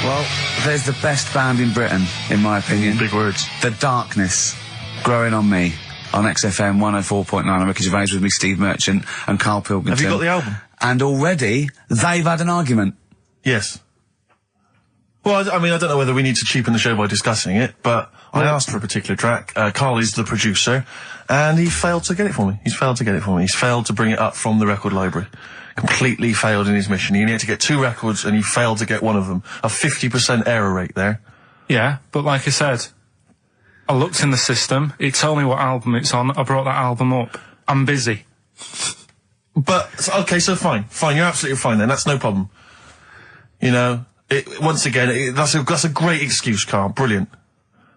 Well, there's the best band in Britain, in my opinion. Big words. The Darkness, Growing on Me, on XFM 104.9. I'm Ricky Gervais with me, Steve Merchant and Karl Pilkington. Have you got the album? And already, they've had an argument. Yes. Well, I mean, I don't know whether we need to cheapen the show by discussing it, but I asked for a particular track. Karl is the producer, and he failed to get it for me. He's failed to get it for me. He's failed to bring it up from the record library. Completely failed in his mission. He needed to get 2 records, and he failed to get one of them. A 50% error rate there. Yeah, but like I said, I looked in the system, it told me what album it's on, I brought that album up. I'm busy. But, okay, so fine, you're absolutely fine then, that's no problem. You know, once again, that's a great excuse, Karl, brilliant.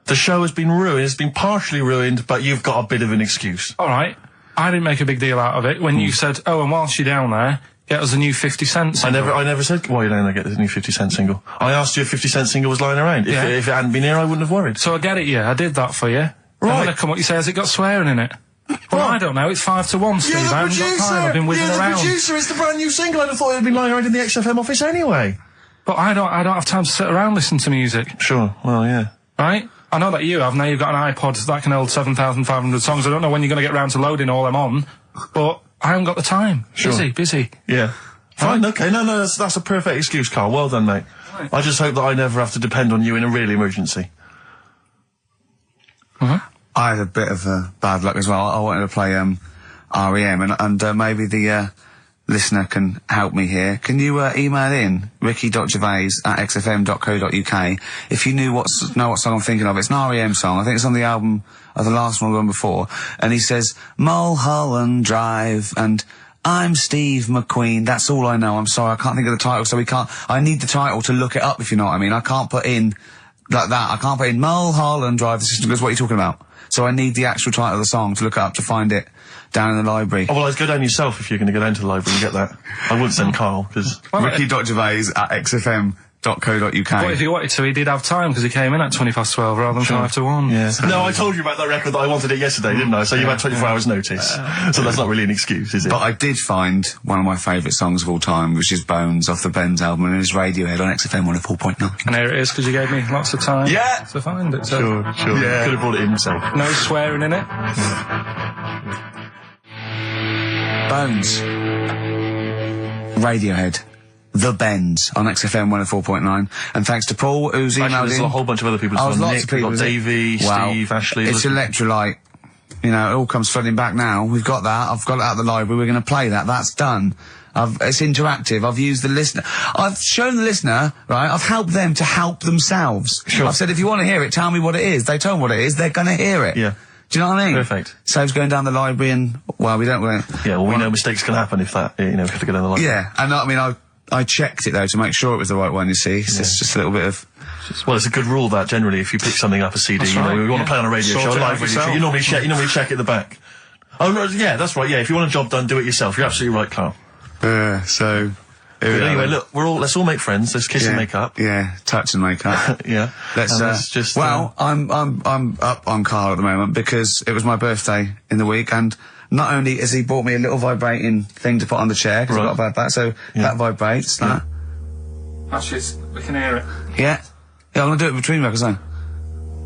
The show has been ruined, it's been partially ruined, but you've got a bit of an excuse. Alright, I didn't make a big deal out of it when you said, oh, and whilst you're down there, get us a new 50 Cent single. I never said, why are you down there, get the new 50 Cent single? I asked you if 50 Cent single was lying around. Yeah. If it hadn't been here, I wouldn't have worried. So I get it, yeah, I did that for you. Right. And then I come up, you say, has it got swearing in it? Well, I don't know, it's 5 to 1, Steve. I haven't got time, I've been whizzing around. You're the producer, it's the brand new single. I'd have thought it had been lying around in the XFM office anyway. But I don't have time to sit around listening to music. Sure, well, yeah. Right? I know that you have, now you've got an iPod that can hold 7,500 songs. I don't know when you're going to get round to loading all them on, but I haven't got the time. Sure. Busy. Yeah. Fine, okay, no, that's a perfect excuse, Karl. Well done, mate. Right. I just hope that I never have to depend on you in a real emergency. I had a bit of bad luck as well. I wanted to play REM, and maybe the listener can help me here. Can you email in ricky.gervais@xfm.co.uk if you know what song I'm thinking of? It's an REM song. I think it's on the album of the last one before. And he says Mulholland Drive and I'm Steve McQueen. That's all I know. I'm sorry, I can't think of the title, so I need the title to look it up, if you know what I mean. I can't put in like that. I can't put in Mulholland Drive. The system goes, what are you talking about? So I need the actual title of the song to look up to find it down in the library. Oh, well, I'd go down yourself if you're going to go down to the library and get that. I wouldn't send Karl, because... ricky.gervais@xfm.co.uk. But if he wanted to, he did have time, because he came in at 1:20 rather than 5 to 1. Yeah. No, I told you about that record that I wanted it yesterday, didn't I? So you've had 24 hours notice. So that's not really an excuse, is it? But I did find one of my favourite songs of all time, which is Bones off the Benz album, and it is Radiohead on XFM 104.9. And here it is, because you gave me lots of time to find it. So. Sure. Yeah. Could have brought it in himself. No swearing in it. Bones. Radiohead. The Bends on XFM 104.9. And thanks to Paul, who's emailed There's in. a whole bunch of other people. Lots Nick, of people. we've got Davey, Steve, Ashley. It's Electrolyte. You know, it all comes flooding back now. We've got that. I've got it out of the library. We're going to play that. That's done. It's interactive. I've used the listener. I've shown the listener, right? I've helped them to help themselves. Sure. I've said, if you want to hear it, tell me what it is. They tell me what it is. They're going to hear it. Yeah. Do you know what I mean? Perfect. Saves going down the library and, well, we don't... Yeah, well, we know mistakes can happen if that, you know, we have to go down the library. Yeah, and I mean, I checked it, though, to make sure it was the right one, you see. It's just a little bit of... Well, it's a good rule, that, generally, if you pick something up, a CD, That's you know, right, we want to play on a radio Sort show, a it live out radio show, yourself. you normally check at the back. Oh, no, yeah, that's right, yeah, if you want a job done, do it yourself. You're absolutely right, Karl. So... But anyway, look, let's all make friends, let's kiss and make up. Yeah, touch and make up. Yeah. Let's just... Well, I'm up on Karl at the moment because it was my birthday in the week, and not only has he bought me a little vibrating thing to put on the chair, because I've got about that, so that vibrates, that. Actually, we can hear it. Yeah, I'm gonna do it between records now.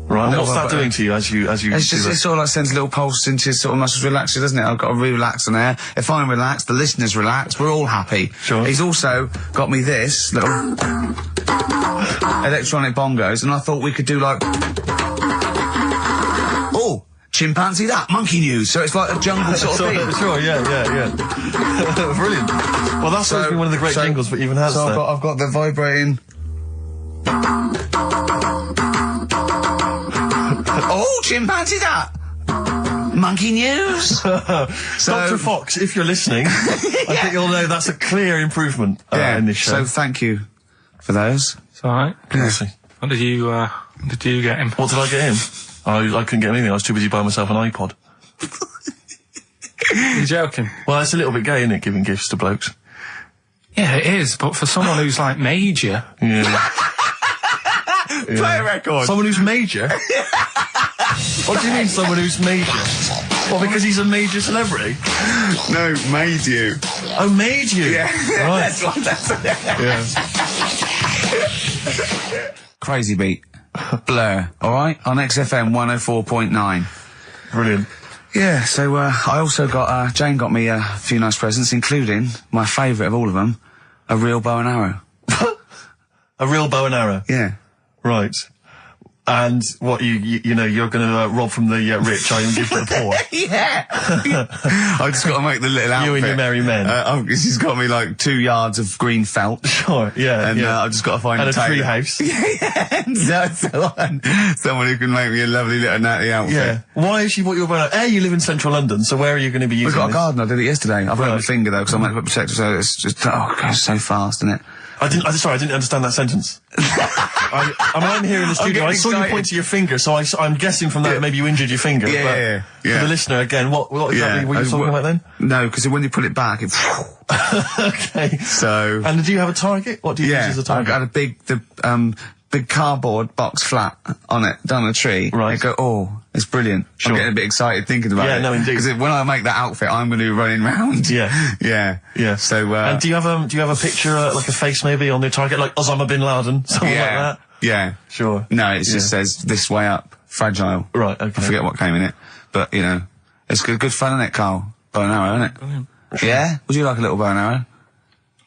Right, what's that doing to you as you It's just, it sort of like sends a little pulse into your sort of muscles, relaxes, doesn't it? I've got to relax on air. If I'm relaxed, the listeners relax, we're all happy. Sure. He's also got me this little electronic bongos, and I thought we could do like... Oh! Chimpanzee that, monkey news, so it's like a jungle sort of thing. Sure, yeah. Brilliant. Well, that's always been one of the great jingles, but even has so I've got the vibrating... Oh, chimpanzee that! Monkey news! Dr. Fox, if you're listening, I think you'll know that's a clear improvement in this show. So thank you for those. It's alright. Yeah. What did you get him? What did I get him? I couldn't get him anything, I was too busy buying myself an iPod. You're joking? Well, it's a little bit gay, isn't it, giving gifts to blokes? Yeah, it is, but for someone who's like major... Yeah. Play a record! Someone who's major? What do you mean, someone who's major? Well, because he's a major celebrity? No, made you. Oh, made you? Yeah. Right. That's what that's... Yeah. Crazy beat. Blur, alright? On XFM 104.9. Brilliant. Yeah, so, I also got, Jane got me a few nice presents, including my favourite of all of them, a real bow and arrow. A real bow and arrow? Yeah. Right. And what, you know, you're gonna rob from the rich, and give to the poor? Yeah! I just got to make the little outfit. You and your merry men. She's got me like 2 yards of green felt. Sure, yeah. And I've just got to find and a tailor. tree house. Yeah, someone who can make me a lovely little natty outfit. Yeah. Why has she bought you a bow and arrow? You live in central London, so where are you going to be using We've got a this? garden, I did it yesterday. I've got my finger though, because I'm meant to put protector, so it's just, it goes so fast, isn't it? I didn't understand that sentence. I'm here in the studio. I saw you point to your finger, so I'm guessing from that maybe you injured your finger. Yeah. For the listener, again, what exactly were you talking about then? No, because when you pull it back, it... Okay. So... And did you have a target? What do you use as a target? I had a big cardboard box flat on it, down a tree. Right. I go, oh, it's brilliant. Sure. I'm getting a bit excited thinking about it. Yeah, no, indeed. Because when I make that outfit, I'm going to be running round. Yeah. Yeah. So, and do you have a picture, like a face maybe on the target, like Osama bin Laden, something like that? Yeah. Sure. No, it just says, this way up, fragile. Right, okay. I forget what came in it. But, you know, it's good fun, isn't it, Carl? Bow and arrow, isn't it? Brilliant. Yeah? Would you like a little bow and arrow?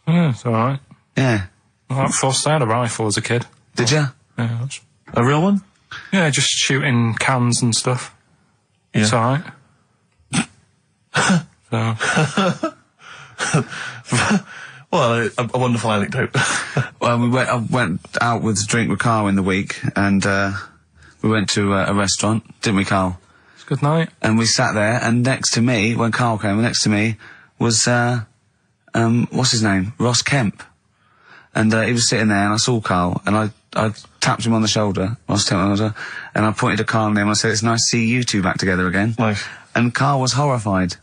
Yeah, it's alright. Yeah. I forced I had a rifle as a kid. Did you? Yeah, that's... A real one? Yeah, just shooting cans and stuff. Yeah. It's alright. So... Well, a wonderful anecdote. Well, I went out with a drink with Carl in the week, and we went to a restaurant, didn't we, Carl? It's a good night. And we sat there, and next to me, when Carl came, next to me was what's his name? Ross Kemp. And he was sitting there, and I saw Carl, and I tapped him on the shoulder, Ross Kemp on the shoulder, and I pointed to Carl and him, and I said, "It's nice to see you two back together again." Nice. And Carl was horrified.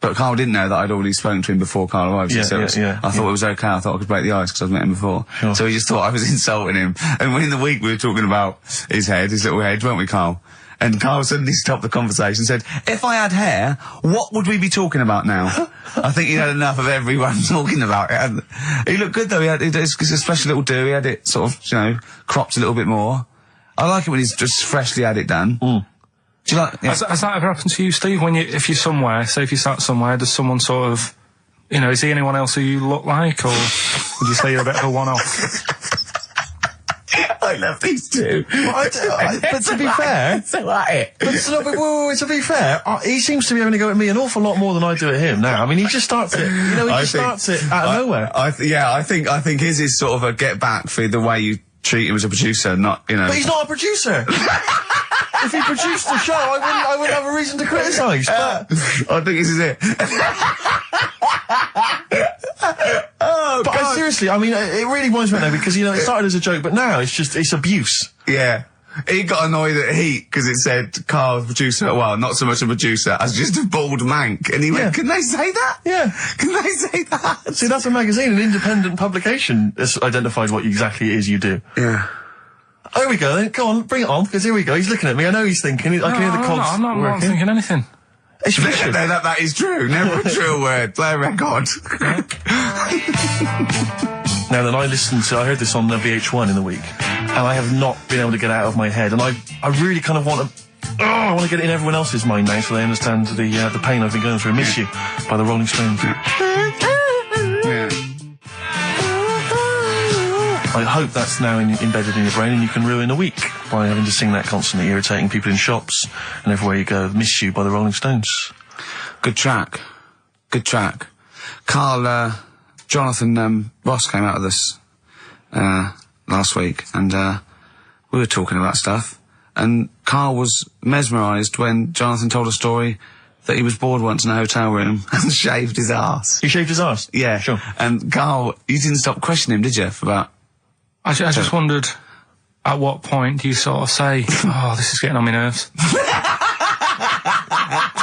But Carl didn't know that I'd already spoken to him before Carl arrived. I thought it was okay. I thought I could break the ice because I'd met him before. Sure. So he just thought I was insulting him. And in the week we were talking about his little head, weren't we, Carl? And Carl suddenly stopped the conversation and said, "If I had hair, what would we be talking about now?" I think he had enough of everyone talking about it. And he looked good though. It's a special little do. He had it sort of, cropped a little bit more. I like it when he's just freshly had it done. Mm. Do you like... Yeah. Has that ever happened to you, Steve? If you're somewhere, say if you sat somewhere, does someone sort of, is he anyone else who you look like, or would you say you're a bit of a one-off? I love these two. But to be fair... to be fair, he seems to be having to go at me an awful lot more than I do at him now. I mean, he just starts it, starts it out of nowhere. I think his is sort of a get back for the way you treat him as a producer, not, But he's not a producer! If he produced the show, I wouldn't have a reason to criticise, but... I think this is it. But seriously, I mean, it really winds me up now because, it started as a joke, but now it's abuse. Yeah. He got annoyed at Heat because it said Carl, producer, well, not so much a producer as just a bald mank. And he went, "Can they say that? Yeah. Can they say that?" See, that's a magazine, an independent publication that's identified what exactly it is you do. Yeah. There we go then. Go on, bring it on, because here we go. He's looking at me. I know he's thinking. I can hear the cogs I'm not thinking anything. It's Richard. No, that is true. Never a true word. Play a record. Now then, I heard this on VH1 in the week, and I have not been able to get it out of my head, and I really kind of want to get it in everyone else's mind now so they understand the pain I've been going through. Miss You by the Rolling Stones. Yeah. I hope that's now embedded in your brain and you can ruin a week by having to sing that constantly, irritating people in shops and everywhere you go. Miss You by the Rolling Stones. Good track. Carl, Jonathan, Ross came out of this, last week, and, we were talking about stuff, and Carl was mesmerised when Jonathan told a story that he was bored once in a hotel room and shaved his arse. He shaved his arse? Yeah. Sure. And Carl, you didn't stop questioning him, did you, for about... I just wondered, at what point do you sort of say, "Oh, this is getting on my nerves"? Do you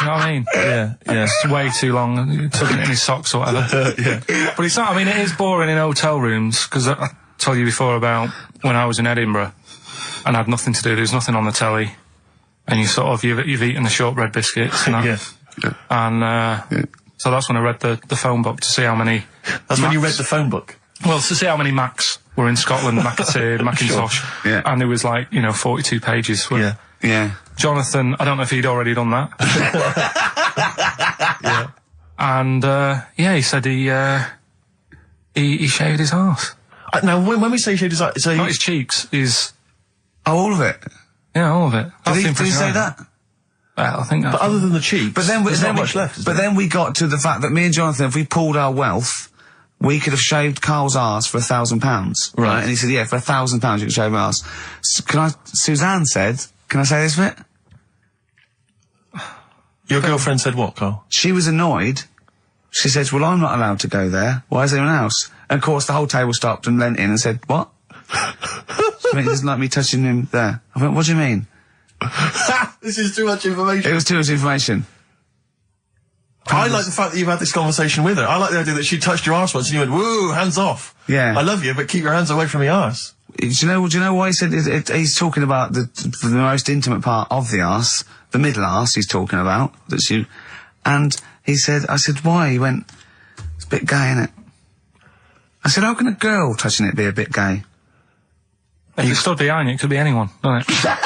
know what I mean? Yeah. It's way too long, tucking it in his socks or whatever. Yeah. But it's not, I mean, it is boring in hotel rooms, because I told you before about when I was in Edinburgh, and I had nothing to do, there was nothing on the telly, and you've eaten the shortbread biscuits, and Yeah. so that's when I read the phone book to see how many... That's when you read the phone book? Well, to see how many Macs were in Scotland, McAteer, Macintosh, Yeah. and there was like, 42 pages. Yeah. Yeah. Jonathan, I don't know if he'd already done that. Yeah. And, he said he shaved his arse. Now, when we say shaved his arse, Not his cheeks, Oh, all of it. yeah, all of it. That's Did he say impression. that? Well, I think that's... but other than the cheeks, But then, there's not much left. But then we got to the fact that me and Jonathan, if we pulled our wealth, we could have shaved Carl's arse for £1,000. Right. And he said, yeah, for £1,000 you can shave my arse. Suzanne said, can I say this bit? Your girlfriend said what, Carl? She was annoyed. She says, well, I'm not allowed to go there. Why is anyone else? And of course, the whole table stopped and leant in and said, what? She went, he doesn't like me touching him there. I went, what do you mean? This is too much information. It was too much information. I like the fact that you've had this conversation with her. I like the idea that she touched your arse once and you went, woo, hands off. Yeah. I love you, but keep your hands away from my arse. Do you know why he said he's talking about the most intimate part of the arse, the middle arse he's talking about, and he said, I said, why? He went, it's a bit gay, innit? I said, how can a girl touching it be a bit gay? If you stood behind it could be anyone, doesn't it?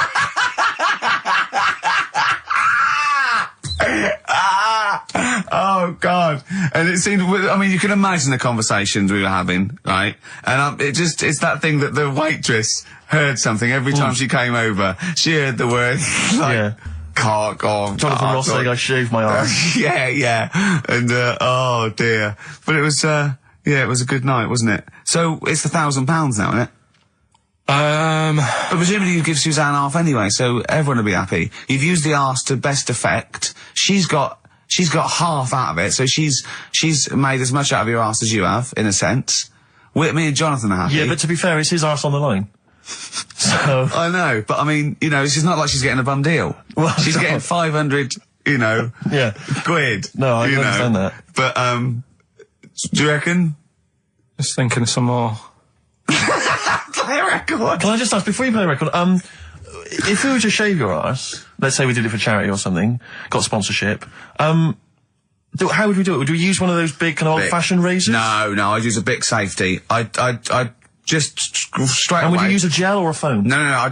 Oh, God. And it seemed, I mean, you can imagine the conversations we were having, right? And it's that thing that the waitress heard something every time she came over. She heard the word, like, Yeah. cock or... Jonathan Ross saying I shaved my arse. yeah. And, oh, dear. But it was, it was a good night, wasn't it? So, it's £1,000 now, isn't it? But presumably you give Suzanne half anyway, so everyone will be happy. You've used the arse to best effect. She's got half out of it, so she's made as much out of your arse as you have, in a sense. Me and Jonathan are happy. Yeah, but to be fair, it's his arse on the line. So... I know, but I mean, it's not like she's getting a bum deal. Well, she's no. getting 500, Yeah. quid. No, I understand that. But, do you reckon? Just thinking of some more. Play a record. Can I just ask, before you play the record, if we were to shave your arse, let's say we did it for charity or something, got sponsorship, how would we do it? Would we use one of those big kind of old-fashioned razors? No, I'd use a Bic Safety. I'd just straight And away. would you use a gel or a foam? No, I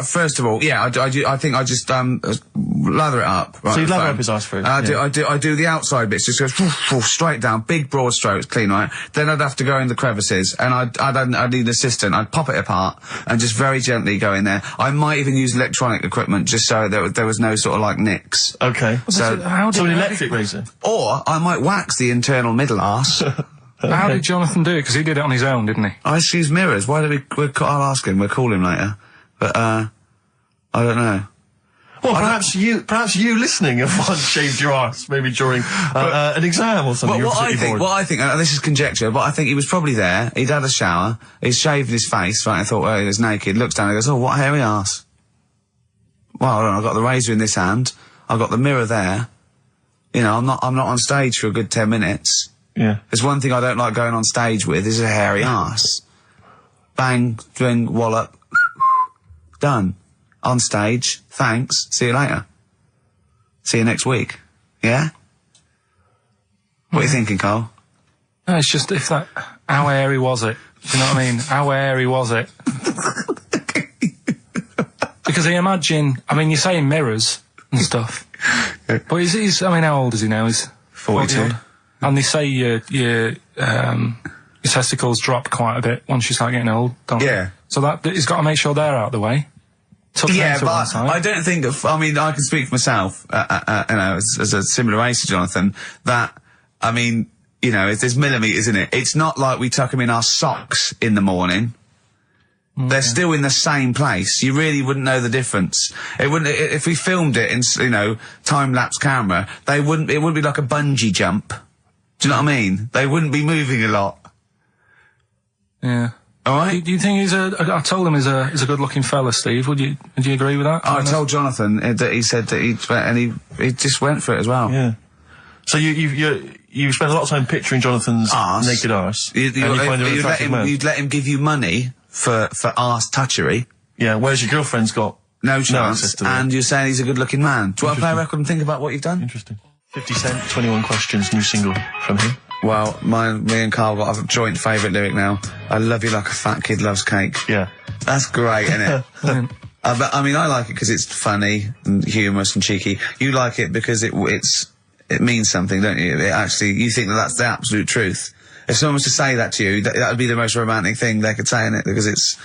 first of all, yeah, I think I just, lather it up. Right, So you lather foam. up his arse first? I do the outside bits, just goes straight down, big broad strokes, clean, right? Then I'd have to go in the crevices, and I'd need an assistant. I'd pop it apart, and just very gently go in there. I might even use electronic equipment, just so there was no sort of like nicks. Okay. So, an electric razor? or I might wax the internal middle arse. How did Jonathan do it? Because he did it on his own, didn't he? I just use mirrors. Why don't I'll ask him, we'll call him later. But, I don't know. Well, perhaps you listening have once shaved your arse, maybe during an exam or something. What I think, this is conjecture, but I think he was probably there, he'd had a shower, he'd shaved his face, right, I thought, well, he was naked, looks down and goes, oh, what a hairy arse. Well, hold on, I've got the razor in this hand, I've got the mirror there, I'm not on stage for a good 10 minutes. Yeah. There's one thing I don't like going on stage with, is a hairy arse. Bang, swing, wallop, done. On stage, thanks, see you later. See you next week. Yeah? What are you thinking, Carl? No, it's just how airy was it? Do you know what I mean? How airy was it? Because I imagine, you're saying mirrors and stuff. But he's how old is he now? He's 42. And they say your testicles drop quite a bit once you start getting old, don't they? Yeah. So he's got to make sure they're out of the way. Yeah, but I don't think I can speak for myself, as a similar age to Jonathan, that, there's millimetres in it. It's not like we tuck them in our socks in the morning. They're still in the same place. You really wouldn't know the difference. It wouldn't, if we filmed it in, time-lapse camera, it wouldn't be like a bungee jump. Do you know what I mean? They wouldn't be moving a lot. Yeah. All right. Do you think I told him he's a good-looking fella, Steve. Would you agree with that? I told Jonathan that he said that he just went for it as well. Yeah. So you spent a lot of time picturing Jonathan's naked arse. You'd let him give you money for arse touchery. Yeah. Whereas your girlfriend's got no chance, access to that. and you're saying he's a good-looking man. Do you want to play a record and think about what you've done? Interesting. 50 Cent, 21 Questions, new single from him. Well, me and Carl got a joint favourite lyric now. I love you like a fat kid loves cake. Yeah. That's great, isn't it? But, I mean, I like it because it's funny and humorous and cheeky. You like it because it means something, don't you? You think that that's the absolute truth. If someone was to say that to you, that would be the most romantic thing they could say, innit? Because it's...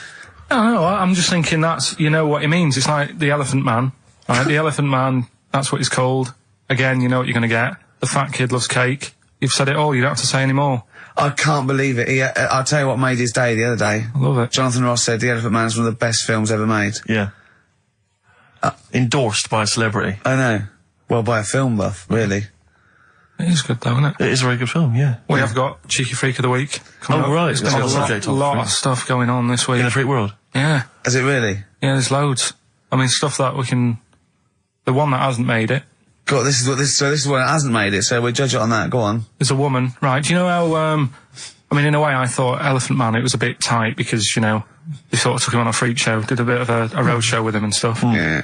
I don't know, I'm just thinking you know what it means. It's like the Elephant Man, right? The Elephant Man, that's what he's called. Again, you know what you're going to get. The fat kid loves cake. You've said it all, you don't have to say any more. I can't believe it. I'll tell you what made his day the other day. I love it. Jonathan Ross said The Elephant Man is one of the best films ever made. Yeah. Endorsed by a celebrity. I know. Well, by a film buff, really. It is good though, isn't it? It is a very good film, yeah. We have got Cheeky Freak of the Week coming up. Right. There's got a lot of stuff going on this week. In the freak world? Yeah. Is it really? Yeah, there's loads. I mean, stuff that we can... The one that hasn't made it. God, this is one that hasn't made it, so we'll judge it on that. Go on. There's a woman, right? Do you know how, I mean, in a way I thought Elephant Man, it was a bit tight because, you know, they sort of took him on a freak show, did a bit of a road show with him and stuff. Yeah.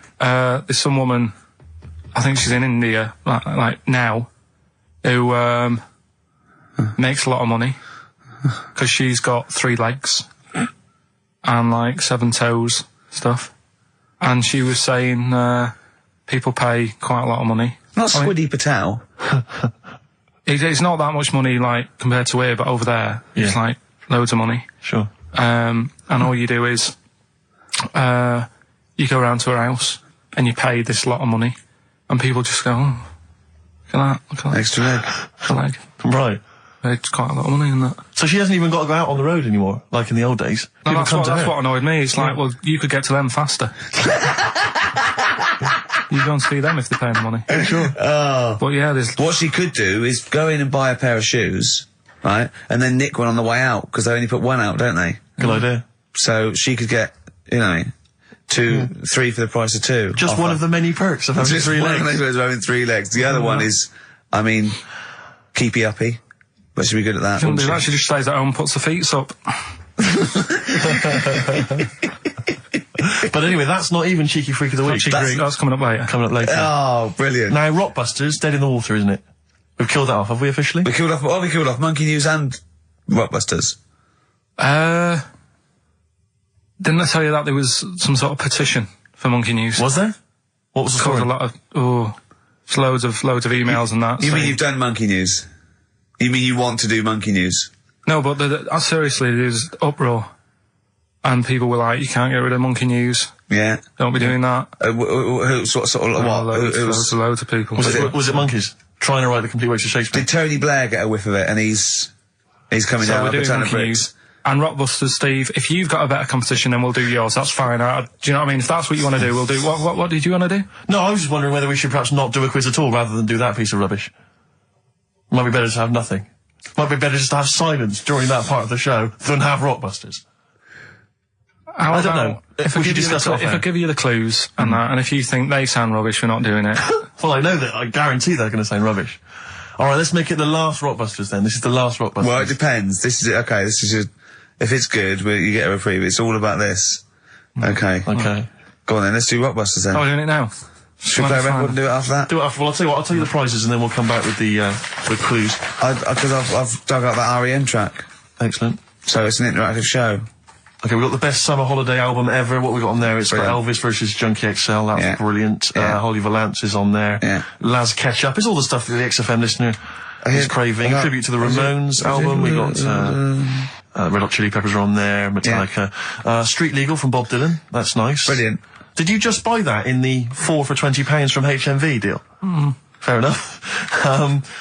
There's some woman, I think she's in India, like now, who, makes a lot of money because she's got 3 legs and like 7 toes stuff. And she was saying, people pay quite a lot of money. Not Squiddy Patel. It's not that much money, like, compared to here, but over there, it's like loads of money. Sure. And all you do is, you go around to her house and you pay this lot of money, and people just go, oh, look at that. Extra leg. Extra leg. Right. It's quite a lot of money in that. So she hasn't even got to go out on the road anymore, like in the old days? No, that's what annoyed me. It's like, well, you could get to them faster. You go and see them if they're paying the money. Sure. But yeah, what she could do is go in and buy a pair of shoes, right, and then nick one on the way out, because they only put one out, don't they? Good idea. So she could get, you know, 3 for the price of 2. Just one of the many perks of having 3 legs. Just one of having 3 legs. The other one is, I mean, keepy uppy. But she'd be good at that. Shouldn't do that. She just stays at home and puts the feet up. But anyway, that's not even Cheeky Freak of the Week. That's coming up later. Oh, brilliant. Now, Rockbusters, Dead in the Water, isn't it? We've killed that off, have we officially? We killed off Monkey News and Rockbusters. Didn't I tell you that there was some sort of petition for Monkey News? Was there? What was the story? A lot of, loads of emails and that. You mean you've done Monkey News? You mean you want to do Monkey News? No, but seriously, there's uproar. And people were like, you can't get rid of Monkey News. Yeah. Don't be doing that. Sort of what? Loads of people. Was it monkeys? Trying to write the complete works of Shakespeare? Did Tony Blair get a whiff of it, and he's coming down like a ton of bricks? And Rockbusters, Steve, if you've got a better competition, then we'll do yours. That's fine. Do you know what I mean? If that's what you want to do, we'll do. What did you want to do? No, I was just wondering whether we should perhaps not do a quiz at all, rather than do that piece of rubbish. Might be better to have nothing. Might be better just to have silence during that part of the show than have Rockbusters. I don't know. If I give you the clues and that, and if you think they sound rubbish, we're not doing it. Well, I know that. I guarantee they're going to sound rubbish. All right, let's make it the last Rockbusters then. This is the last Rockbusters. Well, it depends. This is if it's good, you get a reprieve. It's all about this. Okay. Okay. Go on then. Let's do Rockbusters then. Oh, we're doing it now. Should we play a record and do it after that? Do it after. Well, I'll tell you what. I'll tell you the prizes and then we'll come back with the clues. Because I've dug out that REM track. Excellent. So it's an interactive show. Okay, we've got the best summer holiday album ever. What we got on there? It's got Elvis versus Junkie XL. That's brilliant. Holly Valance is on there. Yeah. Laz Ketchup. It's all the stuff that the XFM listener is craving. Tribute to the Ramones album. We got Red Hot Chili Peppers are on there. Metallica. Street Legal from Bob Dylan. That's nice. Brilliant. Did you just buy that in the 4 for £20 from HMV deal? Fair enough.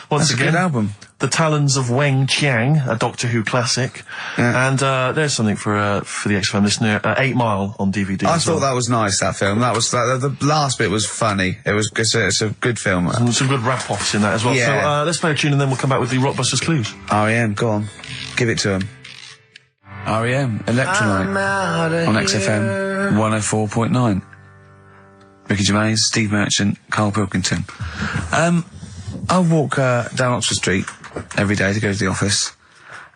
Once again, a good album. The Talons of Weng Chiang, a Doctor Who classic. Yeah. And there's something for the XFM listener, 8 Mile on DVD. I thought that was nice, that film. That was the last bit was funny. It's a good film. Some good rap-offs in that as well. Yeah. So let's play a tune and then we'll come back with the Rockbusters clues. REM, go on. Give it to him. REM, Electrolyte on XFM 104.9. Ricky Gervais, Steve Merchant, Karl Pilkington. I walk down Oxford Street every day to go to the office,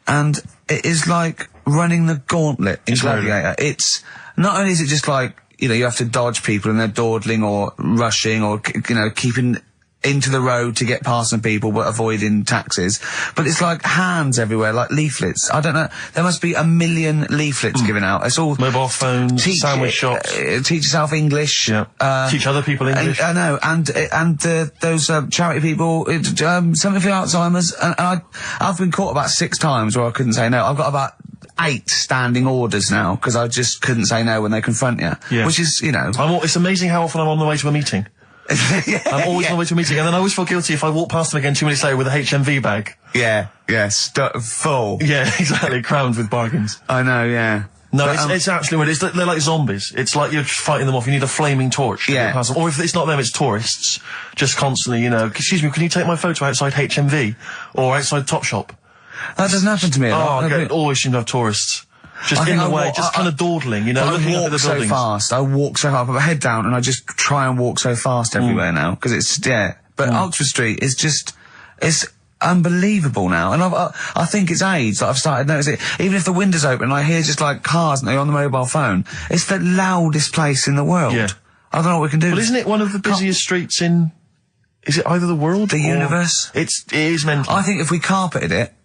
and it is like running the gauntlet in Gladiator. It's not only is it just like, you know, you have to dodge people and they're dawdling or rushing or, you know, keeping into the road to get past some people but avoiding taxis. But it's like hands everywhere, like leaflets. I don't know. There must be 1 million leaflets given out. It's all mobile phones, sandwich shops. Teach yourself English. Yeah. Teach other people English. I know. And those charity people, something for Alzheimer's. And I've been caught about 6 times where I couldn't say no. I've got about 8 standing orders now because I just couldn't say no when they confront you. Yeah. Which is, you know. It's amazing how often I'm on the way to a meeting. I'm always on the way to a meeting, and then I always feel guilty if I walk past them again 2 minutes later with a HMV bag. Yeah, full. Yeah, exactly, crammed with bargains. I know, yeah. No, but, it's actually weird. They're like zombies. It's like you're fighting them off. You need a flaming torch to get past them. Or if it's not them, it's tourists. Just constantly, excuse me, can you take my photo outside HMV? Or outside Topshop? That doesn't happen to me. I always seem to have tourists. Just in the way, just kind of dawdling, looking up at the buildings. I walk so fast. I walk so hard. I put my head down and I just try and walk so fast everywhere now because it's But Oxford Street is just it's unbelievable now, and I think it's age that I've started noticing. Even if the window's open, and I hear just like cars and they're on the mobile phone. It's the loudest place in the world. Yeah. I don't know what we can do. Well, isn't it one of the busiest streets in? Is it either the world, the universe? It is mental. I think if we carpeted it.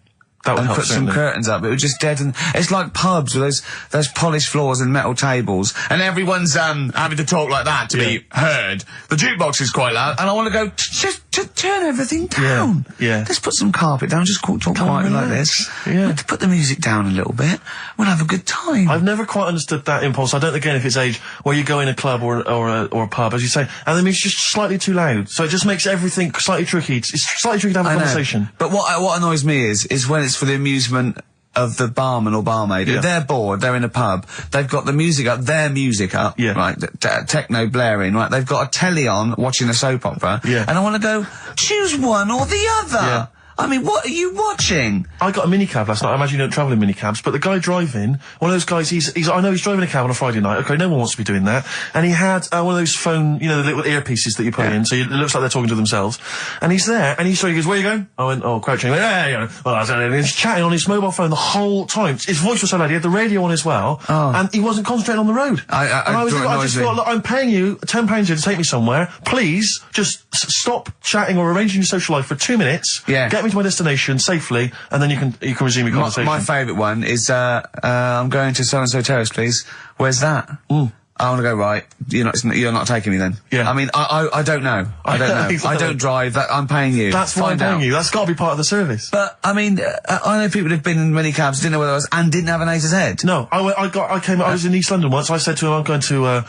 That would and help, put some curtains up. It would just deaden. It's like pubs with those polished floors and metal tables, and everyone's having to talk like that to be heard. The jukebox is quite loud, and I want to go just turn everything down. Yeah. Let's put some carpet down. Just talk quietly like this. Yeah. Let's put the music down a little bit. We'll have a good time. I've never quite understood that impulse. I don't know, again, if it's age where you go in a club or a pub, as you say, and the music's just slightly too loud, so it just makes everything slightly tricky. It's slightly tricky to have a conversation. But what annoys me is when it's for the amusement of the barman or barmaid. If they're bored, they're in a pub, they've got the music up, their music up, right, techno blaring, right, they've got a telly on, watching a soap opera, and I want to go, choose one or the other. Yeah. I mean, what are you watching? I got a minicab last night. I imagine you don't travel in minicabs, but the guy driving, one of those guys, I know he's driving a cab on a Friday night. Okay, no one wants to be doing that. And he had one of those phone, the little earpieces that you put in, so it looks like they're talking to themselves. And he's there, and he goes, where are you going? I went, crouching. He went, and he's chatting on his mobile phone the whole time. His voice was so loud, he had the radio on as well, and he wasn't concentrating on the road. I just thought, look, I'm paying you £10 here to take me somewhere. Please, just stop chatting or arranging your social life for 2 minutes. Yeah. Get me to my destination safely, and then you can resume your conversation. My favourite one is, I'm going to so-and-so terrace, please. Where's that? I want to go, right, you're not taking me then. Yeah. I mean, I don't know. I don't know. Exactly. I don't drive, I'm paying you. That's why I'm paying you. That's got to be part of the service. But, I mean, I know people who've been in many cabs, didn't know where I was, and didn't have an A to Z. No, I was in East London once. I said to him, I'm going to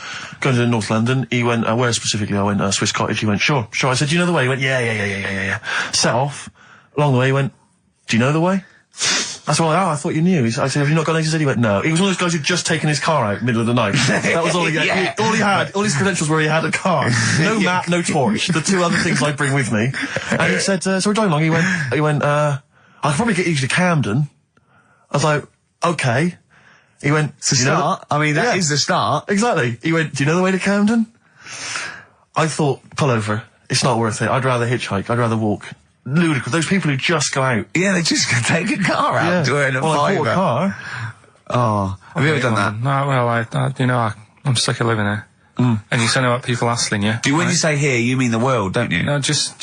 North London. He went, where specifically? I went, Swiss Cottage. He went, sure. I said, do you know the way? He went, yeah. Set off. Along the way, he went, do you know the way? I said, I thought you knew. I said, have you not got an A to Z? He went, no. He was one of those guys who'd just taken his car out middle of the night. That was all he had. All he had, all his credentials were he had a car. No map, no torch. The 2 other things I bring with me. And he said, so we're driving along. He went, I could probably get you to Camden. I was like, okay. He went, it's the start. I mean, that is the start. Exactly. He went, do you know the way to Camden? I thought, pull over. It's not worth it. I'd rather hitchhike. I'd rather walk. Ludicrous. Those people who just go out. Yeah, they just take a car out to earn a I bought a fiver. car. Oh, have you ever done that? No, well, I'm sick of living here. And you say about people hassling you. When you say here, you mean the world, don't you? No, just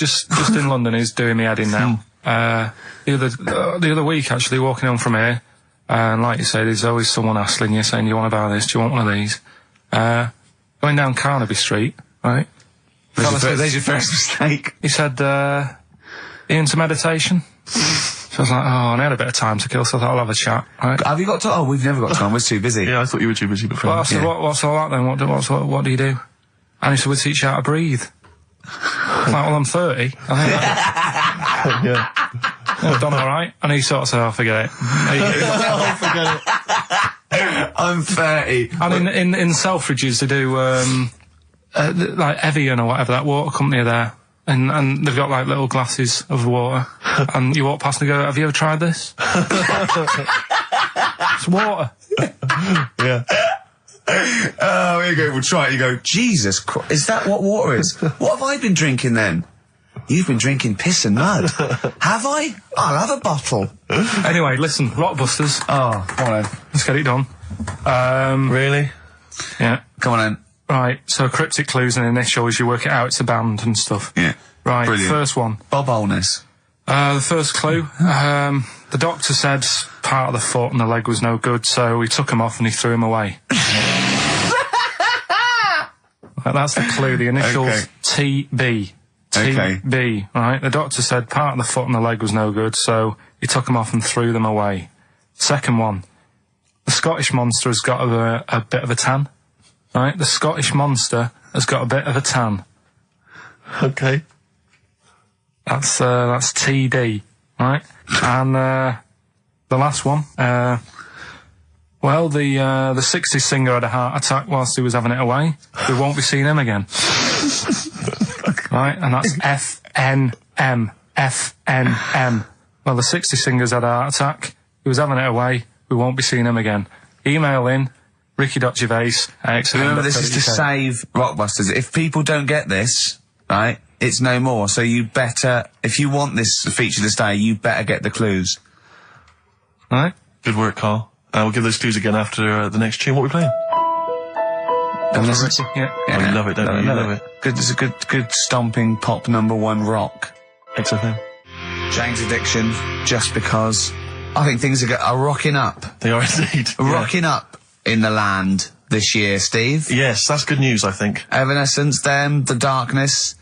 in London is doing me head in now. The other week, actually, walking home from here, and like you say, there's always someone hassling you, saying, do you want to buy this? Do you want one of these? Going down Carnaby Street, right? There's your first mistake. He said, into meditation. So I was like, I had a bit of time to kill, so I thought I'll have a chat, right? Have you got time? Oh, we've never got time, we're too busy. Yeah, I thought you were too busy before. Well, I said, what's all that then? What do you do? And he said, we teach you how to breathe. I was like, well, I'm 30. I think I've done alright. And he sort of said, forget it. Forget it. I'm 30. And in Selfridges, they do, like Evian or whatever, that water company there. And they've got like little glasses of water, and you walk past and go, have you ever tried this? It's water. Yeah. Oh, here you go, we'll try it. You go, Jesus Christ, is that what water is? What have I been drinking then? You've been drinking piss and mud. Have I? I'll have a bottle. Anyway, listen, Rockbusters. Oh, come on then. Let's get it done. Really? Yeah. Come on then. Right, so cryptic clues and initials, you work it out, it's a band and stuff. Yeah. Right, Brilliant. first one. Bob Holness. The first clue, the doctor said part of the foot and the leg was no good, so he took him off and he threw him away. That's the clue, the initials Okay. TB. Okay. TB, right? The doctor said part of the foot and the leg was no good, so he took them off and threw them away. Second one, the Scottish monster has got a bit of a tan, right? The Scottish monster has got a bit of a tan. Okay. That's TD, right? And the last one, well, the 60s singer had a heart attack whilst he was having it away. We won't be seeing him again. Right? And that's FNM. FNM. Well, the 60s singer's had a heart attack. He was having it away. We won't be seeing him again. Email in ricky.gervais@xfm.co.uk. Remember, this is to save Rockbusters. If people don't get this, right, it's no more. So you better, if you want this feature to stay, you better get the clues. Right? Good work, Carl. We'll give those clues again after the next tune. What are we playing? And listen to- Yeah. Oh, you love it, don't you? You love it. Good, it's a good stomping pop #1 rock. XFM. Jane's Addiction, just because I think things are rocking up. They are indeed. Rocking up in the land this year, Steve. Yes, that's good news, I think. Evanescence, them, The Darkness,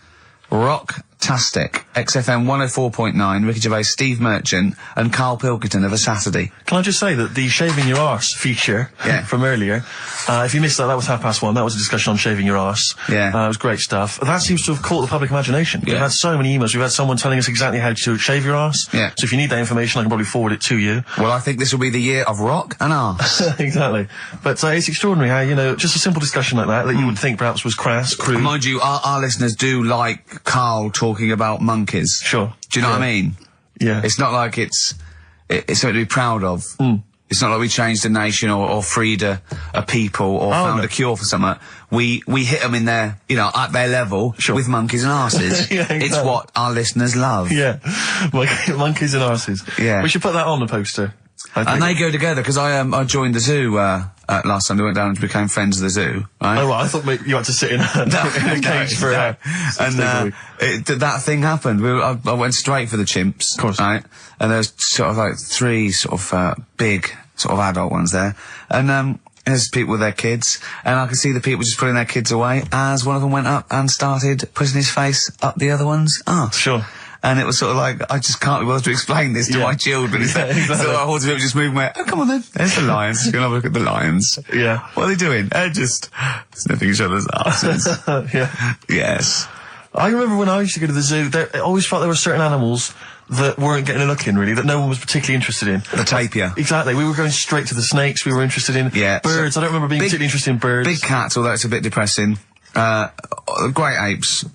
rock-tastic. XFM 104.9, Ricky Gervais, Steve Merchant, and Karl Pilkington of a Saturday. Can I just say that the shaving your arse feature from earlier, if you missed that, that was 1:30. That was a discussion on shaving your arse. Yeah. It was great stuff. That seems to have caught the public imagination. Yeah. We've had so many emails. We've had someone telling us exactly how to shave your arse. Yeah. So if you need that information, I can probably forward it to you. Well, I think this will be the year of rock and arse. Exactly. But it's extraordinary how, just a simple discussion like that you would think perhaps was crass, crude. Mind you, our listeners do like Karl talking about monkeys. Sure. Do you know what I mean? Yeah. It's not like it's something to be proud of. It's not like we changed a nation or freed a people or found no. a cure for something. We hit them in their, at their level with monkeys and arses. Yeah, exactly. It's what our listeners love. Yeah. Monkeys and arses. Yeah. We should put that on the poster. I think. And they go together, because I joined the zoo, last time. We went down and became friends of the zoo, right? Oh, well, I thought maybe you had to sit in a cage for no. 6 days a week. That thing happened. I went straight for the chimps, Of course. right? And there's sort of like 3 sort of big sort of adult ones there, and there's people with their kids, and I could see the people just putting their kids away as one of them went up and started putting his face up the other one's arse. Sure. And it was sort of like, I just can't be bothered to explain this to my children. Exactly. So I was just moving away. Oh, come on then. There's the lions. You're going to have a look at the lions. Yeah. What are they doing? They're just sniffing each other's asses. Yeah. Yes. I remember when I used to go to the zoo, I always felt there were certain animals that weren't getting a look in, really, that no one was particularly interested in. The tapir. Exactly. We were going straight to the snakes we were interested in. Yeah. Birds. I don't remember being particularly interested in birds. Big cats, although it's a bit depressing. Great apes.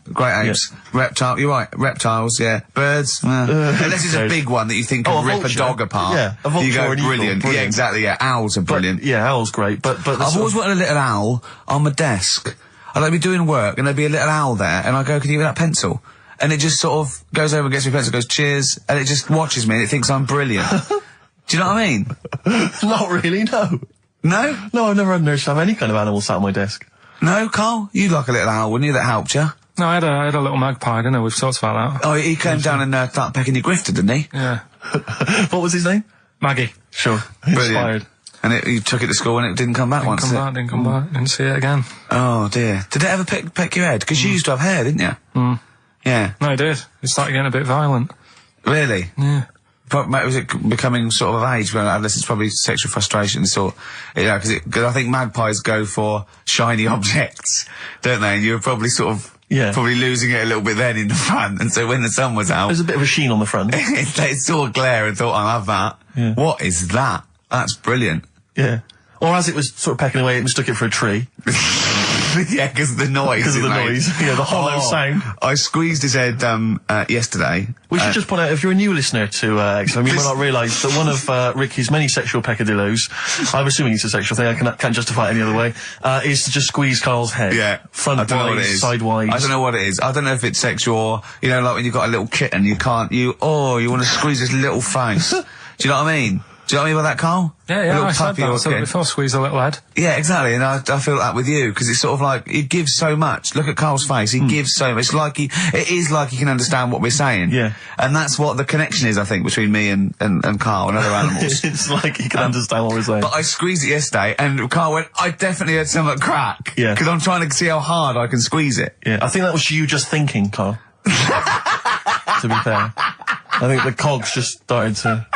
Reptile, you're right. Reptiles, yeah. Birds, unless it's a big one that you think can rip a dog apart. Yeah, a vulture you go, or an eagle, brilliant. Yeah, exactly, yeah. Owls are brilliant. Yeah, owls great, but I've always wanted a little owl on my desk. I'd like to be doing work and there'd be a little owl there, and I go, can you give me that pencil? And it just sort of goes over and gets me a pencil, goes, cheers, and it just watches me and it thinks I'm brilliant. Do you know what I mean? Not really, no. No? No, I've never had an urge to have any kind of animal sat on my desk. No, Carl? You'd like a little owl, wouldn't you? That helped you. No, I had a little magpie, didn't I? We've talked about that. Oh, he came down and started pecking your grifter, didn't he? Yeah. What was his name? Maggie. Sure. Brilliant. Inspired. And you took it to school and it didn't come back once. Didn't come back. Didn't see it again. Oh dear. Did it ever peck your head? Because you used to have hair, didn't you? Yeah. No, it did. It started getting a bit violent. Really? Yeah. Was it becoming sort of age when adolescence, probably sexual frustration sort, because I think magpies go for shiny objects, don't they? And you were probably sort of probably losing it a little bit then in the front, and so when the sun was out, There's a bit of a sheen on the front. they saw a glare and thought, I'll have that. Yeah. What is that? That's brilliant. Yeah. Or as it was sort of pecking away, it mistook it for a tree. Yeah, because of the noise. Because of the noise. Yeah, the hollow sound. I squeezed his head yesterday. We should just point out, if you're a new listener to XFM, you might not realise that one of Ricky's many sexual peccadillos, I'm assuming it's a sexual thing, I can't justify it any other way, is to just squeeze Carl's head. Yeah. Front I don't know what it wise, is. sidewise. I don't know what it is. I don't know if it's sexual or, like when you've got a little kitten, you want to squeeze his little face. Do you know what I mean? Do you know what I mean by that, Carl? Yeah, A yeah, little I said puppy that. or So kid. before squeeze a little head. Yeah, exactly, and I feel that with you, because it's sort of like, he gives so much. Look at Carl's face, he gives so much. It is like he can understand what we're saying. Yeah. And that's what the connection is, I think, between me and Carl and other animals. It's like he can understand what we're saying. But I squeezed it yesterday, and Carl went, I definitely had something crack. Yeah. Because I'm trying to see how hard I can squeeze it. Yeah, I think that was you just thinking, Carl. To be fair. I think the cogs just started to...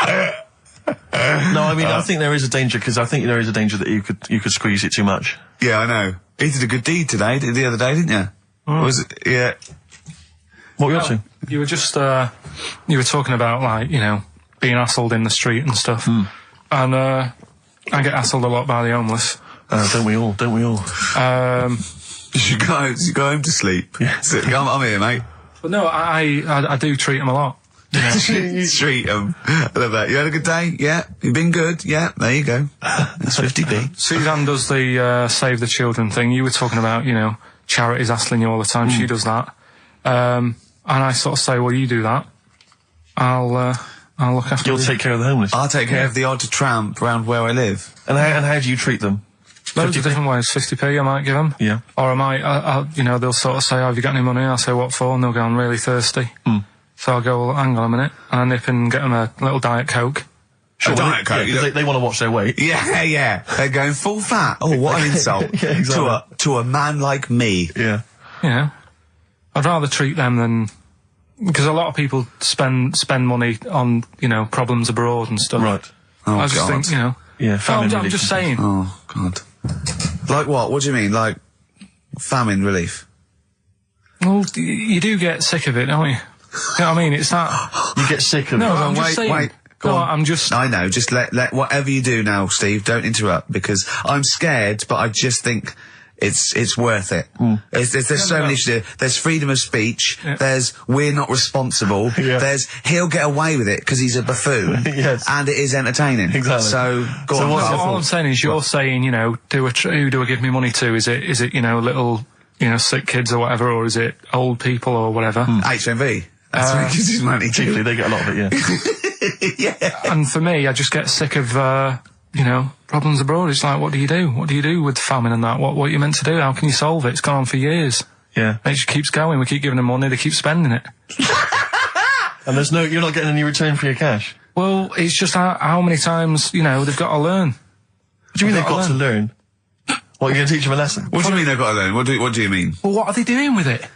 No, I mean, I think there is a danger, because I think there is a danger that you could squeeze it too much. Yeah, I know. He did a good deed today, the other day, didn't you? Was it? Yeah. What were you up to? You were just, you were talking about, like, you know, being hassled in the street and stuff. And, I get hassled a lot by the homeless. Don't we all? You should go home to sleep. Yeah. I'm here, mate. But no, I do treat them a lot. You treat them. I love that. You had a good day? Yeah. You've been good? Yeah. There you go. That's 50p. Suzanne does the Save the Children thing. You were talking about, you know, charities hassling you all the time. She does that. And I sort of say, well, you do that. I'll look after You'll take care of the homeless. I'll take care of the odd tramp around where I live. And how do you treat them? Loads of different ways. 50p I might give them. Yeah. Or I might, you know, they'll sort of say, oh, have you got any money? I'll say, what for? And they'll go, I'm really thirsty. So I'll go, well, hang on a minute. And I nip and get them a little Diet Coke. Sure, Diet Coke. Yeah, they want to watch their weight. Yeah, yeah. They're going full fat. Oh, what an insult. Yeah, exactly. To a man like me. Yeah. You know, I'd rather treat them than... Because a lot of people spend money on, you know, problems abroad and stuff. Right. Oh, I just God. think, you know... Yeah, famine I'm relief. just saying. Oh, God. Like what? What do you mean? Like famine relief? Well, you do get sick of it, don't you? You know what I mean? It's that... You get sick of No, it. I'm just saying. Wait. Go No, on. I'm just... I know. Just let whatever you do now, Steve, don't interrupt, because I'm scared, but I just think it's worth it. There's so many issues there. There's freedom of speech. Yeah. There's we're not responsible. Yeah. There's he'll get away with it because he's a buffoon. Yes. And it is entertaining. Exactly. So go So on. what's Carl. your All thought? I'm saying is you're saying, you know, who do I give me money to? Is it, you know, little, you know, sick kids or whatever, or is it old people or whatever? HMV. That's where he gives his money to. Chiefly, they get a lot of it, yeah. Yeah. And for me, I just get sick of, you know, problems abroad. It's like, what do you do? What do you do with famine and that? What are you meant to do? How can you solve it? It's gone on for years. Yeah. And it just keeps going. We keep giving them money. They keep spending it. And you're not getting any return for your cash. Well, it's just how many times, you know, they've got to learn. What do you mean they've got to learn? What, you're going to teach them a lesson? What do you mean they've got to learn? What do you mean? Well, what are they doing with it?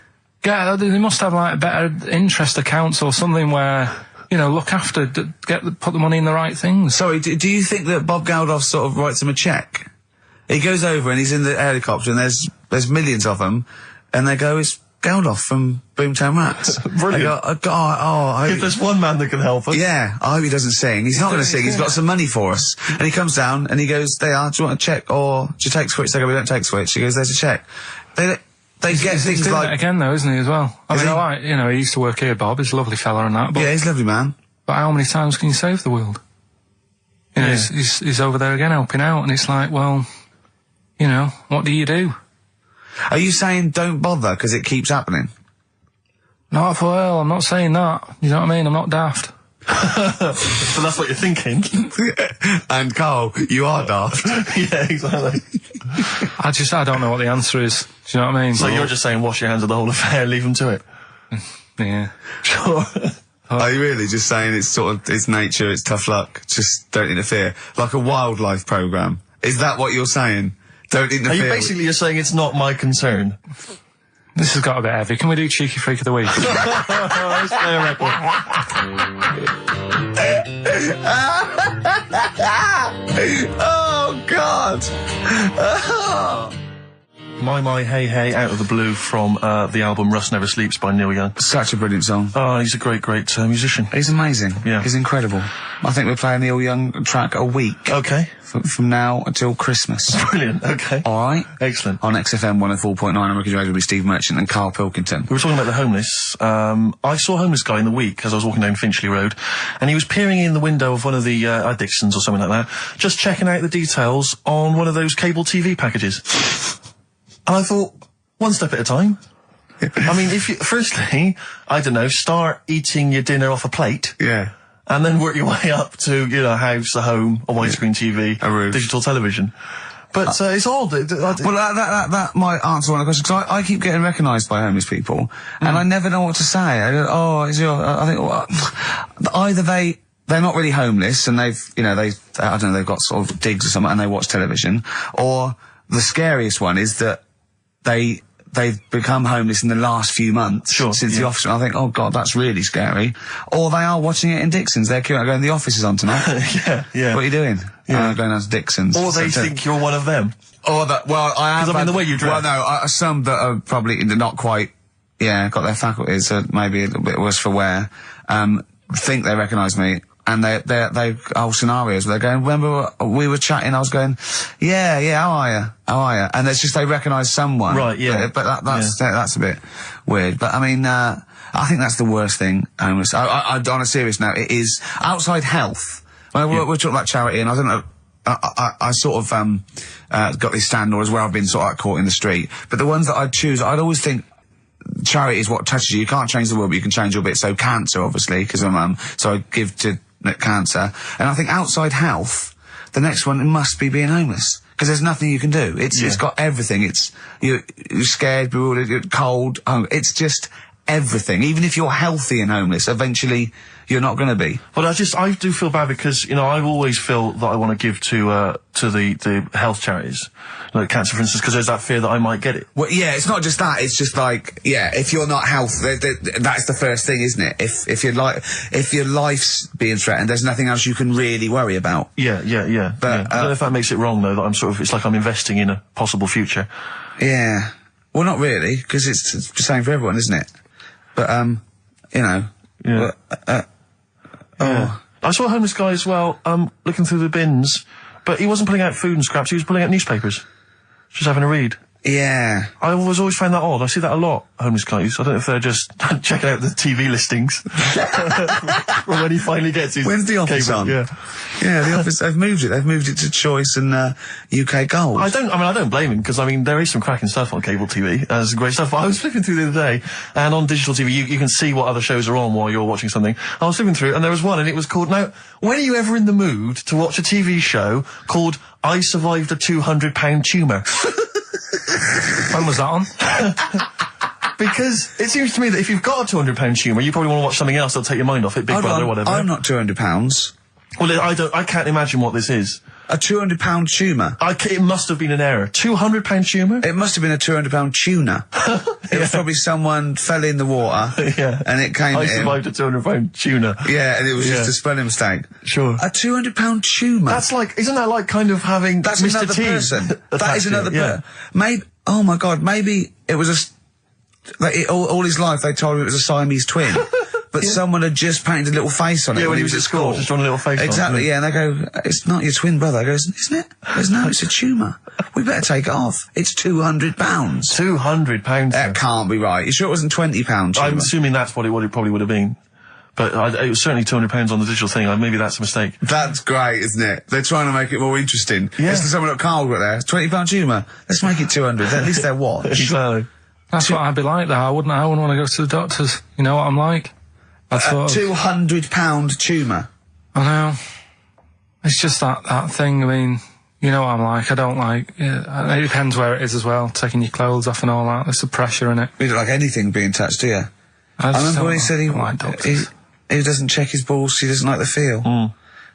Yeah, they must have like better interest accounts or something where, you know, look after, put the money in the right things. Sorry, do you think that Bob Geldof sort of writes him a cheque? He goes over and he's in the helicopter and there's millions of them, and they go, it's Geldof from Boomtown Rats. Brilliant. They go, I If hope, there's one man that can help us. yeah, I hope he doesn't sing. He's not going to sing. He's got some money for us. And he comes down and he goes, do you want a cheque or do you take Switch? They go, we don't take Switch. He goes, there's a cheque. They get He's things doing like... it again though, isn't he, as well? I Is mean, he? I like, you know, he used to work here, Bob. He's a lovely fella and that, but, Yeah, he's a lovely man. but how many times can you save the world? You know, Yeah. he's over there again helping out, and it's like, well, you know, what do you do? Are you saying don't bother because it keeps happening? Not for well, I'm not saying that. You know what I mean? I'm not daft. So that's what you're thinking. And Carl, you are daft. Yeah, exactly. I don't know what the answer is. Do you know what I mean? So you're just saying wash your hands of the whole affair, leave them to it. Yeah. Sure. Are you really just saying it's sort of, it's nature, it's tough luck, just don't interfere? Like a wildlife programme. Is that what you're saying? Don't interfere. Are you basically you're saying it's not my concern? This has got a bit heavy. Can we do Cheeky Freak of the Week? Let's play a record. Oh, God! My Hey Hey out of the blue from the album Rust Never Sleeps by Neil Young. Such a brilliant song. Oh, he's a great musician. He's amazing. Yeah. He's incredible. I think we're playing Neil Young track a week Okay. from now until Christmas. Brilliant. Okay. Alright? Excellent. On XFM 104.9, I'm Ricky Radio with Steve Merchant and Karl Pilkington. We were talking about the homeless. I saw a homeless guy in the week as I was walking down Finchley Road, and he was peering in the window of one of the Dixons or something like that, just checking out the details on one of those cable TV packages. And I thought, one step at a time. I mean, firstly, I don't know, start eating your dinner off a plate. Yeah. and then work your way up to, you know, a house, a home, a widescreen TV, A roof. digital television. But it's odd. Well, that might answer one of the questions, because I keep getting recognised by homeless people, and I never know what to say. I go, oh, is your... I think, well, either they're not really homeless, and they've, you know, I don't know, they've got sort of digs or something, and they watch television, or the scariest one is that they've become homeless in the last few months since the office. And I think, oh God, that's really scary. Or they are watching it in Dixon's. They're queuing, going, the office is on tonight. Yeah. What are you doing? Yeah. Going down to Dixon's. Or they think you're one of them. Or that, well, I am. Because, I mean, the way you dress. Well, no, some that are probably not quite, got their faculties, maybe a little bit worse for wear, think they recognise me. And they whole scenarios where they're going, remember we were chatting, I was going, yeah, how are you? And it's just they recognise someone. Right, yeah. But that's a bit weird. But I mean, I think that's the worst thing, homeless. On a serious note, it is outside health. Well, we're talking about charity, and I don't know, I sort of, got these stand orders where I've been sort of caught in the street. But the ones that I'd choose, I'd always think, charity is what touches you. You can't change the world, but you can change your bit. So cancer, obviously, because I'm so I give to cancer. And I think outside health, the next one must be being homeless, because there's nothing you can do. It's got everything. You're scared, bewildered, you're cold, hungry. It's just everything. Even if you're healthy and homeless, eventually you're not going to be. But I do feel bad because, you know, I always feel that I want to give to the health charities, like cancer, for instance, because there's that fear that I might get it. Well, yeah, it's not just that. It's just like, if you're not healthy, that's the first thing, isn't it? If your life's being threatened, there's nothing else you can really worry about. Yeah. But, I don't know if that makes it wrong, though, that it's like I'm investing in a possible future. Yeah. Well, not really, because it's the same for everyone, isn't it? But, you know. Yeah. Oh. I saw a homeless guy as well, looking through the bins, but he wasn't pulling out food and scraps, he was pulling out newspapers. Just having a read. Yeah. I always found that odd. I see that a lot, homeless guys. I don't know if they're just checking out the TV listings. Or when he finally gets his When's the office cable. on? Yeah, the office, they've moved it. They've moved it to Choice and, UK Gold. I don't blame him, because, I mean, there is some cracking stuff on cable TV. There's great stuff. But I was flipping through the other day, and on digital TV, you can see what other shows are on while you're watching something. I was flipping through, and there was one, and it was called, now, when are you ever in the mood to watch a TV show called I Survived a 200-pound tumour? When was that on? Because it seems to me that if you've got a 200-pound tumour, you probably want to watch something else that'll take your mind off it, Big Brother or whatever. I'm not £200. Well, I can't imagine what this is. A £200 tumour. It must have been an error. £200 tumour? It must have been a £200 tuna. It was probably someone fell in the water. Yeah. And it came I at him. survived a £200 tuna. Yeah, and it was just a spelling mistake. Sure. A £200 tumour. Isn't that like kind of having That's Mr. another T person. That attached is to it? another Yeah. person. Maybe, oh my God, maybe it was all his life they told him it was a Siamese twin. But someone had just painted a little face on it when he was at school. Just drawn a little face Exactly, on it. yeah, and they go, it's not your twin brother. He goes, isn't it? He goes, no, it's a tumour. We better take it off. It's £200. £200. That can't be right. You sure it wasn't £20 tumour? I'm assuming that's what it probably would have been. But it was certainly £200 on the digital thing. Maybe that's a mistake. That's great, isn't it? They're trying to make it more interesting. Yeah. It's someone at Carl got there. £20 tumour. Let's make it 200. At least they're watch. Exactly. That's what I'd be like, though. I wouldn't want to go to the doctors. You know what I'm like? A £200 tumour. I know. It's just that thing. I mean, you know what I'm like. I don't like. It depends where it is as well. Taking your clothes off and all that. There's the pressure in it. You don't like anything being touched, do you? I remember when he said he doesn't check his balls. He doesn't like the feel.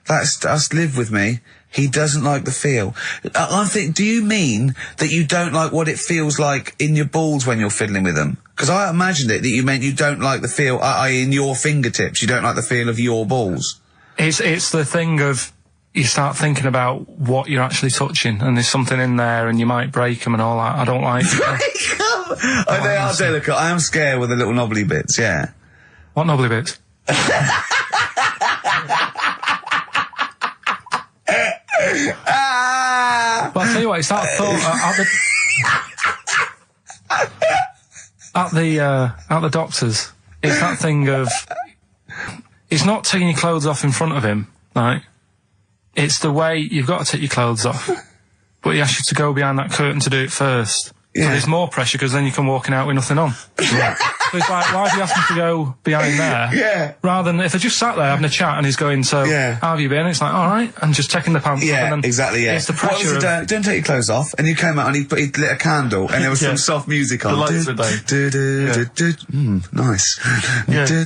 That's live with me. He doesn't like the feel. I think, do you mean that you don't like what it feels like in your balls when you're fiddling with them? Because I imagined it that you meant you don't like the feel, i.e. in your fingertips, you don't like the feel of your balls. It's the thing of, you start thinking about what you're actually touching, and there's something in there, and you might break them and all that. I don't like it. They are delicate. I am scared with the little knobbly bits, yeah. What knobbly bits? But I'll tell you what, it's that thought at the doctors. It's that thing of, it's not taking your clothes off in front of him, right? It's the way you've got to take your clothes off, but he asks you to go behind that curtain to do it first. Yeah. So there's more pressure, because then you come walking out with nothing on. it's like, why have you asked me to go behind there? Yeah. Rather than if I just sat there having a chat and he's going, so, Yeah. how have you been? It's like, alright, and just taking the pants off. Yeah, And then exactly, yeah. It's the What was pressure it, don't take your clothes off, and you came out and he lit a candle, and there was Yeah. some soft music on. The lights were down. Nice. Yeah.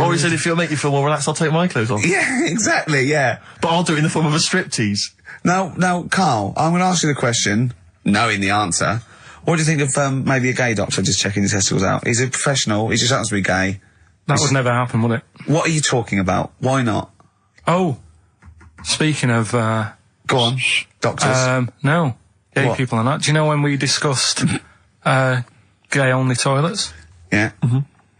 Or he said, if it'll make you feel more relaxed, I'll take my clothes off. Yeah, exactly, yeah. But I'll do it in the form of a striptease. Now, Carl, I'm going to ask you the question, knowing the answer. What do you think of maybe a gay doctor just checking his testicles out? He's a professional, he just happens to be gay. That would never happen, would it? What are you talking about? Why not? Oh, speaking of, Go on, doctors. no, gay What? people and that. Do you know when we discussed, gay-only toilets? Yeah.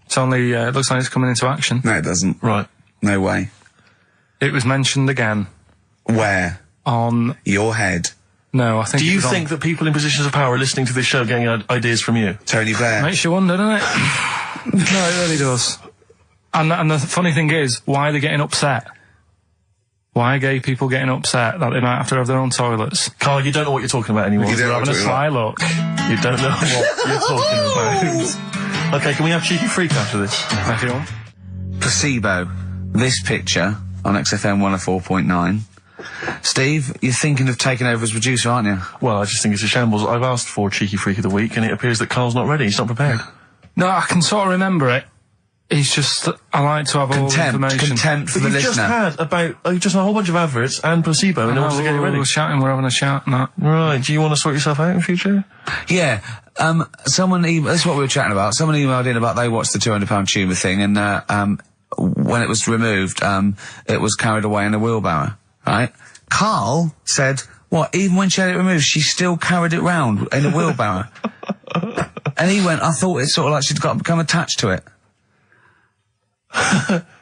It's only, it looks like it's coming into action. No, it doesn't. Right. No way. It was mentioned again Where? on, Your head. no, I think Do it you was on- think that people in positions of power are listening to this show getting ideas from you? Tony Blair. Makes you wonder, doesn't it? No, it really does. And the funny thing is, why are they getting upset? Why are gay people getting upset that they might have to have their own toilets? Carl, you don't know what you're talking about anymore. You don't They're know having a what sly look. You don't know what you're talking about. Okay, can we have Cheeky Freak after this? If you want. Placebo. This picture on XFM 104.9. Steve, you're thinking of taking over as producer, aren't you? Well, I just think it's a shambles. I've asked for Cheeky Freak of the Week, and it appears that Carl's not ready. He's not prepared. No, I can sort of remember it. It's just that I like to have all the information. Contempt for But the you've just listener. had just a whole bunch of adverts and placebo in order to get it ready. We're shouting, we're having a shout and that. Right, do you want to sort yourself out in future? Yeah, that's what we were chatting about. Someone emailed in about they watched the £200 tumour thing, and when it was removed, it was carried away in a wheelbarrow, right? Carl said, what, even when she had it removed, she still carried it round in a wheelbarrow? And he went, I thought it's sort of like she'd become attached to it.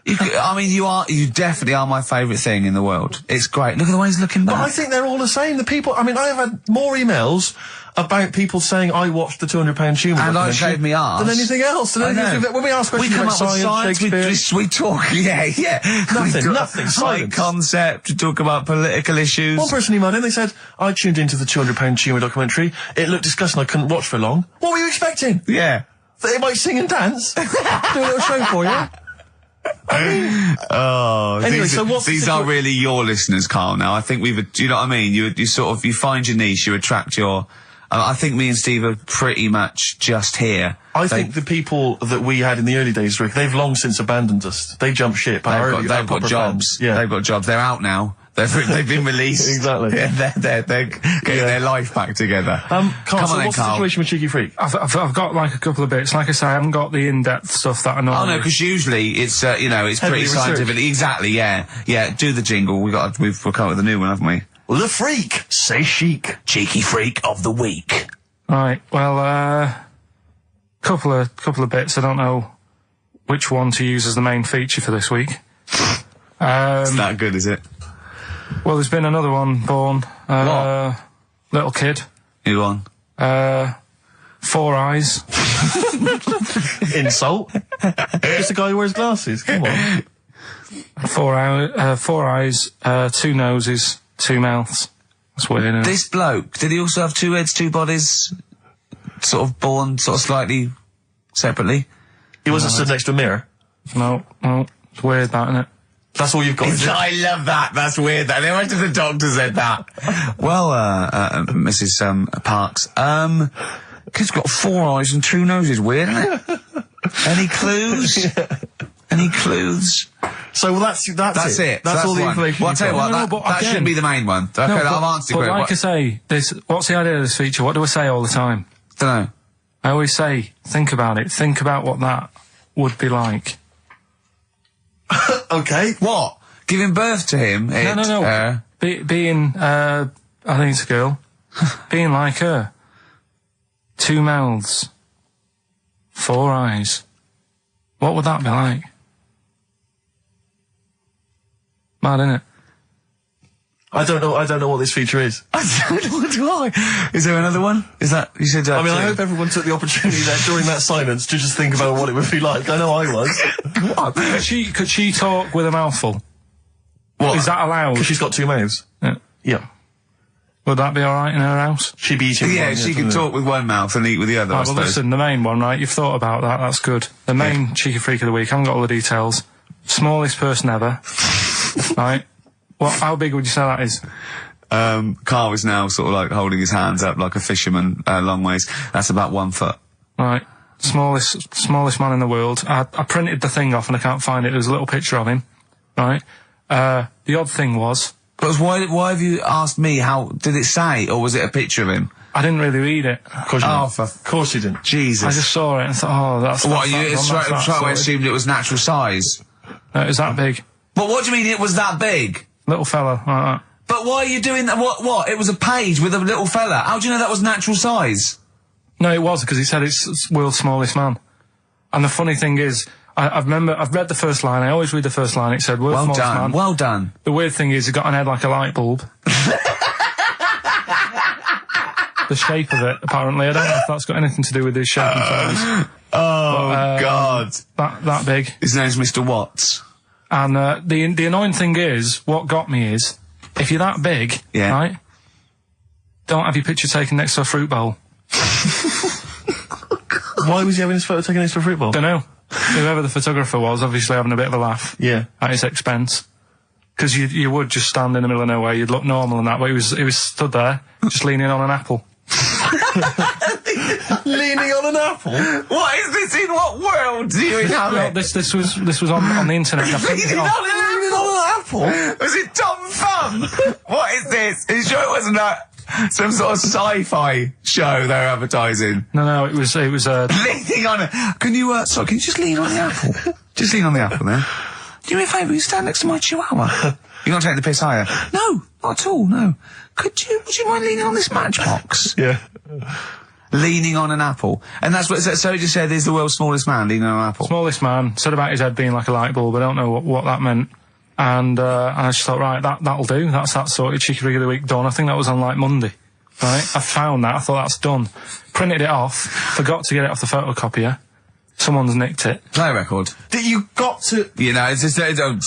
You definitely are my favourite thing in the world. It's great. Look at the way he's looking back. But I think they're all the same. The people, I have had more emails about people saying I watched the £200 tumour and I documentary shaved me arse. than anything else. I know. When we ask questions come about up with science, Shakespeare, we talk, yeah. Nothing, High silence. concept, we talk about political issues. one person emailed in, they said, I tuned into the £200 tumour documentary. It looked disgusting, I couldn't watch for long. What were you expecting? Yeah. That it might sing and dance? Do a little show for you? Anyway, so what's these are really your listeners, Carl. Now, I think do you know what I mean? You sort of, you find your niche, you attract your, I think me and Steve are pretty much just here. I think the people that we had in the early days, Rick, they've long since abandoned us. They jumped ship. They've got jobs. Yeah. They've got jobs. They're out now. They've been released. Exactly. Yeah, they're getting their life back together. Carl, Come so on then, what's the Carl. situation with Cheeky Freak? I've got like a couple of bits. Like I say, I haven't got the in-depth stuff that I know. Oh no, because usually it's it's Heavily pretty researched. scientific. Exactly, yeah. Do the jingle. We've come up with a new one, haven't we? The Freak, say chic. Cheeky Freak of the Week. Right, well, couple of bits. I don't know which one to use as the main feature for this week. It's that good, is it? Well, there's been another one born. What? Little kid. Who on? 4 eyes. Insult. Just a guy who wears glasses. Come on. 4 eyes, 2 noses, 2 mouths. That's weird, isn't it? This bloke, did he also have 2 heads, 2 bodies? Sort of born sort of slightly separately? He wasn't stood next to a mirror. No, it's weird that, isn't it? That's all you've got. Is it? I love that. That's weird. That. Imagine the doctor said that. Well, Mrs. Parks, kid's got 4 eyes and 2 noses. Weird, isn't it? Any clues? Any clues? So that's it. That's all the one. information. Well, I'll tell you what, No, but that again- shouldn't be the main one. Okay, I've answered but it. like I say, what's the idea of this feature? What do I say all the time? Don't know. I always say, think about it. Think about what that would be like. Okay. What? Giving birth to him? No. Being, I think it's a girl. Being like her. 2 mouths. 4 eyes. What would that be like? Mad, innit? I don't know what this feature is. I don't know why. Is there another one? Is that, you said I mean, I hope everyone took the opportunity there during that silence to just think about what it would be like. I know I was. Could she talk with a mouthful? What? Is that allowed? Because she's got 2 mouths. Yeah. Yeah. Would that be alright in her house? She'd be eating Yeah, one, she can talk with one mouth and eat with the other, I Right, well, suppose. listen, the main one, right? You've thought about that. That's good. The main cheeky freak of the week. I haven't got all the details. Smallest person ever. Right? How big would you say that is? Carl is now sort of like holding his hands up like a fisherman, long ways. That's about 1 foot. Right. Smallest man in the world. I printed the thing off and I can't find it. There's a little picture of him. Right? The odd thing was... But why have you asked me how... Did it say, or was it a picture of him? I didn't really read it. Of course you didn't. Of course you didn't. Jesus. I just saw it and thought, oh, that's... What, that's you straight away assumed it was natural size? No, it was that big. But what do you mean it was that big? Little fella, like that. But why are you doing that? What? It was a page with a little fella. How do you know that was natural size? No, it was, because he said it's world's smallest man. And the funny thing is, I've read the first line, I always read the first line, it said world's smallest man. Well done. The weird thing is, he got an head like a light bulb. The shape of it, apparently. I don't know if that's got anything to do with his shape and size. God. That big. His name's Mr. Watts. And the annoying thing is, what got me is, if you're that big, Yeah. right, don't have your picture taken next to a fruit bowl. Why was he having his photo taken next to a fruit bowl? Don't know. Whoever the photographer was, obviously having a bit of a laugh. Yeah. At his expense. Because you would just stand in the middle of nowhere, you'd look normal and that, but he was stood there, just leaning on an apple. Leaning on an apple? What is this? In what world do you inhabit? This was on the internet. And I printed it off. Leaning on an apple? Was it Tom Thumb? What is this? Are you sure it wasn't some sort of sci-fi show they're advertising? No, it was Leaning on it. Can you just lean on the apple? Just lean on the apple there. Do me a favour, you stand next to my chihuahua. You're not taking the piss, are you? No, not at all, no. Would you mind leaning on this matchbox? Yeah. Leaning on an apple. And that's what, so he just said he's the world's smallest man leaning on an apple. smallest man, said about his head being like a light bulb, I don't know what that meant. And I just thought, right, that'll do. That's that sorted. Cheeky Rig of the Week done. I think that was on like Monday. Right? I found that. I thought that's done. Printed it off. Forgot to get it off the photocopier. Someone's nicked it. Play a record. You got to... You know, it's just,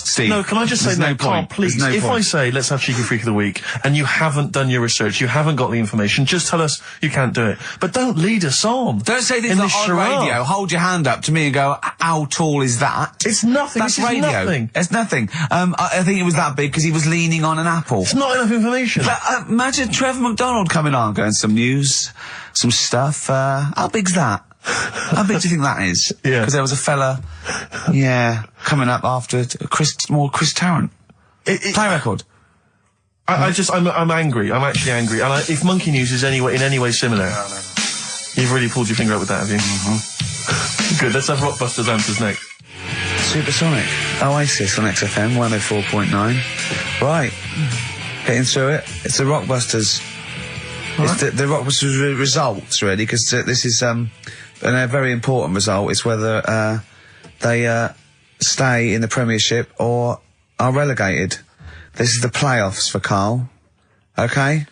Steve. No, can I just say, there's no Carl, point. please, There's no if point. I say, let's have Cheeky Freak of the Week, and you haven't done your research, you haven't got the information, just tell us you can't do it. But don't lead us on. Don't say this in on this charade. radio. Hold your hand up to me and go, how tall is that? It's nothing. That's This is radio. nothing. It's nothing. I think it was that big because he was leaning on an apple. It's not enough information. But, imagine Trevor McDonald coming on, going some news, some stuff. How big's that? How big do you think that is? Yeah. Because there was a fella, coming up after Chris Tarrant. Play a record. I'm angry. I'm actually angry. And if Monkey News is in any way similar, you've really pulled your finger out with that, have you? Mm-hmm. Good. Let's have Rockbusters answers next. Supersonic. Oasis on XFM 104.9. Right. Getting through it. It's the Rockbusters. Right. It's the Rockbusters results, really, because this is a very important result. It's whether they stay in the Premiership or are relegated. This is the playoffs for Karl. Okay?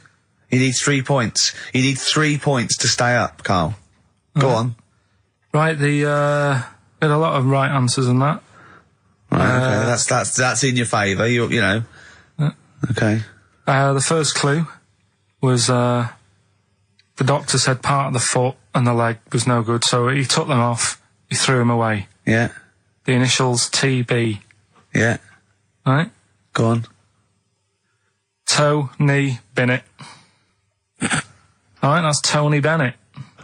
You need 3 points. You need 3 points to stay up, Karl. Go on. Right, had a lot of right answers in that. Right, okay. That's in your favour. You know. Okay. The first clue was the doctor said part of the foot and the leg was no good, so he took them off. He threw them away. Yeah. The initials TB. Yeah. Right. Go on. Tony Bennett. Alright, that's Tony Bennett.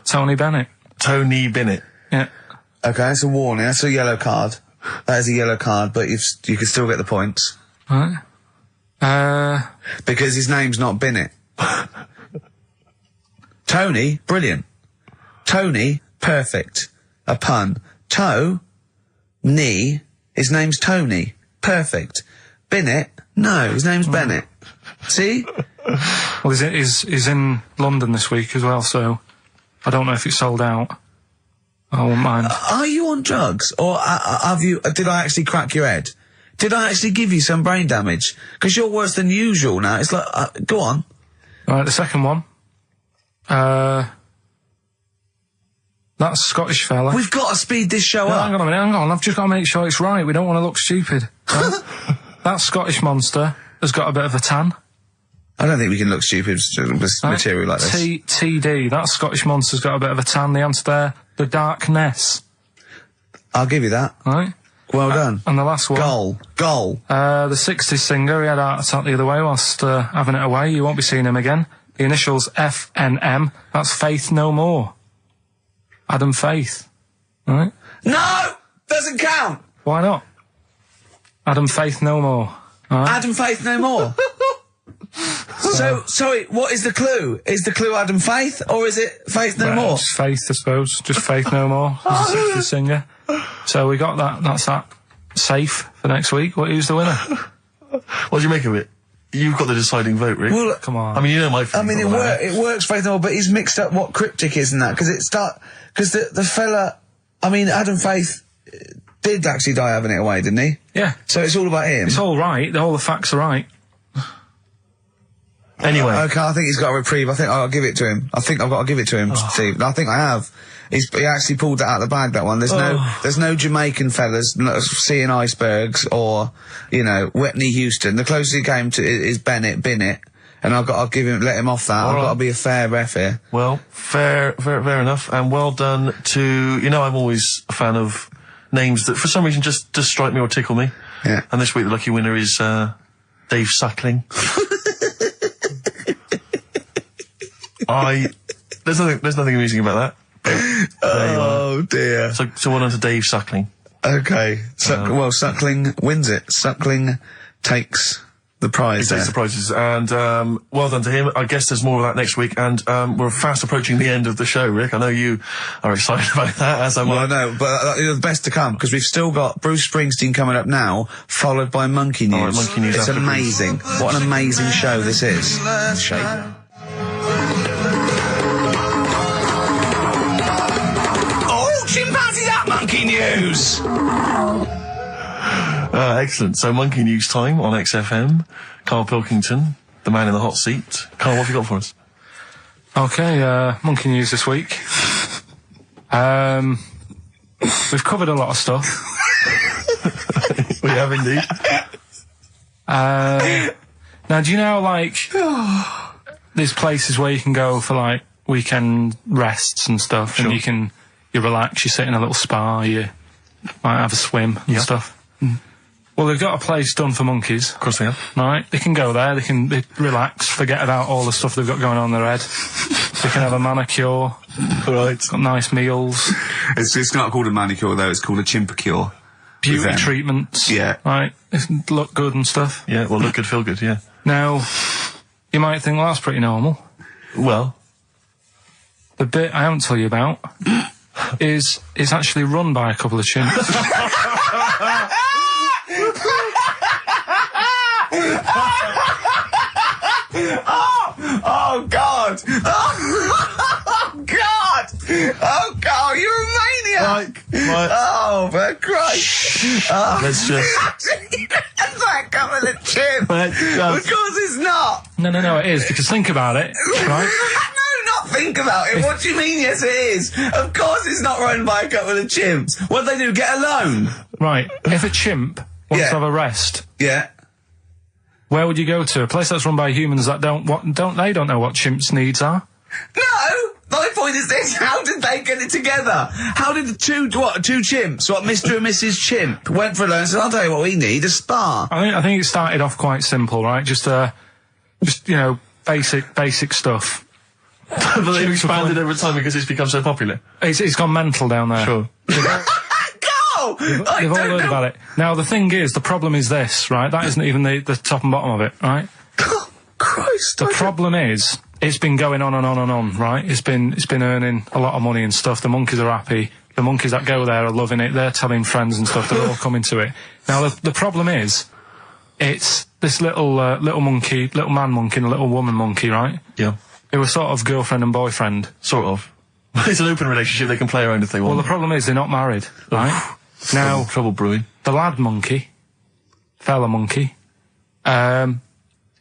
Tony Bennett. Tony Bennett. Yeah. Okay, that's a warning. That's a yellow card. That is a yellow card, but you can still get the points. Right. Because his name's not Bennett. Tony, brilliant. Tony, perfect. A pun. Knee, his name's Tony. Perfect. Bennett, no, his name's Bennett. See? Well, he's in London this week as well, so I don't know if it's sold out. I won't mind. Are you on drugs? Or did I actually crack your head? Did I actually give you some brain damage? Because you're worse than usual now. It's like, go on. Right, the second one. That's a Scottish fella. We've got to speed this show up. Hang on a minute, hang on. I've just got to make sure it's right. We don't want to look stupid. Right? That Scottish monster has got a bit of a tan. I don't think we can look stupid with material like this. TD, that Scottish monster's got a bit of a tan. The answer there, the Darkness. I'll give you that. Right. Well done. And the last one. Goal. The 60s singer, he had a heart attack the other way whilst having it away. You won't be seeing him again. The initials FNM. That's Faith No More. Adam Faith. Right? No! Doesn't count! Why not? Adam Faith No More. Right? Adam Faith No More. So, sorry, what is the clue? Is the clue Adam Faith, or is it Faith No More? Just Faith, I suppose. Just Faith No More. He's a 60s singer. So we got that. That's that. Safe for next week. Who's the winner? What do you make of it? You've got the deciding vote, Rick. Well, come on. I mean, you know my feelings. It works, Faith No More, but he's mixed up what cryptic is and that, because the fella, I mean, Adam Faith did actually die having it away, didn't he? Yeah. So it's all about him. It's all right. All the facts are right. Anyway. Okay, I think he's got a reprieve. I think I'll give it to him. I think I've got to give it to him, Steve. I think I have. He actually pulled that out of the bag, that one. There's no Jamaican fellas seeing icebergs or, you know, Whitney Houston. The closest he came to is Bennett, and I'll let him off that. I've got to be a fair ref here. Well, fair enough, and well done to, you know, I'm always a fan of names that for some reason just strike me or tickle me. Yeah. And this week the lucky winner is, Dave Suckling. There's nothing amusing about that. Oh dear. So well done to Dave Suckling. Okay. Suckling wins it. Suckling takes the prize. He takes the prizes, and well done to him. I guess there's more of that next week, and we're fast approaching the end of the show, Rick. I know you are excited about that, as am I. Well, I know, but the best to come, because we've still got Bruce Springsteen coming up now, followed by Monkey News. Monkey News. It's amazing. What an amazing show this is. Shape. Chimpanzees at Monkey News! Excellent. So, Monkey News time on XFM. Karl Pilkington, the man in the hot seat. Karl, what have you got for us? Okay, Monkey News this week. We've covered a lot of stuff. We have indeed. Now, do you know, like, there's places where you can go for, like, weekend rests and stuff, Sure. and you relax, you sit in a little spa, you might have a swim and stuff. Well, they've got a place done for monkeys. Of course they have. Right? They can go there, they relax, forget about all the stuff they've got going on in their head. They can have a manicure. Right. Got nice meals. It's not called a manicure, though, it's called a chimp-cure. Beauty treatments. Yeah. Right? Look good and stuff. Yeah, well, look good, feel good, yeah. Now, you might think, well, that's pretty normal. Well. The bit I haven't told you about is actually run by a couple of chimps. Oh God! Oh God! Oh God! You're a maniac! Right. Oh, for Christ! Oh. Let's just. That's like coming a chimp. Of course it's not. No, it is, because think about it, right? No, not think about it. What do you mean? Yes, it is. Of course, it's not run by a couple of chimps. What do they do? Get a loan? Right. If a chimp wants Yeah. to have a rest, Yeah. where would you go to? A place that's run by humans that don't know what chimps' needs are. No. My point is this: how did they get it together? How did the two chimps, Mr. and Mrs. Chimp, went for a loan and said, "I'll tell you what we need: a spa." I think it started off quite simple, right? Just you know, basic stuff. But they've expanded over time because it's become so popular. It's gone mental down there. Sure. Go! They've all heard about it. Now, the thing is, the problem is this, right? That isn't even the top and bottom of it, right? Oh, Christ! The problem is, it's been going on and on and on, right? It's been earning a lot of money and stuff. The monkeys are happy. The monkeys that go there are loving it. They're telling friends and stuff. They're all coming to it. Now, the problem is, it's this little monkey, little man monkey and a little woman monkey, right? Yeah. Who were sort of girlfriend and boyfriend. Sort of. It's an open relationship. They can play around if they want. Well, the problem is they're not married, right? Now, trouble brewing. the lad monkey, fella monkey,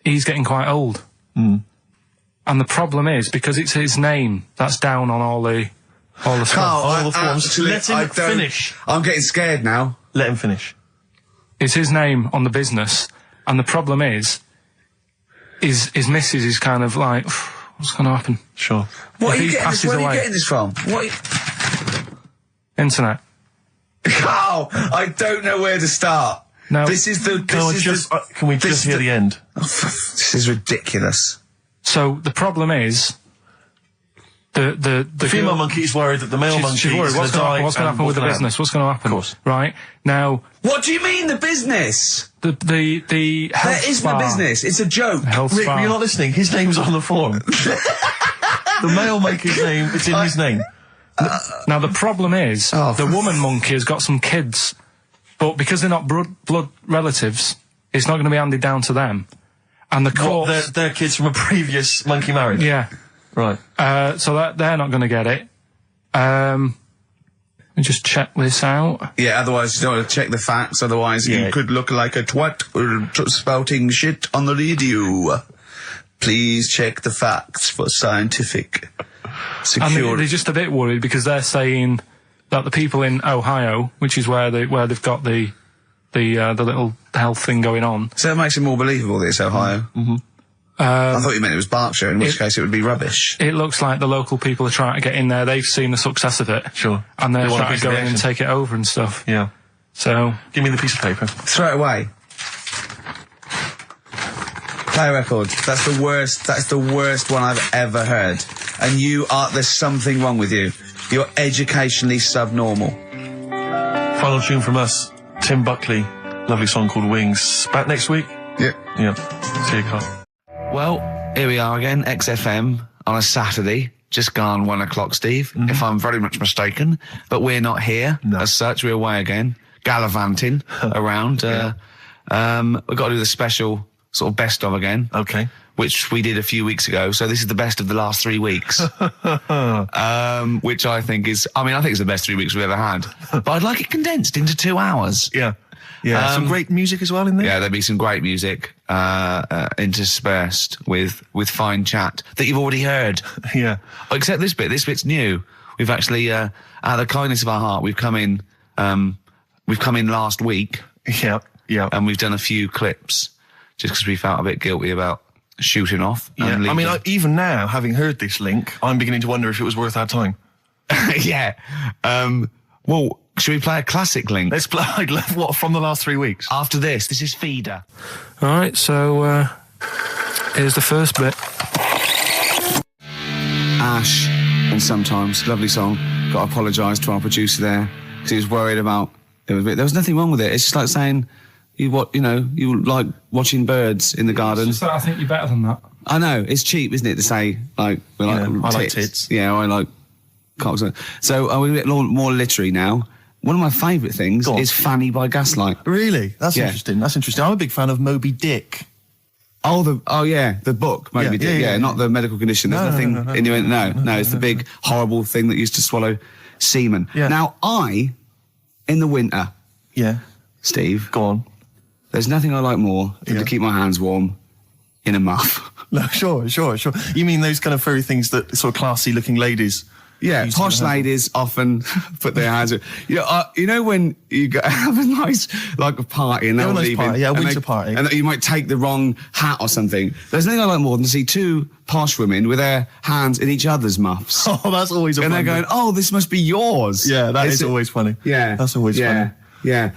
he's getting quite old. Mm. And the problem is, because it's his name that's down on all the stuff. Karl, All the forms. actually, Let him I don't- finish. I'm getting scared now. Let him finish. It's his name on the business, and the problem is, his missus is kind of like, what's going to happen? Sure. What are you passes where are you away. getting this from? Internet. Oh, I don't know where to start. No. This is the... Can we just hear the end? This is ridiculous. So the problem is, the female girl- monkey is worried that the male monkey she's worried. is What's going to die. What's going to happen with the business? What's going to happen? Of course. Right now, What do you mean, the business? the health There isn't spa, a business. It's a joke. Health Rick, spa. you're not listening. His name's on the form. The male monkey's name, it's in his name. Now the problem is, Oh. the woman monkey has got some kids, but because they're not blood relatives, it's not going to be handed down to them. And the court, They're kids from a previous monkey marriage. yeah. Right. So that they're not going to get it. Let me just check this out. Yeah, otherwise you don't want to check the facts, otherwise you could look like a twat spouting shit on the radio. Please check the facts for scientific And security. they're just a bit worried because they're saying that the people in Ohio, which is where they've got the little health thing going on. So it makes it more believable that it's Ohio. Mm-hmm. I thought you meant it was Berkshire, in which case it would be rubbish. It looks like the local people are trying to get in there. They've seen the success of it. Sure. And they're They want a trying piece to of go the in and action. take it over and stuff. Yeah. So, Give me the piece of paper. Throw it away. Play a record. That's the worst one I've ever heard. And there's something wrong with you. You're educationally subnormal. Final tune from us, Tim Buckley. Lovely song called Wings. Back next week? Yep. Yeah. See you, Carl. Well, here we are again, XFM, on a Saturday, just gone 1 o'clock, Steve, if I'm very much mistaken. But we're not here, as such, we're away again, gallivanting around. We've got to do the special sort of best of again. Okay. Which we did a few weeks ago, so this is the best of the last 3 weeks. Which I think is, I think it's the best 3 weeks we've ever had. But I'd like it condensed into 2 hours. Yeah. Yeah. Some great music as well in there. Yeah, there'll be some great music interspersed with fine chat that you've already heard. Yeah. Except this bit. This bit's new. We've actually, out of the kindness of our heart, we've come in last week. Yeah. Yeah. And we've done a few clips just because we felt a bit guilty about shooting off. Yeah. And leaving. Even now, having heard this link, I'm beginning to wonder if it was worth our time. Yeah. Well, should we play a classic link? Let's play, what, from the last 3 weeks? After this is Feeder. alright, so, here's the first bit. Ash, and Sometimes, lovely song. Got to apologise to our producer there, because he was worried about, there was nothing wrong with it. It's just like saying, you like watching birds in the garden. It's just that I think you're better than that. I know, it's cheap, isn't it, to say, like, we like I like tits. tits. Yeah, I like cocks. So, we're a bit more literary now. One of my favourite things is Fanny by Gaslight. Really? That's Yeah. interesting. That's interesting. I'm a big fan of Moby Dick. Oh yeah, the book, Moby Dick, yeah, not the medical condition. There's nothing innuendo. No, it's the big, horrible thing that used to swallow semen. Yeah. Now, in the winter, Yeah. Steve, Go on. there's nothing I like more than Yeah. to keep my hands warm in a muff. No, sure. You mean those kind of furry things that sort of classy-looking ladies? Yeah, used to posh have? ladies often put their hands in. You know when you have a nice, like a party and they're Yeah, a all nice leaving. party, yeah, a and winter party. And you might take the wrong hat or something. There's nothing I like more than to see two posh women with their hands in each other's muffs. Oh, that's always a And fun they're going, bit. oh, this must be yours. Yeah, that is It's- always funny. Yeah. That's always funny. Yeah.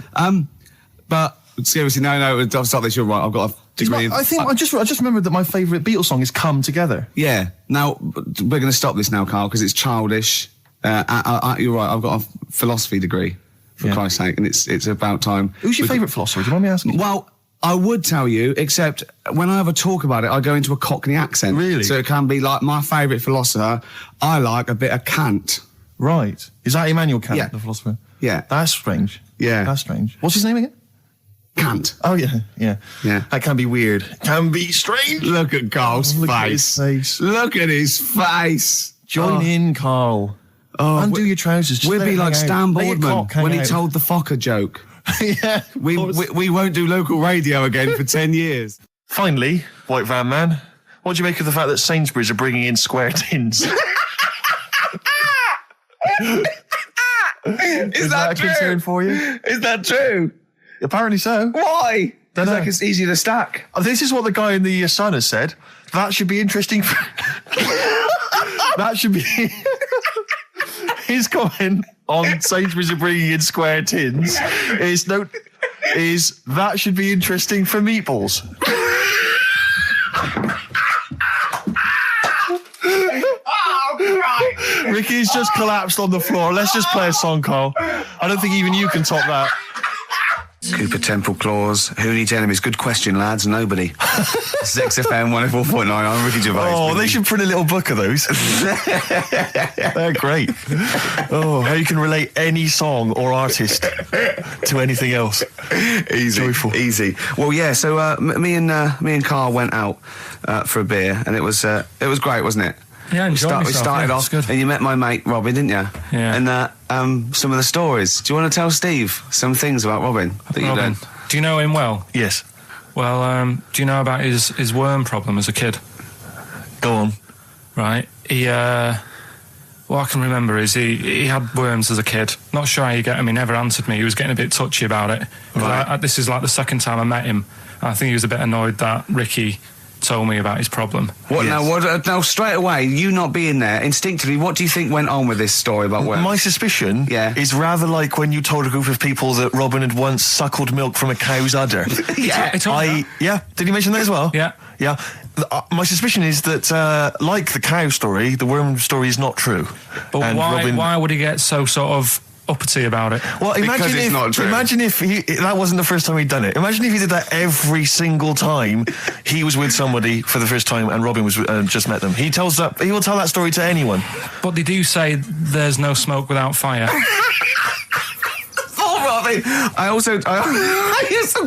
But seriously, no, I'll stop this. You're right. I've got a degree of... I think I just remembered that my favourite Beatles song is "Come Together." Yeah. Now, we're going to stop this now, Carl, because it's childish. You're right. I've got a philosophy degree, for Christ's sake, and it's about time. Who's your favourite philosopher? Do you mind me asking? Well, I would tell you, except when I have a talk about it, I go into a Cockney accent. Really? So it can be like my favourite philosopher. I like a bit of Kant. Right. Is that Immanuel Kant, Yeah. the philosopher? Yeah. That's strange. Yeah. That's strange. What's his name again? Kant. Oh, yeah. Yeah. That can be weird. Can be strange. Look at Carl's Look at face. his face. Look at his face. Join in, Carl. Undo your trousers. Just We'd let be it like hang out. Stan Let your Boardman cock hang when he out. told the Fokker joke. Yeah. We won't do local radio again for 10 years. Finally, White Van Man, what do you make of the fact that Sainsbury's are bringing in square tins? Is that a concern for you? Is that true? Apparently so. Why? Don't know. Like it's easy to stack. This is what the guy in the Sun has said. That should be interesting. That should be his comment on Sainsbury's are bringing in square tins. Is that should be interesting for meatballs. Ricky's just collapsed on the floor. Let's just play a song, Carl. I don't think even you can top that. Cooper Temple Claws. Who needs enemies? Good question, lads. Nobody. This is XFM 104.9. I'm Ricky Gervais. Oh, they should print a little book of those. They're great. Oh, how you can relate any song or artist to anything else. Easy. Joyful. Easy. Well, yeah, so me and Karl went out for a beer, and it was great, wasn't it? Yeah, We started off, good. and you met my mate Robin, didn't you? Yeah. And some of the stories. Do you want to tell Steve some things about Robin that you've Robin, done? do you know him well? Yes. Well, do you know about his worm problem as a kid? Go on. Right. He, what I can remember is he had worms as a kid. Not sure how you get him. He never answered me. He was getting a bit touchy about it. Right. This is like the second time I met him. I think he was a bit annoyed that Ricky told me about his problem. What Yes. now? Straight away, you not being there, instinctively, what do you think went on with this story about worms? My suspicion is rather like when you told a group of people that Robin had once suckled milk from a cow's udder. Yeah. Did he mention that as well? Yeah. Yeah. My suspicion is that, like the cow story, the worm story is not true. But And why would he get so sort of uppity about it? Well, Because it's not true. Imagine if that wasn't the first time he'd done it. Imagine if he did that every single time he was with somebody for the first time and Robin was just met them. He will tell that story to anyone. But they do say there's no smoke without fire. Oh, Robin! I also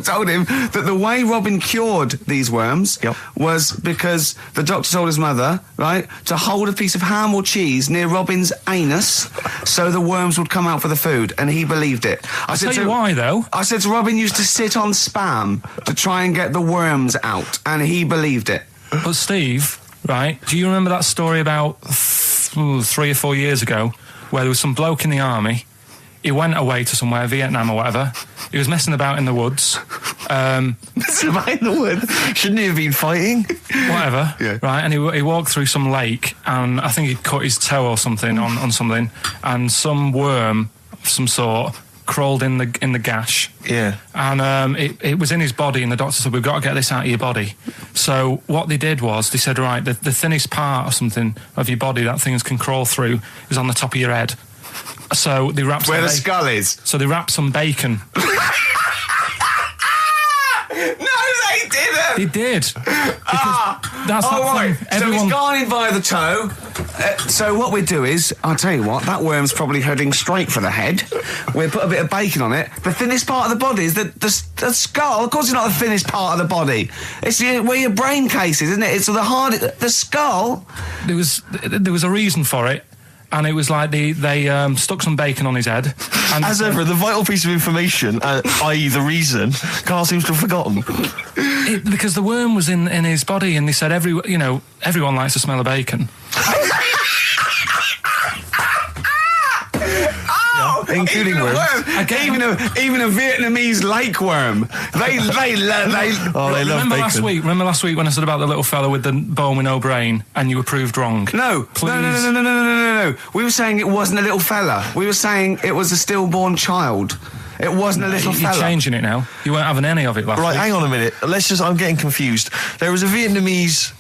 told him that the way Robin cured these worms was because the doctor told his mother, right, to hold a piece of ham or cheese near Robin's anus so the worms would come out for the food, and he believed it. I'll tell you why, though. I said to Robin used to sit on Spam to try and get the worms out, and he believed it. But Steve, right, do you remember that story about 3 or 4 years ago where there was some bloke in the army? He went away to somewhere, Vietnam or whatever. He was messing about in the woods. Messing about in the woods? Shouldn't he have been fighting? Whatever. Yeah. Right, and he walked through some lake, and I think he cut his toe or something on something, and some worm of some sort crawled in the gash. Yeah. And it was in his body, and the doctor said, we've got to get this out of your body. So what they did was, they said, right, the thinnest part or something of your body that things can crawl through is on the top of your head. So they wrapped Where the skull is. So they wrapped some bacon. No, they didn't! They did. That's that right. thing. So he's gone in by the toe. So what we do is, I'll tell you what, that worm's probably heading straight for the head. We'll put a bit of bacon on it. The thinnest part of the body is the skull. Of course it's not the thinnest part of the body. It's where your brain case is, isn't it? It's the skull. There was a reason for it. And it was like they stuck some bacon on his head. And As ever, the vital piece of information, i.e. the reason, Carl seems to have forgotten. Because the worm was in his body, and they said everyone likes the smell of bacon. Including worms. Even a Vietnamese lake worm. They love Remember bacon. Remember last week when I said about the little fella with the bone with no brain, and you were proved wrong? No. Please. No. We were saying it wasn't a little fella. We were saying it was a stillborn child. It wasn't a little You're fella. changing it now. You weren't having any of it last week. Right, hang on a minute. I'm getting confused. There was a Vietnamese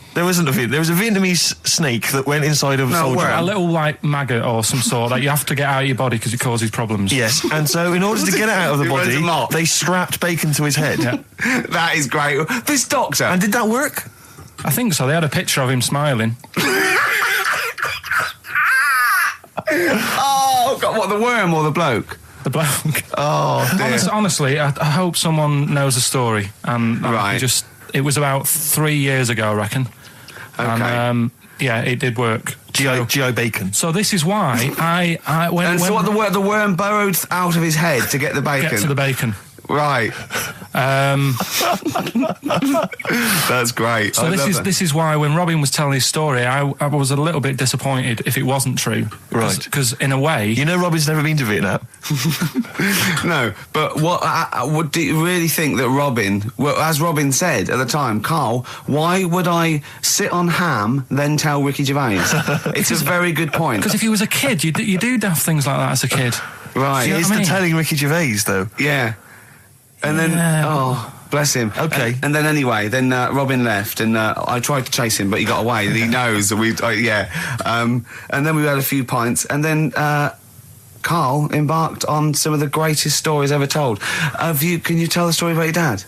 snake that went inside of a soldier. A little like maggot or some sort that you have to get out of your body because it causes problems. Yes, and so in order to get it out of the He runs body, amok. they strapped bacon to his head. Yeah. That is great. This doctor. And did that work? I think so. They had a picture of him smiling. Oh, God, what, the worm or the bloke? The bloke. Oh, dear. Honestly, I hope someone knows the story. And Right. it was about 3 years ago, I reckon. Okay. And, it did work. GI bacon. So this is why I when And so what, the worm burrowed out of his head to get the bacon? get to the bacon. Right. That's great. So this is why when Robin was telling his story, I was a little bit disappointed if it wasn't true. Right. Because in a way, You know, Robin's never been to Vietnam. No, but what do you really think that Robin, well, as Robin said at the time, Carl, why would I sit on ham then tell Ricky Gervais? It's a very good point. because if he was a kid, you do daft things like that as a kid. Right. You know He's what I mean? telling Ricky Gervais, though. Yeah. And then, oh, bless him. Okay. And then anyway, then Robin left, and I tried to chase him, but he got away. He knows that and then we had a few pints, and then Carl embarked on some of the greatest stories ever told. Can you tell the story about your dad?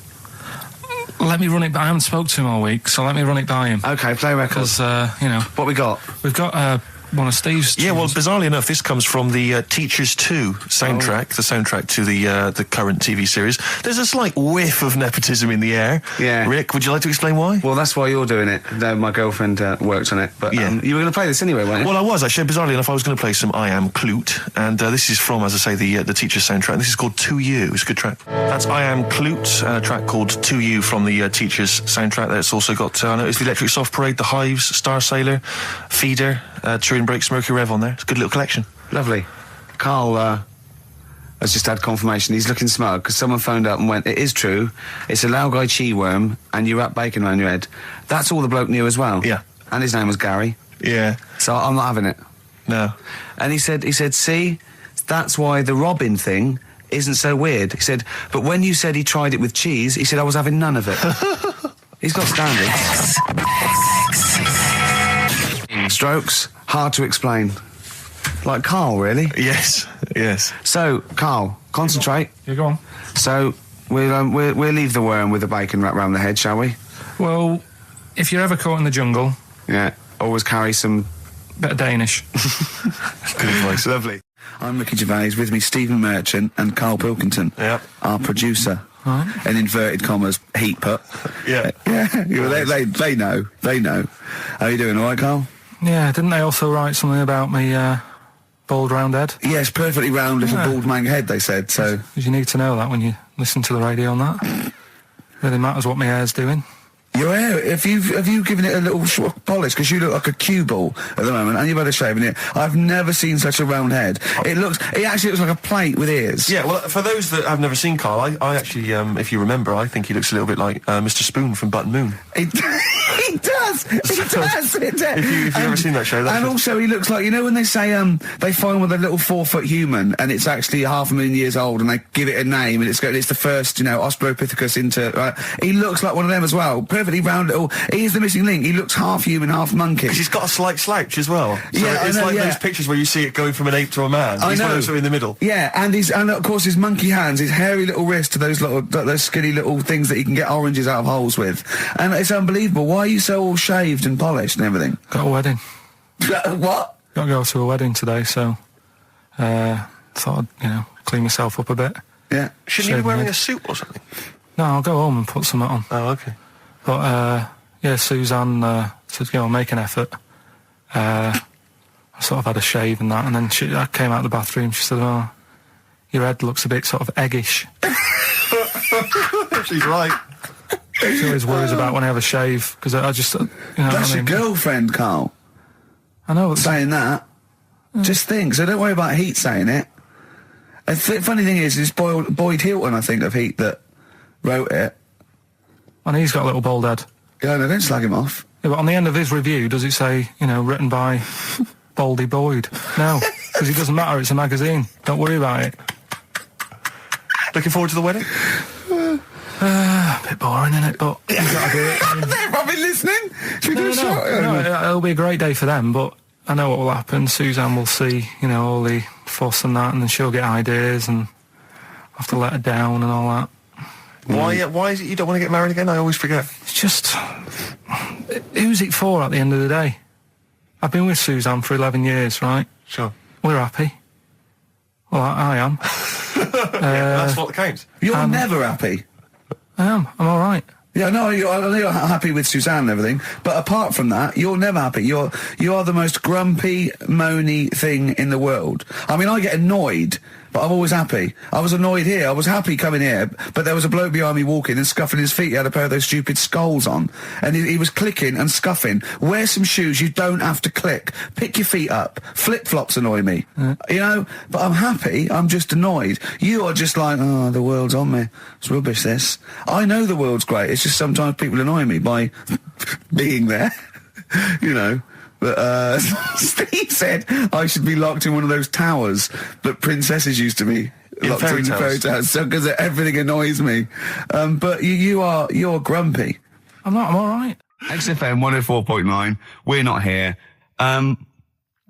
Let me run it by. I haven't spoke to him all week, so let me run it by him. Okay, play records. Because What we got? we've got one of Steve's. Yeah, well, tunes. bizarrely enough, this comes from the Teachers 2 soundtrack, the soundtrack to the current TV series. There's a slight whiff of nepotism in the air. Yeah. Rick, would you like to explain why? Well, that's why you're doing it. No, my girlfriend worked on it, but Yeah. you were going to play this anyway, weren't you? Well, I was actually. Bizarrely enough, I was going to play some I Am Clute, and this is from, as I say, the Teachers soundtrack. This is called To You. It's a good track. That's I Am Clute, a track called To You from the Teachers soundtrack. That's also got, I know it's the Electric Soft Parade, the Hives, Star Sailor, Feeder, Turin Breaks, Mercury Rev on there. It's a good little collection. Lovely. Carl has just had confirmation. He's looking smug because someone phoned up and went, it is true, it's a Laogai chi worm and you wrap bacon around your head. That's all the bloke knew as well. Yeah. And his name was Gary. Yeah. So I'm not having it. No. And he said, see, that's why the Robin thing isn't so weird. He said, but when you said he tried it with cheese, he said I was having none of it. He's got standards. Strokes, hard to explain. Like Carl, really. Yes. Yes. So, Carl, concentrate. Yeah, go on. So, we'll leave the worm with the bacon wrapped round the head, shall we? Well, if you're ever caught in the jungle, Yeah. Always carry some... bit of Danish. Good advice. Lovely. I'm Ricky Gervais, with me Stephen Merchant and Karl Pilkington. Yep. Our producer. Right. In inverted commas, heat put. Yeah. Yeah, they know. They know. How you doing, all right, Carl? Yeah, didn't they also write something about me bald round head? Yes, perfectly round little Yeah. bald man head, they said, so... Because you need to know that when you listen to the radio on that. Really matters what my hair's doing. Your hair, have you given it a little polish? Because you look like a cue ball at the moment, and you've had a shave in it. I've never seen such a round head. It actually looks like a plate with ears. Yeah, well, for those that have never seen Carl, I actually, if you remember, I think he looks a little bit like Mr. Spoon from Button Moon. He does. If you've ever seen that show, that's and just- also he looks like, you know when they say they find with a little 4-foot human and it's actually 500,000 years old and they give it a name and it's the first, Australopithecus into. He looks like one of them as well. Perfectly round little. He is the missing link. He looks half human, half monkey. Because he's got a slight slouch as well. So Yeah, it's I know, like yeah. those pictures where you see it going from an ape to a man. I He's one know. of those in the middle. Yeah, and of course his monkey hands, his hairy little wrist to those skinny little things that he can get oranges out of holes with, and it's unbelievable. Why are you so all shaved and polished and everything? Got a wedding. What? Got to go to a wedding today, so thought I'd, clean myself up a bit. Yeah. Shouldn't you be Shave wearing head. a suit or something? No, I'll go home and put something on. Oh, okay. But, Suzanne said, make an effort. I sort of had a shave and that, and then I came out of the bathroom, she said, oh, your head looks a bit sort of eggish. She's right. She always worries about when I have a shave, because I just, That's your girlfriend, Carl, I know. It's, saying that. Just think, so don't worry about Heat saying it. And funny thing is, it's Boyd Hilton, I think, of Heat that wrote it. and he's got a little bald head. Yeah, no, don't slag him off. Yeah, but on the end of his review, does it say, written by Baldy Boyd? No, because it doesn't matter, it's a magazine. Don't worry about it. Looking forward to the wedding? A bit boring, isn't it? But you've got to do it. They've probably listening. Should we do a shot? It'll be a great day for them, but I know what will happen. Suzanne will see, all the fuss and that, and then she'll get ideas, and I'll have to let her down and all that. Why is it you don't want to get married again? I always forget. It's just... Who's it for at the end of the day? I've been with Suzanne for 11 years, right? Sure. We're happy. Well, I am. That's what counts. You're never happy. I am. I'm all right. Yeah, no, I know you're happy with Suzanne and everything, but apart from that, you're never happy. You are the most grumpy, moany thing in the world. I mean, I get annoyed but I'm always happy. I was annoyed here. I was happy coming here, but there was a bloke behind me walking and scuffing his feet. He had a pair of those stupid skulls on, and he was clicking and scuffing. Wear some shoes. You don't have to click. Pick your feet up. Flip-flops annoy me. You know? But I'm happy. I'm just annoyed. You are just like, oh, the world's on me. It's rubbish, this. I know the world's great. It's just sometimes people annoy me by being there. You know? But, Steve said I should be locked in one of those towers that princesses used to be locked in fairy tales, so because everything annoys me. But you're grumpy. I'm not. I'm all right. XFM 104.9. We're not here.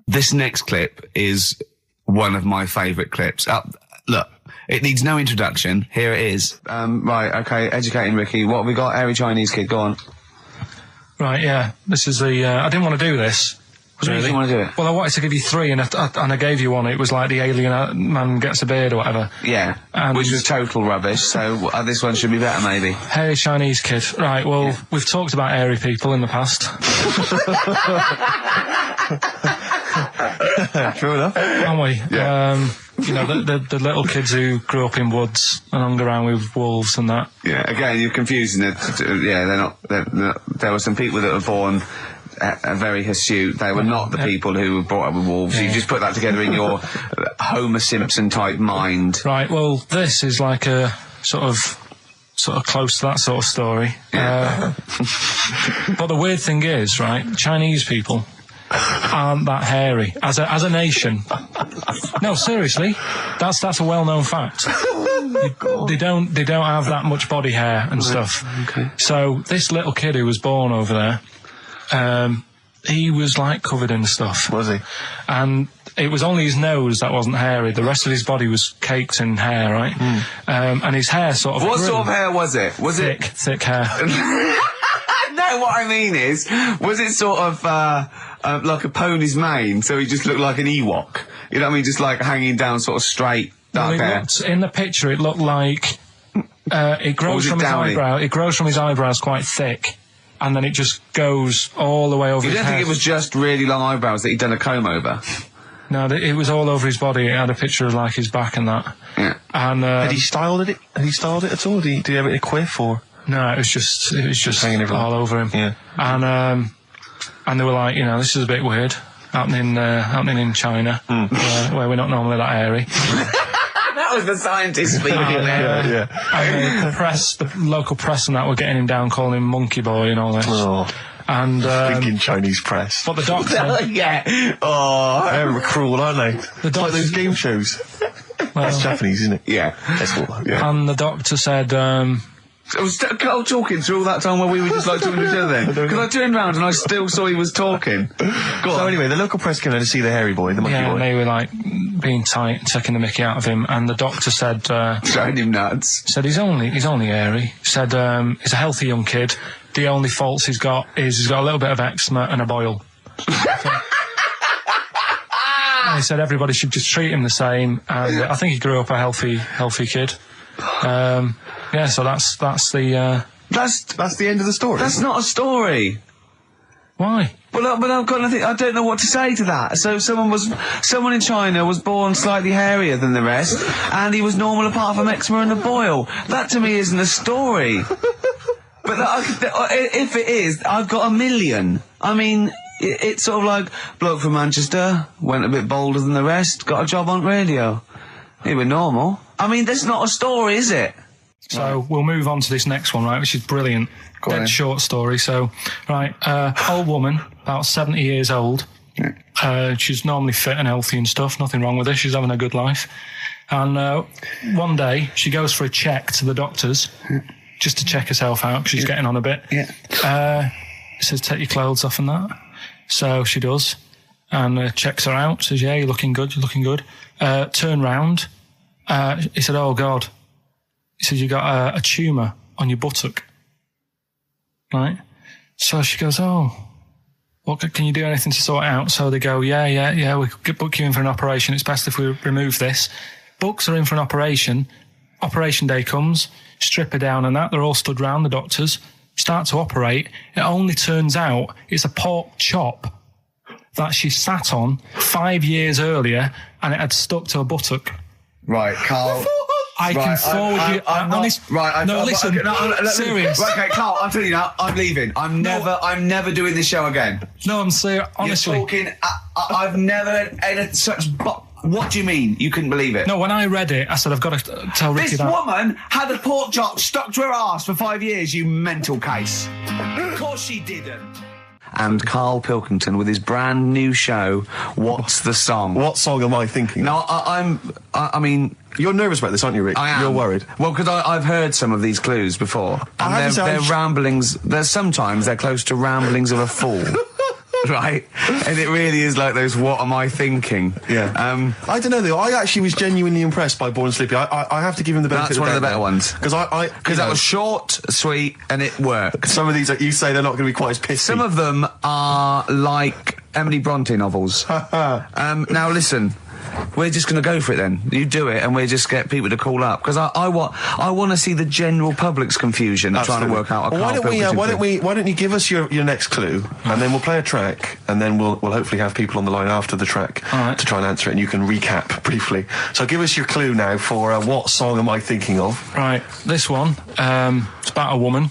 This next clip is one of my favourite clips. Look, it needs no introduction. Here it is. Right, okay, educating Ricky. What have we got? Airy Chinese kid, go on. Right, yeah. This is the... I didn't want to do this. What do you mean you want to do it? Well, I wanted to give you 3, and I gave you one. It was like the alien man gets a beard or whatever. Yeah, which was total rubbish, so this one should be better, maybe. Hairy Chinese kid. Right, well, we've talked about hairy people in the past. True enough. Haven't we? Yeah. You know, the little kids who grew up in woods and hung around with wolves and that. Yeah, again, you're confusing it. Yeah, they're not... There were some people that were born... very hirsute. They were not the people who were brought up with wolves. Yeah. You just put that together in your Homer Simpson type mind. Right, well, this is like a sort of close to that sort of story. Yeah. But the weird thing is, right, Chinese people aren't that hairy as a nation. No, seriously, that's a well-known fact. They don't have that much body hair and stuff. Okay. So this little kid who was born over there, he was like covered in stuff. Was he? And it was only his nose that wasn't hairy. The rest of his body was caked in hair, right? And his hair sort of What grew. sort of hair was it? Was thick hair. No, what I mean is, was it sort of like a pony's mane, so he just looked like an Ewok? You know what I mean? Just like hanging down sort of straight, dark hair. In the picture, it looked like it grows from his eyebrow. It grows from his eyebrows quite thick. And then it just goes all the way over his head. You don't think it was just really long eyebrows that he'd done a comb over? No, it was all over his body. It had a picture of like his back and that. Yeah. And had he styled it? Had he styled it at all? Did he have it in a quiff or? No, it was just hanging all over him. Yeah. And they were like, you know, this is a bit weird happening in China, where we're not normally that hairy. That was the scientist speaking there. Yeah. And the local press and that were getting him down, calling him monkey boy and all this. Oh. And thinking Chinese press. But the doctor, yeah. Oh, they're cruel, aren't they? It's like those game shows. Well, that's Japanese, isn't it? Yeah. That's what, yeah. And the doctor said, I was Carl talking through all that time while we were just like talking to each other then. Because I turned round and I still saw he was talking. So anyway, the local press came in to see the hairy boy, the monkey boy. And they were like being tight, taking the mickey out of him, and the doctor said showing him nuts. Said he's only hairy. Said he's a healthy young kid. The only faults he's got is he's got a little bit of eczema and a boil. And he said everybody should just treat him the same, and I think he grew up a healthy kid. Yeah, so that's the that's the end of the story. That's not a story. Why? But I've got nothing. I don't know what to say to that. So someone in China was born slightly hairier than the rest, and he was normal apart from eczema and a boil. That to me isn't a story. But if it is, I've got a million. I mean, it's sort of like bloke from Manchester went a bit bolder than the rest, got a job on radio. He was normal. I mean, that's not a story, is it? So we'll move on to this next one, right, which is brilliant. Dead short story. So, right, old woman, about 70 years old. She's normally fit and healthy and stuff. Nothing wrong with her. She's having a good life. And one day, she goes for a check to the doctors, just to check herself out, because she's getting on a bit. It says, take your clothes off and that. So she does. And checks her out. Says, yeah, you're looking good, turn round. He said, oh, God. He said, you got a tumour on your buttock. Right? So she goes, oh, what can you do anything to sort it out? So they go, yeah, we could book you in for an operation. It's best if we remove this. Books are in for an operation. Operation day comes, strip her down and that. They're all stood round, the doctors, start to operate. It only turns out it's a pork chop that she sat on 5 years earlier, and it had stuck to her buttock. Right, Carl. I can forward you. Listen. Serious. Right, okay, Carl, I'm telling you now, I'm leaving. I'm never doing this show again. No, I'm serious. Honestly. You're talking. I've never had such. What do you mean? You couldn't believe it? No, when I read it, I said I've got to tell Ricky This that. woman had a pork chop stuck to her arse for 5 years. You mental case. Of course she didn't. And Karl Pilkington with his brand new show, What's the Song? What song am I thinking? No, I mean... You're nervous about this, aren't you, Rick? I am. You're worried. Well, because I've heard some of these clues before. And they're ramblings... Sometimes they're close to ramblings of a fool. Right? And it really is like those what am I thinking? Yeah. I don't know, though. I actually was genuinely impressed by Born Sleepy. I have to give him the benefit That's one of the better ones. Because that was short, sweet, and it worked. Some of these, you say they're not going to be quite as pissy. Some of them are like Emily Bronte novels. Now listen, we're just going to go for it then. You do it, and we'll just get people to call up because I want to see the general public's confusion trying to work out. Why don't you give us your next clue, and then we'll play a track, and then we'll hopefully have people on the line after the track to try and answer it, and you can recap briefly. So give us your clue now for what song am I thinking of? Right, this one. It's about a woman.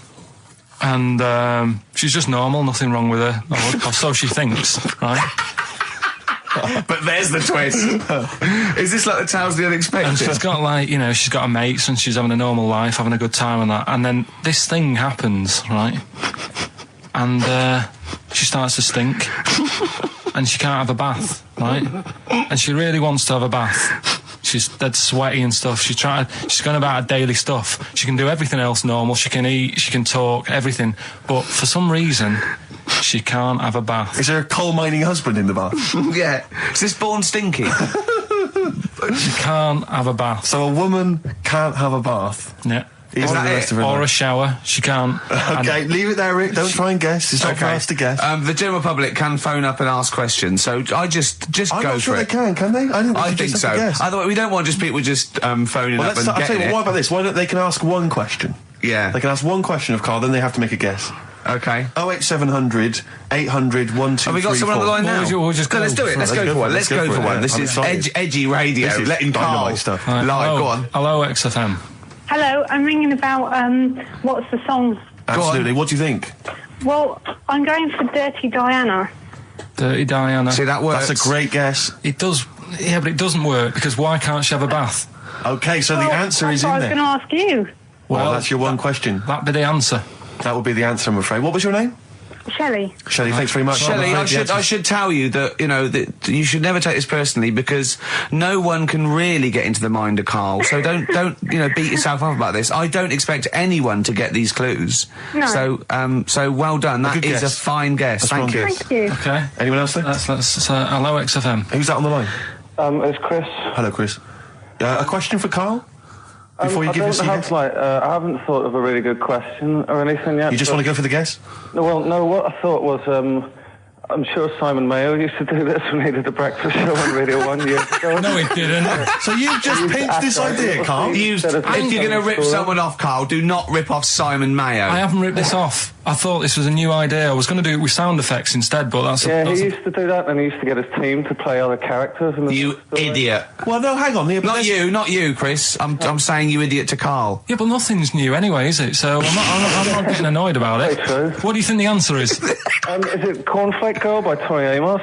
And she's just normal, nothing wrong with her, or so she thinks, right? But there's the twist. Is this like the Tales of the Unexpected? And she's got she's got her mates and she's having a normal life, having a good time and that. And then this thing happens, right? And she starts to stink. And she can't have a bath, right? And she really wants to have a bath. She's dead sweaty and stuff. She's going about her daily stuff. She can do everything else normal. She can eat, she can talk, everything. But for some reason, she can't have a bath. Is there a coal mining husband in the bath? Yeah. Is this Born Stinky? She can't have a bath. So a woman can't have a bath? Yeah. Or a shower. She can't. Okay, leave it there, Rick. Don't try and guess. It's not for us to guess. The general public can phone up and ask questions, so I just go for it. I'm not sure they can they? I think so. Otherwise, we don't want just people just phoning up and getting it. What about this? Why don't they can ask one question? Yeah. They can ask one question of Karl, then they have to make a guess. Okay. 08700 800 1234. Have we got someone on the line now? Let's do it. Let's go for one. Let's go for one. This is edgy radio. This is letting Karl stuff. live. Go on. Hello, XFM. Hello, I'm ringing about what's the song? Absolutely. What do you think? Well, I'm going for Dirty Diana. Dirty Diana. See, that works. That's a great guess. It does. Yeah, but it doesn't work because why can't she have a bath? Okay, so the answer is in there. I was going to ask you. Well, that's your one question. That'd be the answer. That would be the answer, I'm afraid. What was your name? Shelley. Shelley, thanks very much. Shelley, I should tell you that, that you should never take this personally because no one can really get into the mind of Karl. So don't beat yourself up about this. I don't expect anyone to get these clues. No. So well done. That is a fine guess. Thank you. Thank you. Okay. Anyone else there? Let's hello, XFM. Who's that on the line? It's Chris. Hello, Chris. A question for Karl? Before you give us I haven't thought of a really good question or anything yet. You just want to go for the guess? No, what I thought was, I'm sure Simon Mayo used to do this when he did the breakfast show on Radio 1 years ago. No, he didn't. So you've just pinched this idea, Karl? If you're going to rip someone off, Karl, do not rip off Simon Mayo. I haven't ripped this off. I thought this was a new idea. I was going to do it with sound effects instead, but that's... he used to do that, and he used to get his team to play other characters. You idiot. Well, no, hang on. Not you, Chris. I'm saying you idiot to Karl. Yeah, but nothing's new anyway, is it? So I'm not getting annoyed about it. Very true. What do you think the answer is? Is it Cornflake Girl by Tori Amos?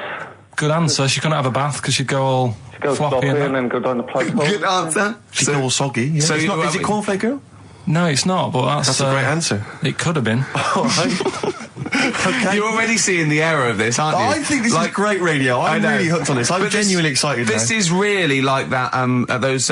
Good answer. She couldn't have a bath because she'd go all floppy and then go down the plug hole. Good answer. She'd go all soggy. Yeah. So is it Cornflake Girl? No, it's not, but that's a great answer. It could have been. All right. Okay. You're already seeing the error of this, aren't you? I think this is great radio. I'm really hooked on this. I'm genuinely excited This is really like that, those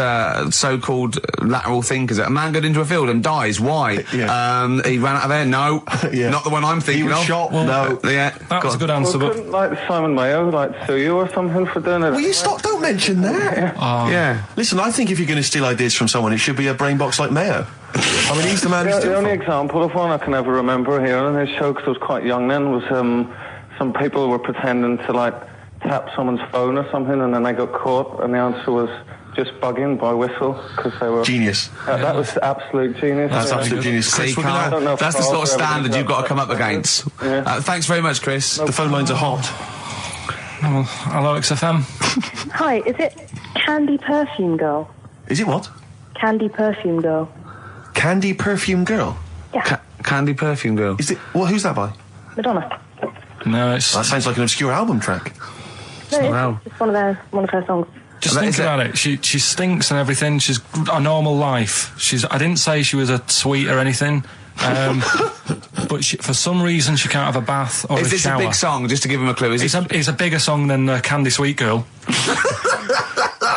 so-called lateral thinkers. A man got into a field and dies. Why? Yeah. He ran out of air. No. Yeah. Not the one I'm thinking of. He was shot. Well, no. Yeah. That was a good answer, but... Couldn't, Simon Mayo, sue you or something for doing it? Will you stop? Don't mention that. Yeah. Listen, I think if you're going to steal ideas from someone, it should be a brain box like Mayo. I mean, he's the man who's the only example of one I can ever remember here on his show, because I was quite young then, was some people were pretending to, tap someone's phone or something, and then they got caught, and the answer was just bugging by whistle, because they were... Genius. That was absolute genius. That's absolute genius. See, Karl, that's the sort of standard you've got to come up against. Yeah. Thanks very much, Chris. The phone lines are hot. Hello, XFM. Hi, is it Candy Perfume Girl? Is it what? Candy Perfume Girl. Candy Perfume Girl? Yeah. Candy Perfume Girl. Is it? Well, who's that by? Madonna. No, it's... That sounds like an obscure album track. No, Wow. it's one of her songs. Just think about it. She stinks and everything. She's a normal life. I didn't say she was a sweet or anything. But for some reason she can't have a bath or a shower. Is this a big song? Just to give him a clue. It's a bigger song than Candy Sweet Girl.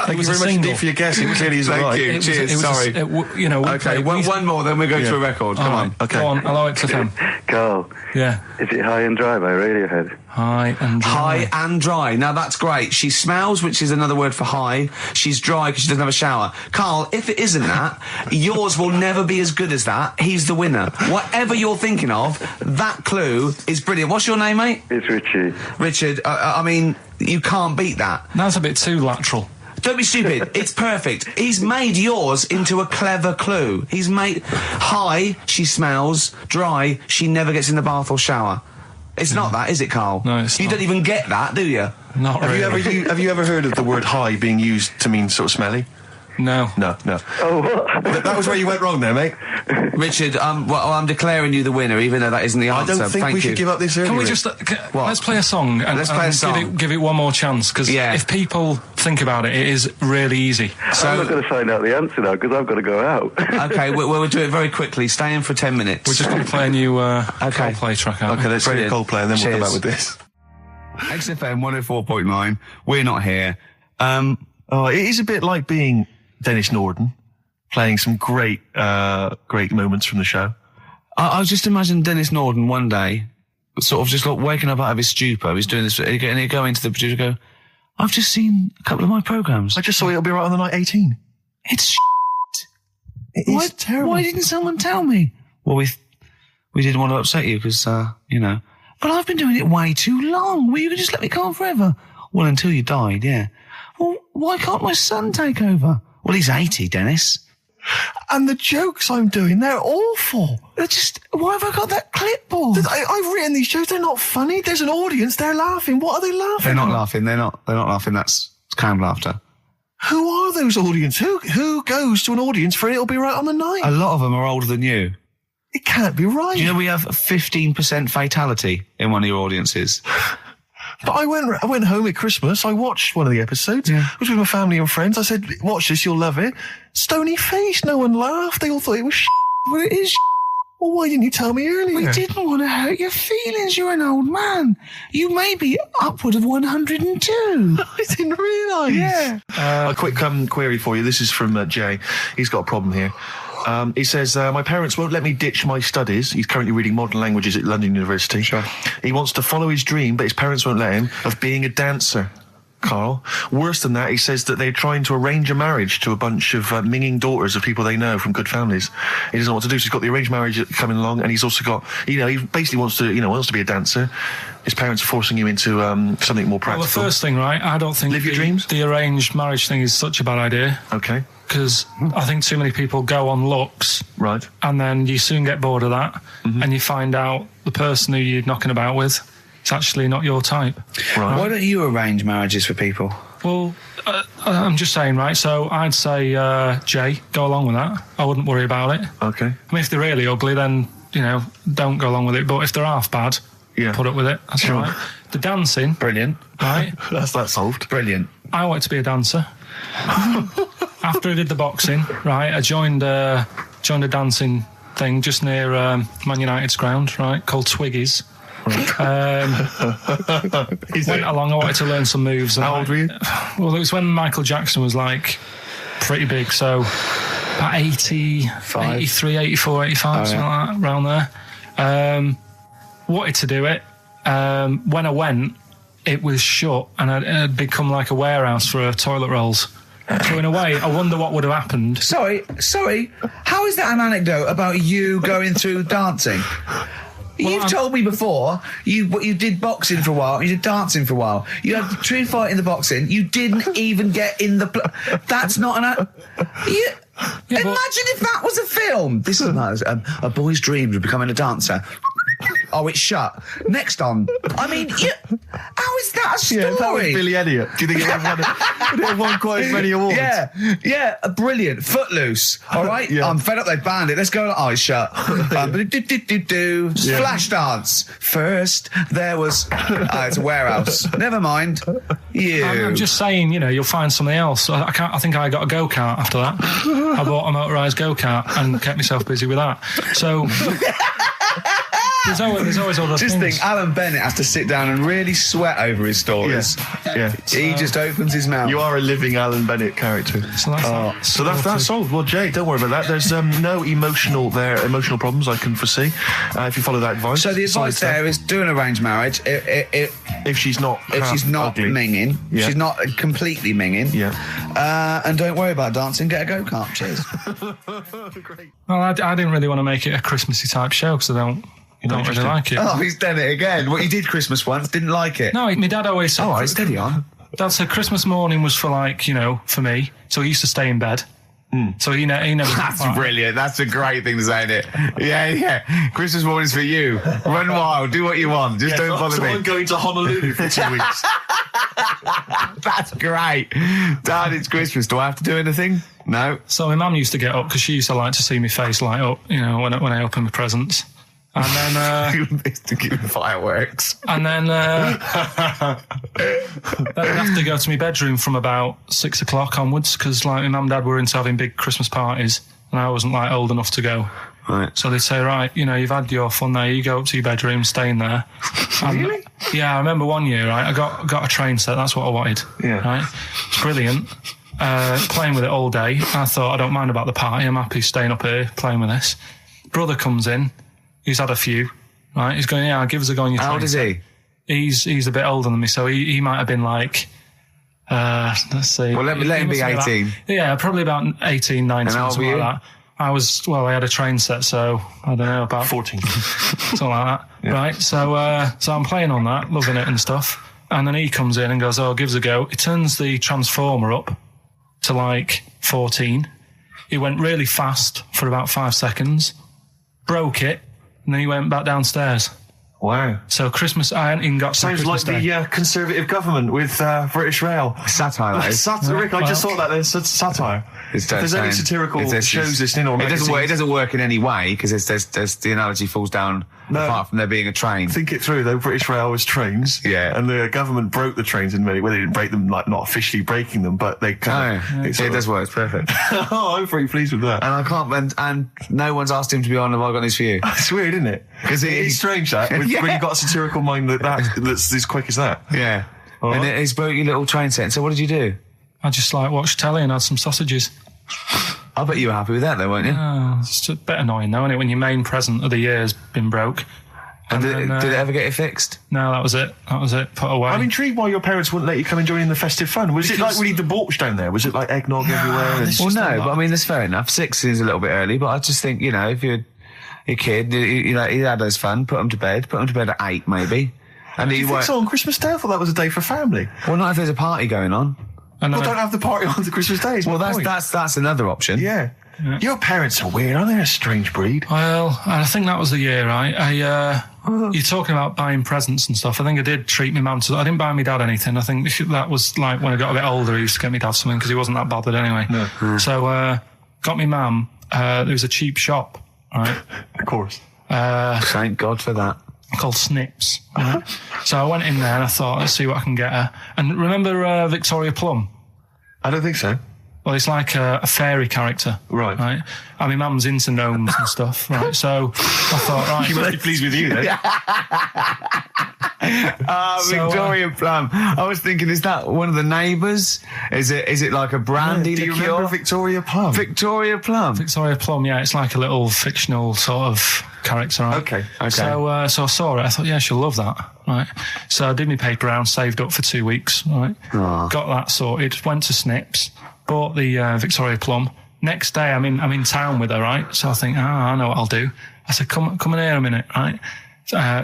Thank you very much indeed for your guess. It clearly is Thank right. you. Cheers. Sorry. Okay, one more, then we go to a record. Come on. Okay. Go on. Hello, XFM. Carl. Yeah. Is it High and Dry by Radiohead? High and dry. High and dry. Now that's great. She smells, which is another word for high. She's dry because she doesn't have a shower. Carl, if it isn't that, yours will never be as good as that. He's the winner. Whatever you're thinking of, that clue is brilliant. What's your name, mate? It's Richie. Richard, I mean, you can't beat that. That's a bit too lateral. Don't be stupid. It's perfect. He's made yours into a clever clue. He's made high, she smells, dry, she never gets in the bath or shower. It's not that, is it, Carl? No, it's You not. don't even get that, do you? Not really. Have you ever heard of the word high being used to mean sort of smelly? No. No. Oh, what? That was where you went wrong there, mate. Richard, I'm declaring you the winner, even though that isn't the I answer. don't think Thank we you. should give up this early. Can we Rick. just let's play a song and, Let's play a song. Give it one more chance, because if people think about it, it is really easy. I'm not going to find out the answer now because I've got to go out. Okay, we'll do it very quickly. Stay in for 10 minutes. We're just going to play a new Coldplay track out. Okay, let's play Brilliant. Coldplay and then we'll come Cheers. back with this. XFM 104.9. We're not here. It is a bit like being Dennis Norden, playing some great moments from the show. I just imagine Dennis Norden one day, sort of just like waking up out of his stupor. He's doing this, and he'd go into the producer and go, I've just seen a couple of my programmes. I just saw It'll Be Right on the Night 18. It's It is terrible. Why didn't someone tell me? Well, we didn't want to upset you because, but I've been doing it way too long. Well, you can just let me go on forever. Well, until you died, yeah. Well, why can't my son take over? Well, he's 80, Dennis. And the jokes I'm doing, they're awful. Why have I got that clipboard? I've written these jokes, they're not funny. There's an audience, they're laughing. What are they laughing They're not at? laughing. They're not laughing. That's canned laughter. Who are those audience? Who goes to an audience for It'll Be Right on the Night? A lot of them are older than you. It can't be right. Do you know we have 15% fatality in one of your audiences? But I went home at Christmas. I watched one of the episodes. Yeah. I was with my family and friends. I said, watch this, you'll love it. Stony face. No one laughed. They all thought it was Well, it is. Well, why didn't you tell me earlier? We didn't want to hurt your feelings. You're an old man. You may be upward of 102. I didn't realise. Yeah. A quick query for you. This is from Jay. He's got a problem here. He says, my parents won't let me ditch my studies. He's currently reading modern languages at London University. Sure. He wants to follow his dream, but his parents won't let him, of being a dancer. Carl. Worse than that, he says that they're trying to arrange a marriage to a bunch of minging daughters of people they know from good families. He doesn't know what to do, so he's got the arranged marriage coming along, and he's also got, he basically wants to be a dancer. His parents are forcing him into something more practical. Well, the first thing, right, I don't think Live your dreams? the arranged marriage thing is such a bad idea. Okay. Because I think too many people go on looks, Right. and then you soon get bored of that, Mm-hmm. and you find out the person who you're knocking about with is actually not your type. Right. Why don't you arrange marriages for people? Well, I'm just saying, right, so I'd say, Jay, go along with that. I wouldn't worry about it. Okay. I mean, if they're really ugly, then, don't go along with it. But if they're half bad, Yeah. put up with it. That's Sure. all right. The dancing, Brilliant. right, That's that solved. Brilliant. I wanted to be a dancer. After I did the boxing, right, I joined a dancing thing just near Man United's ground, right, called Twiggies. Went along, I wanted to learn some moves. How old were you? Well, it was when Michael Jackson was, like, pretty big, so about 83, 84, 85, something like that, around there. Wanted to do it. When I went, it was shut, and it had become like a warehouse for toilet rolls. So in a way, I wonder what would have happened. Sorry. How is that an anecdote about you going through dancing? You've told me before you did boxing for a while, you did dancing for a while. You had a true fight in the boxing. You didn't even get in the. That's not an. Imagine if that was a film. This is a boy's dream of becoming a dancer. Oh, it's shut. Next on. I mean, how is that a story? Yeah, that was Billy Elliot. Do you think it would have won quite as many awards? Yeah, brilliant. Footloose. All right, Yeah. I'm fed up. They banned it. Let's go. Oh, it's shut. Flash dance. First, there was. It's a warehouse. Never mind. I'm just saying, you'll find something else. I think I got a go-kart after that. I bought a motorised go-kart and kept myself busy with that. So there's always other Just things. think, Alan Bennett has to sit down and really sweat over his stories. Yeah. He just opens his mouth. You are a living Alan Bennett character. So that's solved. Well, Jay, don't worry about that. There's no emotional problems I can foresee if you follow that advice. So the advice there is do an arranged marriage. If she's not ugly. minging, Yeah. she's not completely minging. Yeah. And don't worry about dancing. Get a go-kart. Cheers. Great. Well, I didn't really want to make it a Christmassy type show because I don't really like it. Oh, he's done it again. What you did Christmas once, didn't like it. No, my dad always said... All right, steady on. Dad said Christmas morning was for for me. So he used to stay in bed. So he never... That's brilliant. That's a great thing to say, isn't it? Yeah. Christmas morning's for you. Run wild. Do what you want. Just don't bother me. I'm going to Honolulu for 2 weeks. That's great. Dad, it's Christmas. Do I have to do anything? No. So my mum used to get up because she used to like to see my face light up, when I open my presents. And then... to give fireworks. And then I'd have to go to my bedroom from about 6 o'clock onwards because my mum and dad were into having big Christmas parties and I wasn't old enough to go. Right. So they'd say, right, you've had your fun there, you go up to your bedroom, stay in there. Really? Yeah, I remember one year, right, I got a train set, that's what I wanted. Yeah. Right? It's brilliant. Playing with it all day. I thought, I don't mind about the party, I'm happy staying up here playing with this. Brother comes in, he's had a few, right? He's going, give us a go on your train. How old is he? He's a bit older than me, so he might have been like, let's see. Well, let him be 18. Probably about 18, 19, And how old something were like you? that. I had a train set, so I don't know, about 14. something like that. Yeah. Right, so I'm playing on that, loving it and stuff. And then he comes in and goes, give us a go. He turns the transformer up to 14. He went really fast for about 5 seconds, broke it, and then he went back downstairs. Wow. So Christmas, I hadn't even got to Sounds Christmas like Day. the Conservative government with British Rail. Satire, though. Rick, I just thought that there's satire. If there's any satirical shows listening or it doesn't work in any way because there's the analogy falls down apart from there being a train. Think it through though. British Rail was trains, and the government broke the trains in many. Well, they didn't break them, not officially breaking them, but they kind of. It does work. It's perfect. Oh, I'm pretty pleased with that. And I can't. And no one's asked him to be on. Have I got news for you? It's weird, isn't it? Because it's strange that when you've got a satirical mind that's as quick as that. Yeah. Right. And he's broke your little train set. So what did you do? I just watched telly and had some sausages. I bet you were happy with that though, weren't you? Oh, it's a bit annoying though, isn't it, when your main present of the year has been broke. And did it ever get it fixed? No, that was it. Put away. I'm intrigued why your parents wouldn't let you come and join in the festive fun. Was it like really debauched down there? Was it like eggnog everywhere? Well, no, but I mean, that's fair enough. 6 is a little bit early, but I just think, if you're a kid, he had his fun, put him to bed at 8 maybe. And Do you think so on Christmas Day? I thought that was a day for family. Well, not if there's a party going on. Well, don't have the party on the Christmas Day. Well, that's another option. Yeah. Your parents are weird, aren't they? A strange breed. Well, I think that was the year, right? You're talking about buying presents and stuff. I think I did treat my mum to... I didn't buy my dad anything. I think that was when I got a bit older, he used to get me dad something because he wasn't that bothered anyway. No. So, got me mum. There was a cheap shop, right? Of course. Thank God for that. Called Snips. Right? So I went in there and I thought, let's see what I can get her. And remember Victoria Plum? I don't think so. Well, it's like a fairy character. Right. I mean, mum's into gnomes and stuff, right? So I thought, right. She must be pleased with you then. Victoria Plum. I was thinking, is that one of the neighbours? Is it like a brandy liqueur? Do you remember Victoria Plum? Victoria Plum. Victoria Plum, yeah. It's like a little fictional sort of character, right? Okay. So I saw it. I thought, yeah, she'll love that, right? So I did my paper round, saved up for 2 weeks, right? Aww. Got that sorted, went to Snips, bought the Victoria Plum. Next day, I'm in town with her, right? So I think, I know what I'll do. I said, come in here a minute, right?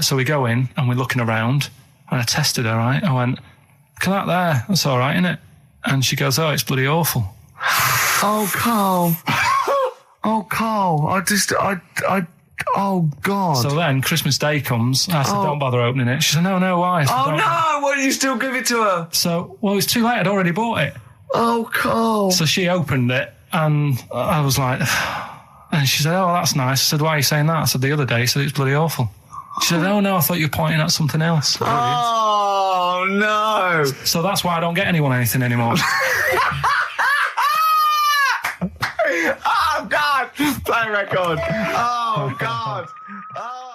So we go in and we're looking around and I tested her, right? I went, look at that there. That's all right, isn't it? And she goes, oh, it's bloody awful. Oh, Carl. Oh, Carl. I Oh, God. So then Christmas Day comes. I said, don't bother opening it. She said, no, why? I said, Oh, "Don't." no! Why did you still give it to her? So, well, it was too late. I'd already bought it. Oh, Carl. So she opened it, and I was like, and she said, oh, that's nice. I said, why are you saying that? I said, the other day, she said, it's bloody awful. She said, oh, no, I thought you were pointing at something else. Oh, no. So that's why I don't get anyone anything anymore. Oh, God! Play record. Oh, God. Oh.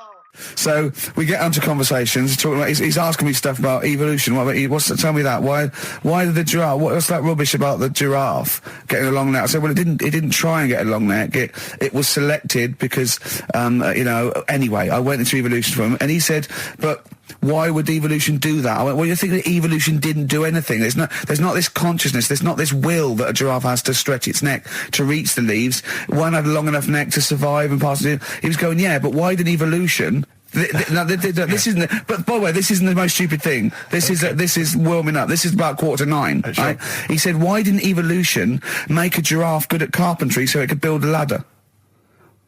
So we get onto conversations. Talking about, he's asking me stuff about evolution. Tell me that. Why did the giraffe? What's that rubbish about the giraffe getting a long neck? I said, well, it didn't try and get a long neck. It was selected because, Anyway, I went into evolution for him, and he said, but why would evolution do that? I went, well, you think that evolution didn't do anything. There's not this consciousness, there's not this will that a giraffe has to stretch its neck to reach the leaves. One had a long enough neck to survive and pass it. He was going, yeah, but why did evolution... This isn't. But by the way, this isn't the most stupid thing. This is warming up. This is about 8:45. Sure. Right? He said, why didn't evolution make a giraffe good at carpentry so it could build a ladder?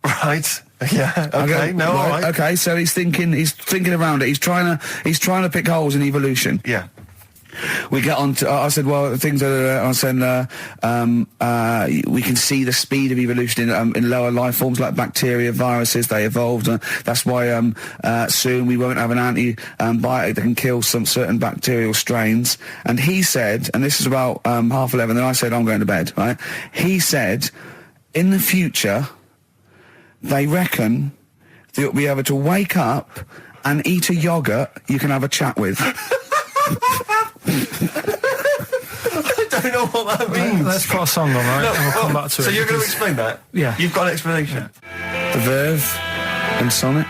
Right. Yeah. Okay. No. All right. Okay. So he's thinking around it. He's trying to pick holes in evolution. Yeah. We get on to, I said, well, things that I said, we can see the speed of evolution in lower life forms like bacteria, viruses, they evolved. That's why soon we won't have an antibiotic that can kill some certain bacterial strains. And he said, and this is about 11:30, and I said, I'm going to bed, right? He said, in the future, they reckon that you'll be able to wake up and eat a yogurt you can have a chat with. I don't know what that means. Let's put a song on, right? No, and we'll come back to it. So you're going to explain that? Yeah. You've got an explanation? The Verve and Sonic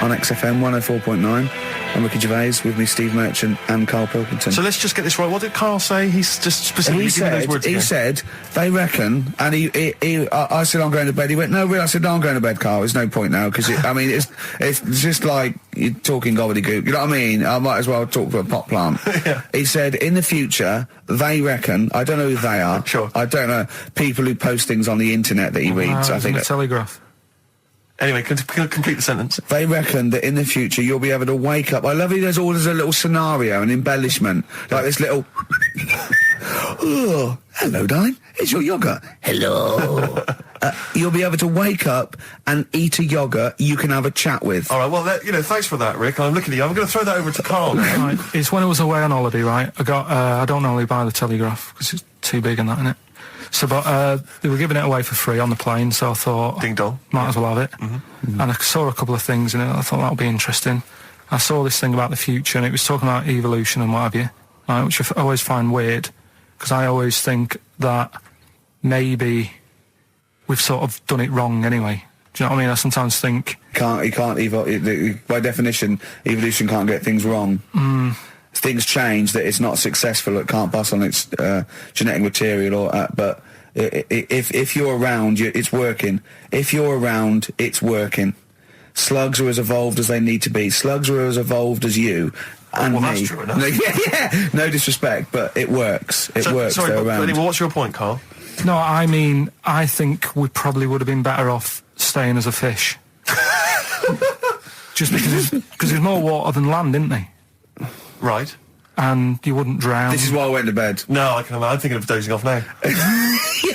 on XFM 104.9. I'm Ricky Gervais, with me Steve Merchant and Karl Pilkington. So let's just get this right. What did Carl say? He's just specifically giving those words again. He said, they reckon, and I said, I'm going to bed. He went, no, really? I said, no, I'm going to bed, Carl. There's no point now, because, it's just like you're talking gobbledygook. You know what I mean? I might as well talk to a pot plant. Yeah. He said, in the future, they reckon, I don't know who they are. Sure. I don't know, people who post things on the internet that he reads. I think the Telegraph. Anyway, complete the sentence. They reckon that in the future you'll be able to wake up. I love it. There's always a little scenario, an embellishment, like this little. Oh, hello, darling. It's your yogurt. Hello. You'll be able to wake up and eat a yogurt you can have a chat with. All right. Well, thanks for that, Rick. I'm looking at you. I'm going to throw that over to Carl now. Right. It's when I was away on holiday, right? I got. I don't normally buy the Telegraph because it's too big and that, innit? So, but they were giving it away for free on the plane, so I thought, ding dong, might as well have it. Mm-hmm. And I saw a couple of things in it. I thought that would be interesting. I saw this thing about the future, and it was talking about evolution and what have you, right, which I always find weird, because I always think that maybe we've sort of done it wrong anyway. Do you know what I mean? I sometimes think by definition, evolution can't get things wrong. Things change, that it's not successful, it can't pass on its genetic material, but if you're around, it's working. If you're around, it's working. Slugs are as evolved as they need to be. Slugs are as evolved as you and well, me. That's true enough. Yeah. No disrespect, but it works. It works. Sorry, they're but around. anyway, what's your point, Carl? No, I mean, I think we probably would have been better off staying as a fish. Just because there's more water than land, isn't there? Right. And you wouldn't drown. This is why I went to bed. No, I'm thinking of dozing off now.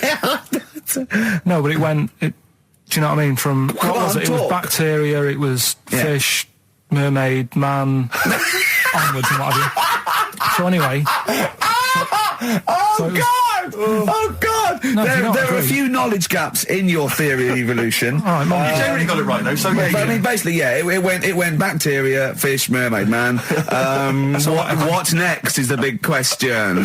Yeah. No, but do you know what I mean? From what was it? It was bacteria, it was fish, mermaid, man, onwards and what have you. So anyway. Oh God! No, there are a few knowledge gaps in your theory of evolution. All right, Mum, you generally got it right though. So I mean, basically, yeah, it went bacteria, fish, mermaid, man. What's next is the big question.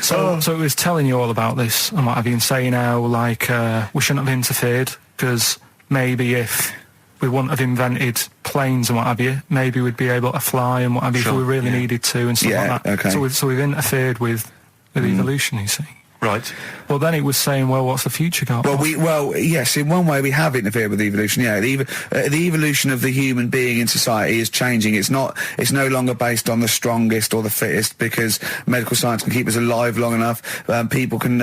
So it was telling you all about this and what have you, and saying how like we shouldn't have interfered, because maybe if we wouldn't have invented planes and what have you, maybe we'd be able to fly and what have you if we really needed to and stuff like that. Okay. So we've interfered with evolution, you see. Right. Well, then it was saying, well, what's the future got? Well, yes, in one way we have interfered with evolution. Yeah, the evolution of the human being in society is changing. It's no longer based on the strongest or the fittest, because medical science can keep us alive long enough. People can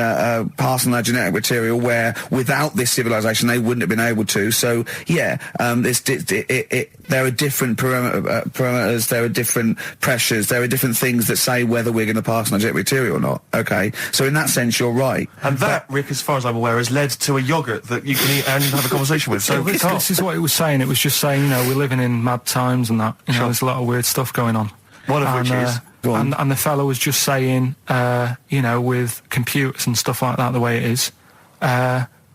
pass on their genetic material where without this civilization they wouldn't have been able to. So yeah, there are different parameters, there are different pressures, there are different things that say whether we're going to pass on our genetic material or not. Okay, so in that sense you're right. And that, Rick, as far as I'm aware, has led to a yogurt that you can eat and have a conversation with. So this is what it was saying. It was just saying, we're living in mad times and that. There's a lot of weird stuff going on. One of which is... And the fellow was just saying, with computers and stuff like that, the way it is,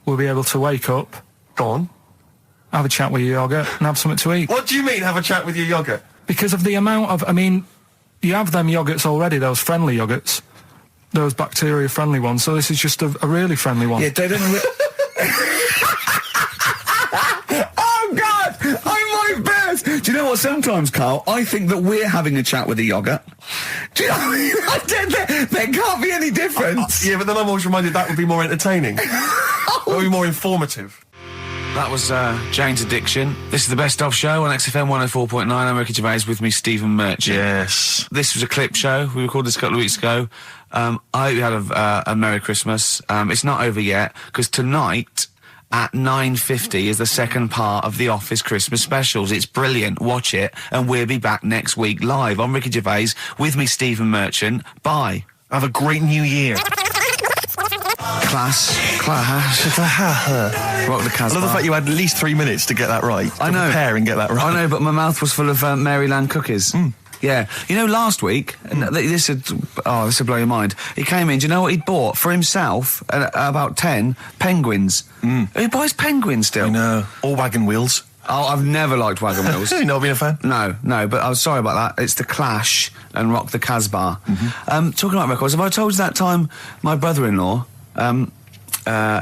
we'll be able to wake up, Go on. have a chat with your yogurt and have something to eat. What do you mean, have a chat with your yogurt? Because of the amount of... you have them yogurts already, those friendly yogurts. Those bacteria-friendly ones, so this is just a really friendly one. Yeah, they don't... Oh, God! I might burst! Do you know what, sometimes, Carl, I think that we're having a chat with a yogurt. Do you know what I mean? There can't be any difference. Yeah, but then I'm always reminded that would be more entertaining. That would be more informative. That was Jane's Addiction. This is the Best Of Show on XFM 104.9. I'm Ricky Gervais, with me, Stephen Merchant. Yes. This was a clip show. We recorded this a couple of weeks ago. I hope you had a Merry Christmas. It's not over yet, because tonight at 9:50 is the second part of The Office Christmas specials. It's brilliant. Watch it, and we'll be back next week live. I'm Ricky Gervais, with me, Stephen Merchant. Bye. Have a great new year. Class. Rock the Casbah. I love the fact you had at least 3 minutes to get that right. I know. Prepare and get that right. I know, but my mouth was full of Maryland cookies. Yeah. You know, last week, this would blow your mind. He came in, do you know what he'd bought? For himself, about 10 penguins. Who buys penguins still? I know. All wagon wheels. Oh, I've never liked wagon wheels. You not been a fan? No, but I was sorry about that. It's The Clash and Rock the Casbah. Talking about records, have I told you that time my brother-in-law,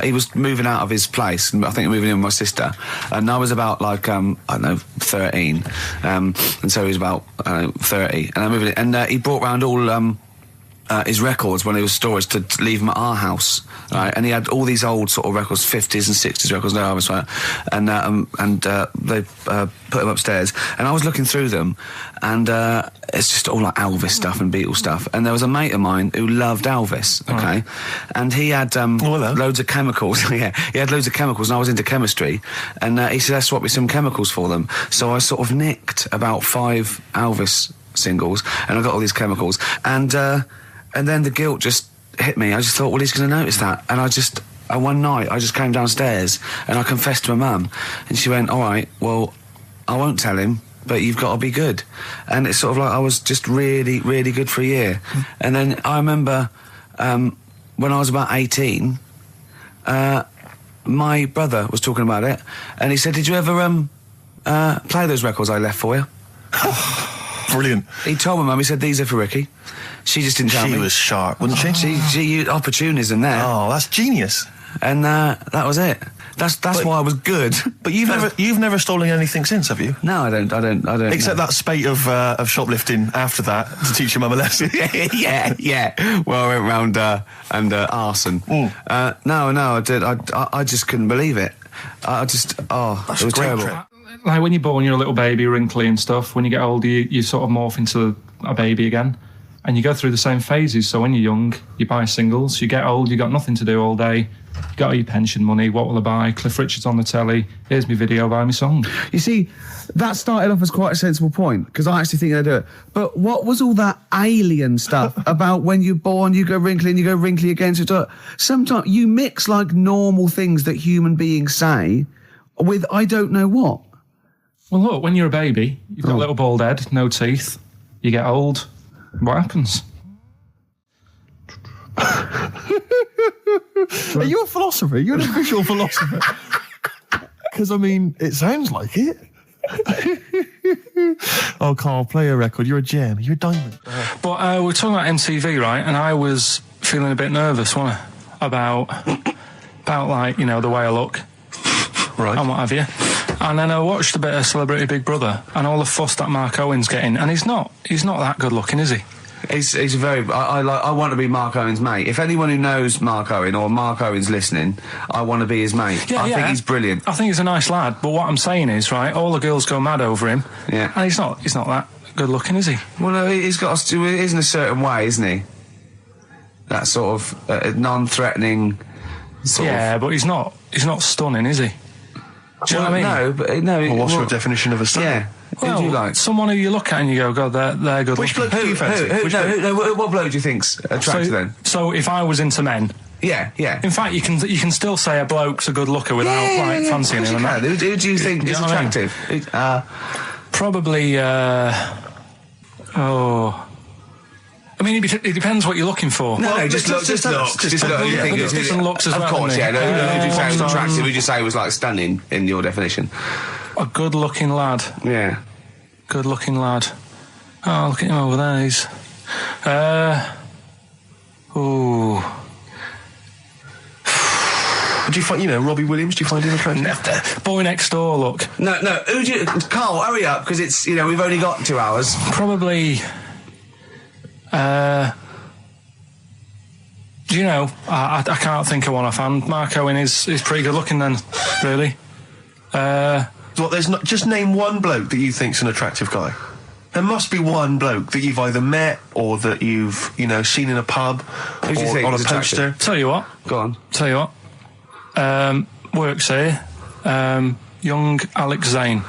he was moving out of his place, and I think moving in with my sister, and I was about, 13, and so he was about, 30, and I moved in, and he brought round all, his records when he was storage to leave them at our house, right? And he had all these old sort of records, 50s and 60s records, no, I was right, and they put them upstairs, and I was looking through them, and it's just all like Elvis stuff and Beatles stuff, and there was a mate of mine who loved Elvis, okay, and he had loads of chemicals. Yeah, he had loads of chemicals, and I was into chemistry, and he said, let's swap me some chemicals for them. So I sort of nicked about 5 Elvis singles, and I got all these chemicals, and then the guilt just hit me. I just thought, well, he's going to notice that. And one night, I just came downstairs and I confessed to my mum. And she went, all right, well, I won't tell him, but you've got to be good. And it's sort of like I was just really, really good for a year. And then I remember when I was about 18, my brother was talking about it. And he said, did you ever play those records I left for you? Brilliant. He told my mum, he said, these are for Ricky. She just didn't tell me. She was sharp, wasn't she? She used opportunism there. Oh, that's genius. And that was it. That's why I was good. But you've never stolen anything since, have you? No, I don't. Except that spate of shoplifting after that to teach your mum a lesson. yeah. Well, I went round and arson. No, I did. I just couldn't believe it. It was terrible. Like when you're born, you're a little baby, wrinkly and stuff. When you get older, you sort of morph into a baby again. And you go through the same phases. So when you're young, you buy singles. You get old, you got nothing to do all day. You got your pension money. What will I buy? Cliff Richard's on the telly. Here's my video, buy me song. You see, that started off as quite a sensible point, because I actually think they do it. But what was all that alien stuff about when you're born, you go wrinkly and you go wrinkly again? So sometimes you mix like normal things that human beings say with I don't know what. Well, look, when you're a baby, you've got a little bald head, no teeth. You get old. What happens? Are you a philosopher? You're an official philosopher. Because, I mean, it sounds like it. Oh, Carl, play a record. You're a gem. You're a diamond. But we're talking about MTV, right? And I was feeling a bit nervous, wasn't I? About like, the way I look. Right. And what have you. And then I watched a bit of Celebrity Big Brother and all the fuss that Mark Owen's getting. And he's not that good looking, is he? He's a very. I want to be Mark Owen's mate. If anyone who knows Mark Owen or Mark Owen's listening, I want to be his mate. I think he's brilliant. I think he's a nice lad. But what I'm saying is, right, all the girls go mad over him. Yeah. And he's not that good looking, is he? Well, no, he's got to. He is in a certain way, isn't he? That sort of non-threatening. But he's not stunning, is he? Do you know what I mean? No, but no. Well, what's your definition of a stunning? Yeah. Well, who do you like? Someone who you look at and you go, God, they're good. Which bloke do you fancy? What bloke do you think's attractive then? So if I was into men, Yeah. in fact, you can still say a bloke's a good looker without fancying him. Who do you think is attractive? Probably. I mean, it depends what you're looking for. No, just look. Just look. You think there's different looks as well. Of course, yeah. No, who did you say was so- attractive? Who did you say was like stunning in your definition? A good-looking lad. Yeah. Good-looking lad. Oh, look at him over there. He's. Do you find, Robbie Williams? Do you find him attractive? Boy next door. Look. No. Who do you? Carl, hurry up, because it's we've only got 2 hours. Probably. Do you know? I can't think of one offhand. Mark Owen is pretty good looking then, really. What? There's not. Just name one bloke that you think's an attractive guy. There must be one bloke that you've either met or that you've seen in a pub Who do you think on a is attractive? poster. Tell you what. Go on. Tell you what. Works here. Young Alex Zane.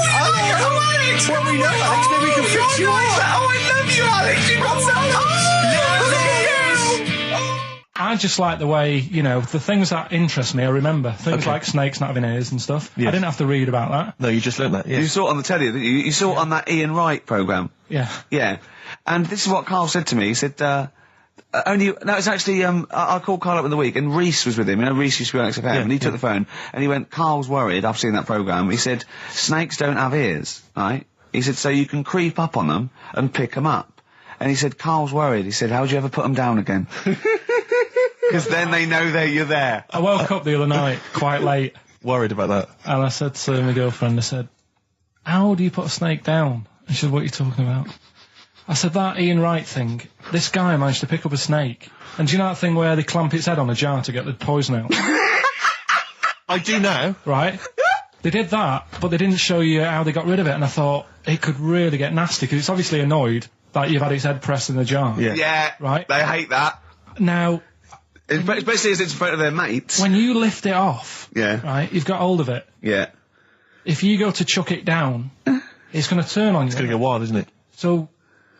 Alex! Well, we know Alex, maybe we can fix you up. Oh, I love you, Alex. You've got so I just like the way, the things that interest me, I remember. Things like snakes not having ears and stuff. Yes. I didn't have to read about that. No, you just learnt that. Yeah. You saw it on the telly, didn't you? You saw it on that Ian Wright programme. Yeah. Yeah. And this is what Carl said to me. He said, it's actually, I called Carl up in the week, and Reese was with him. Reese used to be on XFM, and he took the phone, and he went, Carl's worried, I've seen that programme. He said, snakes don't have ears, right? He said, so you can creep up on them and pick them up. And he said, Carl's worried. He said, how'd you ever put them down again? Because then they know that you're there. I woke up the other night quite late. Worried about that. And I said to my girlfriend, I said, how do you put a snake down? And she said, what are you talking about? I said, that Ian Wright thing, this guy managed to pick up a snake. And do you know that thing where they clamp its head on a jar to get the poison out? I do now. Right? They did that, but they didn't show you how they got rid of it. And I thought, it could really get nasty, because it's obviously annoyed that you've had its head pressed in the jar. Yeah. Right? They hate that. Now, Especially as it's in front of their mates. when you lift it off, Yeah. right, you've got hold of it. Yeah. If you go to chuck it down, it's going to turn on you. It's going to go wild, isn't it? So,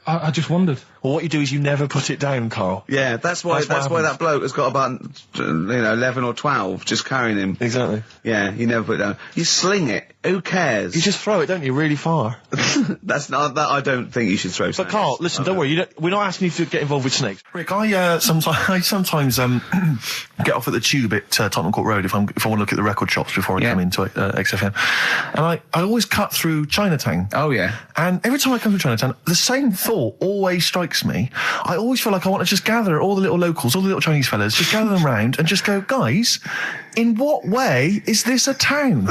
I just wondered. Well, what you do is you never put it down, Carl. Yeah, that's why that bloke has got about 11 or 12 just carrying him. Exactly. Yeah, you never put it down. You sling it. Who cares? You just throw it, don't you, really far. That's not that. I don't think you should throw. But Carl, listen, don't worry. We're not asking you to get involved with snakes. Rick, I sometimes get off at the tube at Tottenham Court Road if I want to look at the record shops before I come into XFM, and I always cut through Chinatown. Oh yeah. And every time I come through Chinatown, the same thought always strikes me. I always feel like I want to just gather all the little locals, all the little Chinese fellas, just gather them round and just go, guys, in what way is this a town?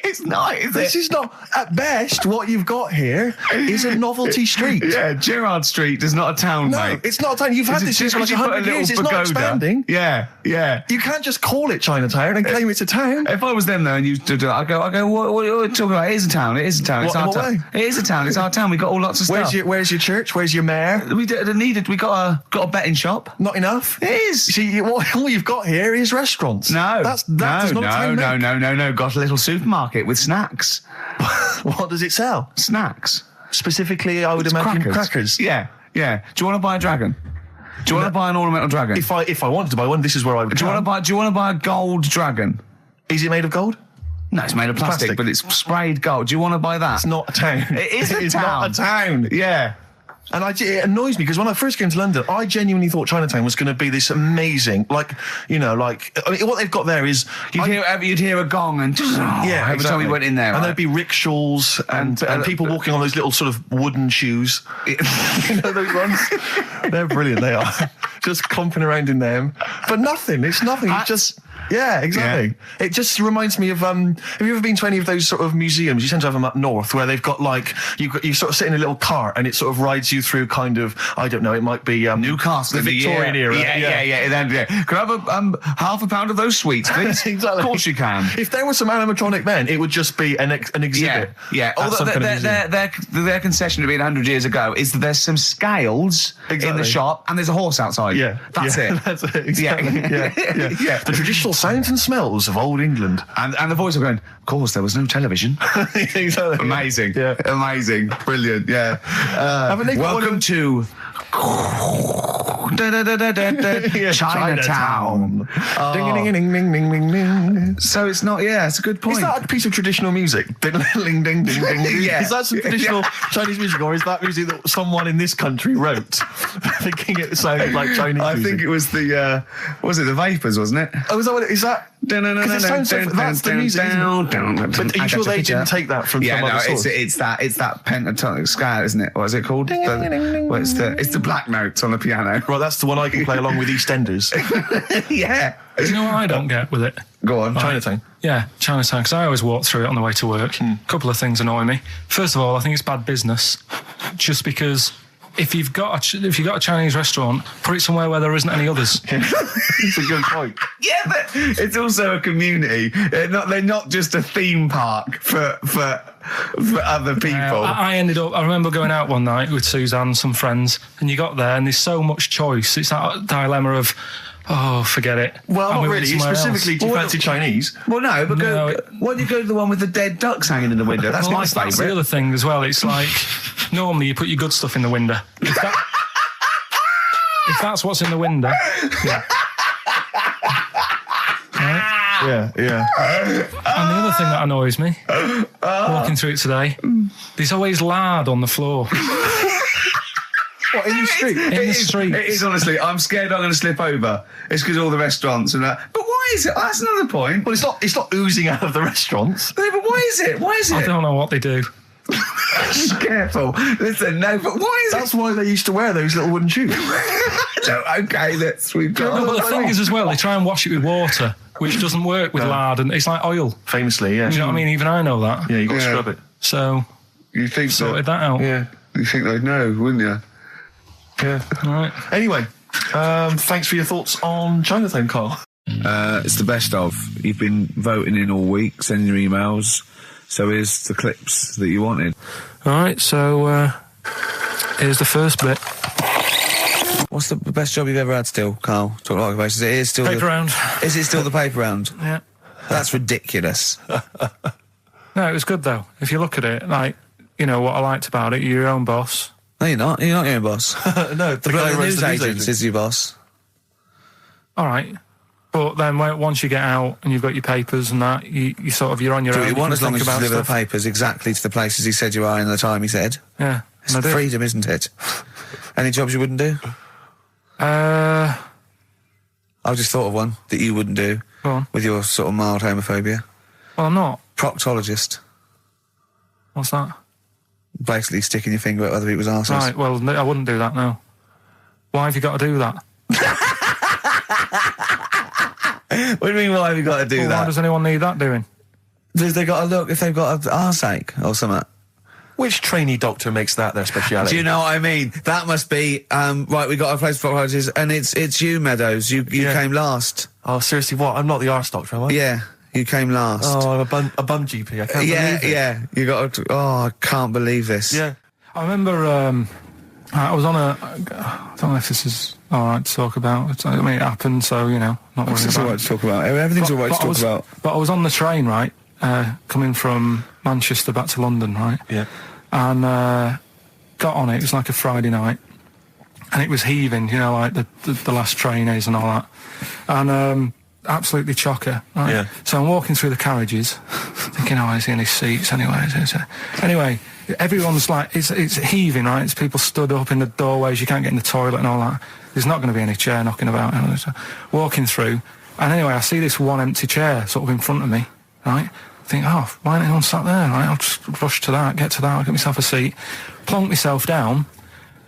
It's not, is This is not, at best, what you've got here is a novelty street. Yeah, Gerrard Street is not a town, No, mate. it's not a town. You've had this here for like 100 years. It's not expanding. Yeah, yeah. You can't just call it Chinatown and claim it's a town. If I was them though and you did it, I go, what are you talking about? It is a town. It is a town. It's What, our in what town. way? It is a town. It's our town. We got all lots of stuff. Where's your church? Where's your mayor? We got a betting shop. Not enough. It is. See, all you've got here is restaurants. No, that does not a town make. no. Got a little supermarket with snacks. What does it sell? Snacks. Specifically, I would imagine crackers. Yeah, yeah. Do you want to buy a dragon? Do you want to buy an ornamental dragon? If I wanted to buy one, this is where I would. Do you want to buy a gold dragon? Is it made of gold? No, it's made of plastic, but it's sprayed gold. Do you want to buy that? It's not a town. It is a It's town. not a town. Yeah. And it annoys me because when I first came to London, I genuinely thought Chinatown was going to be this amazing, what they've got there is You'd hear a gong and every time we went in there, and there'd be rickshaws and people walking on those little sort of wooden shoes. You know those ones? They're brilliant. They are just comping around in them, but nothing. It's nothing. It's just. Yeah, exactly. It just reminds me of, have you ever been to any of those sort of museums? You tend to have them up north where they've got like, you sort of sit in a little cart and it sort of rides you through kind of, I don't know, it might be, Newcastle, the Victorian era. Yeah. Then, Can I have half a pound of those sweets, please? Exactly. Of course you can. If there were some animatronic men, it would just be an exhibit. Yeah. Although their concession to being 100 years ago is that there's some scales in the shop and there's a horse outside. Yeah. That's it. That's it, exactly. Yeah. The traditional sounds and smells of old England. And the voice of going, of course, there was no television. Exactly. Amazing. Yeah. Amazing. Brilliant. Yeah. Haven't they got Welcome to Chinatown. Ding, ding, ding, ding, ding, ding, ding. So it's not, it's a good point. Is that a piece of traditional music? Ding, ding, ding, ding, ding, ding. Yeah. Is that some traditional Chinese music, or is that music that someone in this country wrote, thinking it sounded like Chinese music? I think it was the Vapors, wasn't it? Oh, is that what it is? That? Because it sounds so, that's the music, isn't it? But are you sure they didn't take that from some other source? It's that pentatonic scale, isn't it? What is it called? It's the black notes on the piano. Right, that's the one I can play along with EastEnders. Yeah. Do you know what I don't get with it? Go on. Chinatown. Yeah, Chinatown, because I always walk through it on the way to work. A couple of things annoy me. First of all, I think it's bad business, just because if you've got a Chinese restaurant, put it somewhere where there isn't any others. It's a good point. Yeah, but it's also a community. They're not just a theme park for other people. I remember going out one night with Suzanne and some friends, and you got there and there's so much choice. It's that dilemma of, forget it. Well, not really. Specifically, do you Well, fancy Chinese? Well, no, but why don't you go to the one with the dead ducks hanging in the window? That's my That's favourite. the other thing as well. It's like, normally you put your good stuff in the window. If that's what's in the window, yeah. Right? Yeah. And the other thing that annoys me, walking through it today, there's always lard on the floor. What, in the street? In the street. It is, honestly. I'm scared I'm going to slip over. It's because all the restaurants and that. But why is it? That's another point. Well, it's not oozing out of the restaurants. No, but why is it? Why is it? I don't know what they do. Careful. Listen, no, but why is That's why they used to wear those little wooden shoes. No, okay, we've got... No, but the thing is as well, they try and wash it with water, which doesn't work with lard, and it's like oil. Famously, yeah. You know what I mean? Even I know that. Yeah, you got to scrub it. So, You think sorted that out. Yeah. You think they'd know, wouldn't you? Yeah. All right. Anyway, thanks for your thoughts on Chinatown, Carl. It's the best of. You've been voting in all week, sending your emails. So here's the clips that you wanted. All right, so here's the first bit. What's the best job you've ever had still, Carl? Talk like basis. It is still Paper round. Is it still the paper round? Yeah. That's ridiculous. No, it was good though. If you look at it, like, you know, what I liked about it, you're your own boss. No, you're not. You're not your own boss. No, The news agent is your boss. All right. But then once you get out and you've got your papers and that, you're on your Do own. what you want as long as you think deliver about the papers exactly to the places he said you are in the time he said. Yeah. It's and I did. freedom, isn't it? Any jobs you wouldn't do? Go I've just thought of one that you wouldn't do on. with your sort of mild homophobia. Well, I'm not. Proctologist. What's that? Basically sticking your finger at other people's arses. Right, well, I wouldn't do that, no. Why have you got to do that? What do you mean, why have you got to do Well, that? why does anyone need that doing? Because they got to look if they've got an arseache or something. Which trainee doctor makes that their speciality? Do you know what I mean? That must be, right, we got a place for proctologists, and it's you, Meadows. You came last. Oh, seriously, what? I'm not the arse doctor, am I? Yeah, you came last. Oh, I'm a bum GP. I can't believe it. Yeah, you got to, I can't believe this. Yeah. I remember I was on I don't know if this is all right to talk about. I mean, it happened, so, you know, not worrying It's about all right to talk about. Everything's all right to talk about. But I was on the train, right, coming from Manchester back to London, right? Yeah. And got on it. It was like a Friday night, and it was heaving, you know, like the last train is and all that, and absolutely chocker. Right? Yeah. So I'm walking through the carriages, thinking, oh, is he in his seats anyway? Anyway, everyone's like, it's heaving, right? It's people stood up in the doorways. You can't get in the toilet and all that. There's not going to be any chair knocking about. So walking through, and anyway, I see this one empty chair sort of in front of me, right? Think, oh, why ain't anyone sat there, right? I'll just rush to that, get to that, I'll get myself a seat, plonk myself down,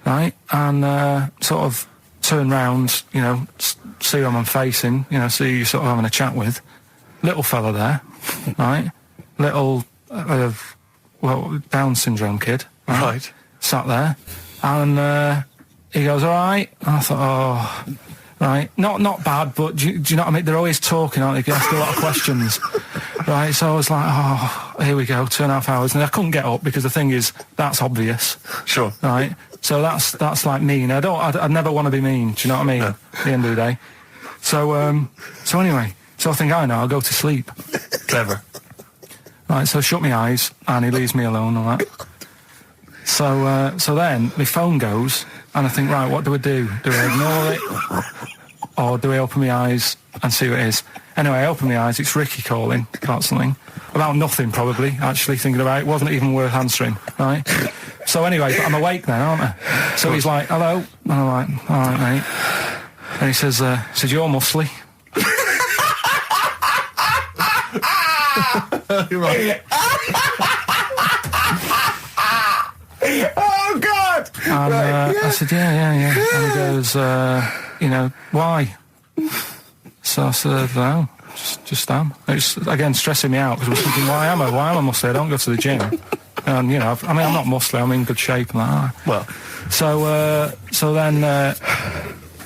right, and sort of turn round, you know, see who I'm facing, you know, see who you're sort of having a chat with. Little fella there, right? Little, Down syndrome kid. Right. Sat there. And, he goes, all right. And I thought, oh, right. Not bad, but do you know what I mean? They're always talking, aren't they? They ask a lot of questions. Right, so I was like, oh, here we go, 2.5 hours. And I couldn't get up because the thing is, that's obvious. Sure. Right? So that's like mean. I'd never want to be mean, do you know what I mean? No. At the end of the day. So anyway, so I think I know, I'll go to sleep. Clever. Right, so I shut my eyes and he leaves me alone and that. So then my phone goes and I think, right, what do I do? Do I ignore it? Or do I open my eyes and see what it is? Anyway, I open my eyes, it's Ricky calling about something. About nothing, probably, actually, thinking about it. Wasn't even worth answering, right? So anyway, but I'm awake then, aren't I? So he's like, hello? And I'm like, all right, mate. And he says, you're muscly. Right. Oh, God! And I said, yeah. And he goes, you know, why? So I said, no, just am. It's, again, stressing me out, because I was thinking, why am I muscly? I don't go to the gym. And, you know, I'm not muscly, I'm in good shape and that. Well. So then,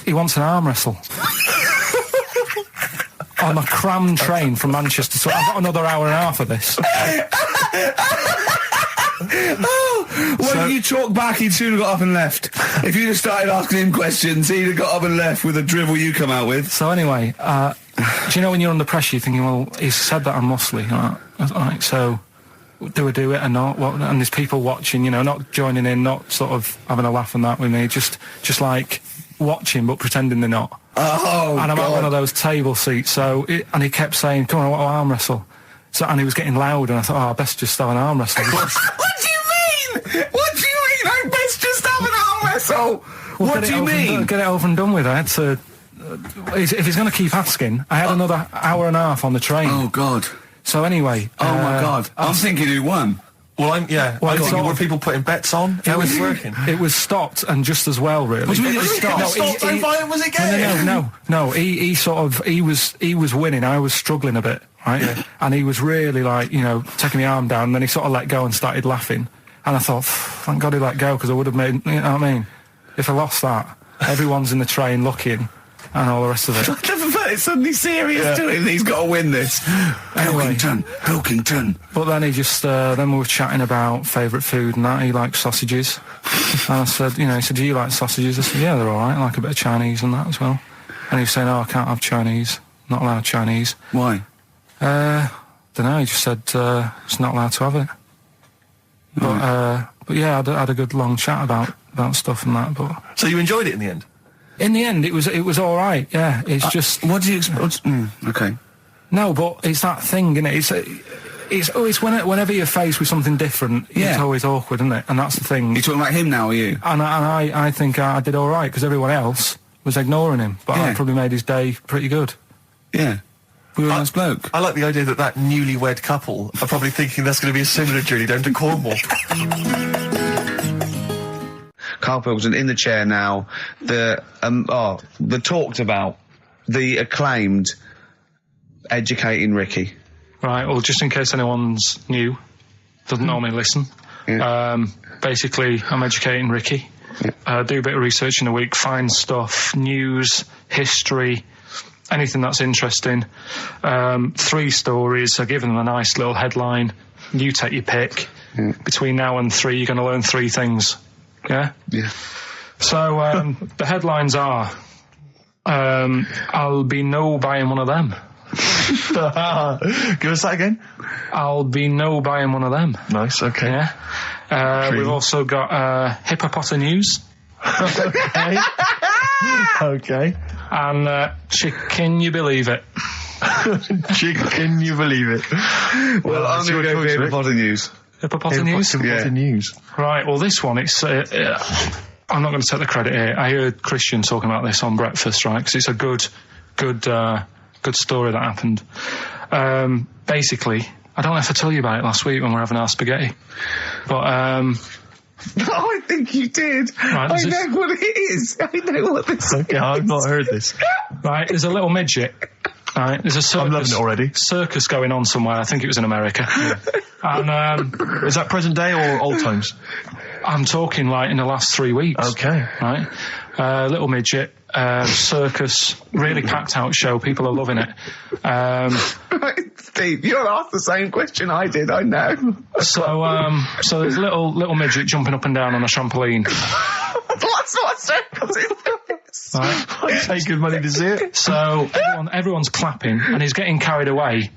he wants an arm wrestle. On a crammed train from Manchester, so I've got another hour and a half of this. When you talk back, he'd soon have got up and left. If you'd have started asking him questions, he'd have got up and left with the drivel you come out with. So anyway, do you know when you're under pressure, you're thinking, well, he's said that I'm muscly, right? So do I do it or not? And there's people watching, you know, not joining in, not sort of having a laugh and that with me, just like watching but pretending they're not. Oh, and I'm God. at one of those table seats, and he kept saying, come on, I want to arm wrestle. So, and he was getting loud, and I thought, I best just start an arm wrestle. What do you mean? What do you mean? I best just have an arm wrestle. Well, what do you mean? Get it over and done with. I had to. If he's going to keep asking, I had another hour and a half on the train. Oh, God. So anyway. Oh, my God. I'm thinking who won. Well, I'm thinking, were people putting bets on? How was it working? It was stopped, and just as well, really. What do you mean it was stopped? Stopped, how violent was it getting? No. He was winning. I was struggling a bit, right? Yeah. And he was really like, you know, taking my arm down, and then he sort of let go and started laughing. And I thought, thank God he let go, because I would have made, you know what I mean? If I lost that, everyone's in the train looking, and all the rest of it. I never felt it's suddenly serious to him. He's got to win this. Anyway. Pilkington. But then he just, then we were chatting about favourite food and that. He likes sausages. And I said, you know, he said, do you like sausages? I said, yeah, they're all right. I like a bit of Chinese and that as well. And he was saying, I can't have Chinese. Not allowed Chinese. Why? Don't know. He just said, it's not allowed to have it. But yeah, I had a good long chat about stuff and that. But So you enjoyed it in the end? in the end, it was all right. Yeah, it's just. What do you expect? Okay. No, but it's that thing, isn't it? It's whenever you're faced with something different, Yeah. it's always awkward, isn't it? And that's the thing. You're talking about him now, are you? And I think I did all right, because everyone else was ignoring him. But I Yeah. probably made his day pretty good. Yeah. We were a nice bloke. I like the idea that newlywed couple are probably thinking that's going to be a similar journey down to Cornwall. Karl Pilkington in the chair now. The talked about the acclaimed Educating Ricky. Right, well, just in case anyone's new, doesn't normally listen, basically, I'm educating Ricky. Do a bit of research in a week, find stuff, news, history, anything that's interesting. 3 stories, I give them a nice little headline. You take your pick. Between now and 3, you're going to learn 3 things. Yeah? Yeah. So, the headlines are, I'll be no buying one of them. Give us that again. I'll be no buying one of them. Nice, okay. Yeah. We've also got Hippopotamus News. Okay. Okay. And Can You Believe It? Can you believe it? Well, I'm going to go for Hippopotamus News. Hippopotamus News? Hippopotamus News. Right, well, this one, it's... I'm not going to take the credit here. I heard Christian talking about this on breakfast, right? Because it's a good story that happened. Basically, I don't know if I told you about it last week when we were having our spaghetti, but I think you did. Right, I know what it is. I know what this is. Okay, I've not heard this. Right, there's a little midget. Right, there's a circus. I'm loving it already. Circus going on somewhere. I think it was in America. And Is that present day or old times? I'm talking like in the last 3 weeks. Okay. Right, little midget. Circus, really packed out show. People are loving it. Right, Steve, you asked the same question I did. I know. So there's a little midget jumping up and down on a trampoline. What circus is this? Right. I'd pay good money to see it. So everyone's clapping, and he's getting carried away.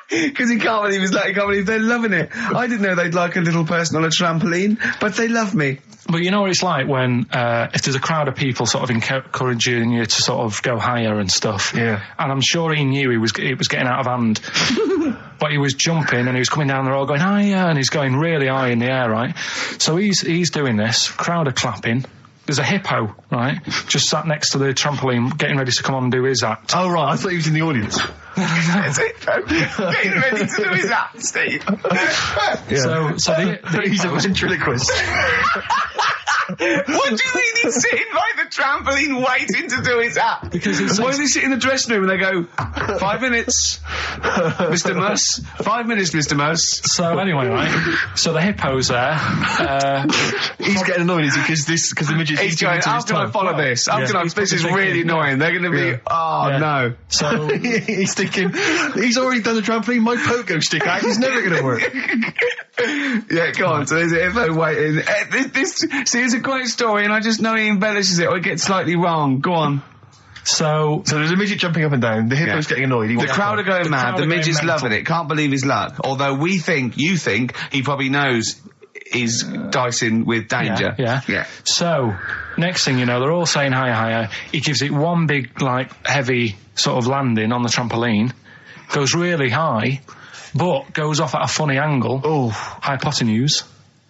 Because he can't believe they're loving it. I didn't know they'd like a little person on a trampoline, but they love me. But you know what it's like when if there's a crowd of people sort of encouraging you to sort of go higher and stuff. Yeah. And I'm sure he knew it was getting out of hand. But he was jumping and he was coming down the road going higher, and he's going really high in the air, right? So he's doing this. Crowd are clapping. There's a hippo, right, just sat next to the trampoline, getting ready to come on and do his act. Oh, right, I thought he was in the audience. There's a hippo getting ready to do his act, Steve. Yeah. So He's a ventriloquist. What do you mean he's sitting by the trampoline waiting to do his act? Because why does he sit in the dressing room and they go, 5 minutes, Mr. Muss, 5 minutes, Mr. Muss. So anyway, right, so the hippo's there. He's getting annoyed, is he? Because the midget's He's going, how can I follow this? How can I, this is really annoying. They're going to be, no. So he's thinking, he's already done the trampoline, my pogo stick act is never going to work. Yeah, go on. So there's a hippo waiting. See, it's a great story, and I just know he embellishes it or it gets slightly wrong. Go on. So there's a midget jumping up and down. The hippo's getting annoyed. The crowd are going mad. The midget's mental. loving it. Can't believe his luck. Although you think he probably knows he's dicing with danger. Yeah. So next thing you know, they're all saying higher. He gives it one big, like, heavy sort of landing on the trampoline. Goes really high, but goes off at a funny angle. Oh, hypotenuse.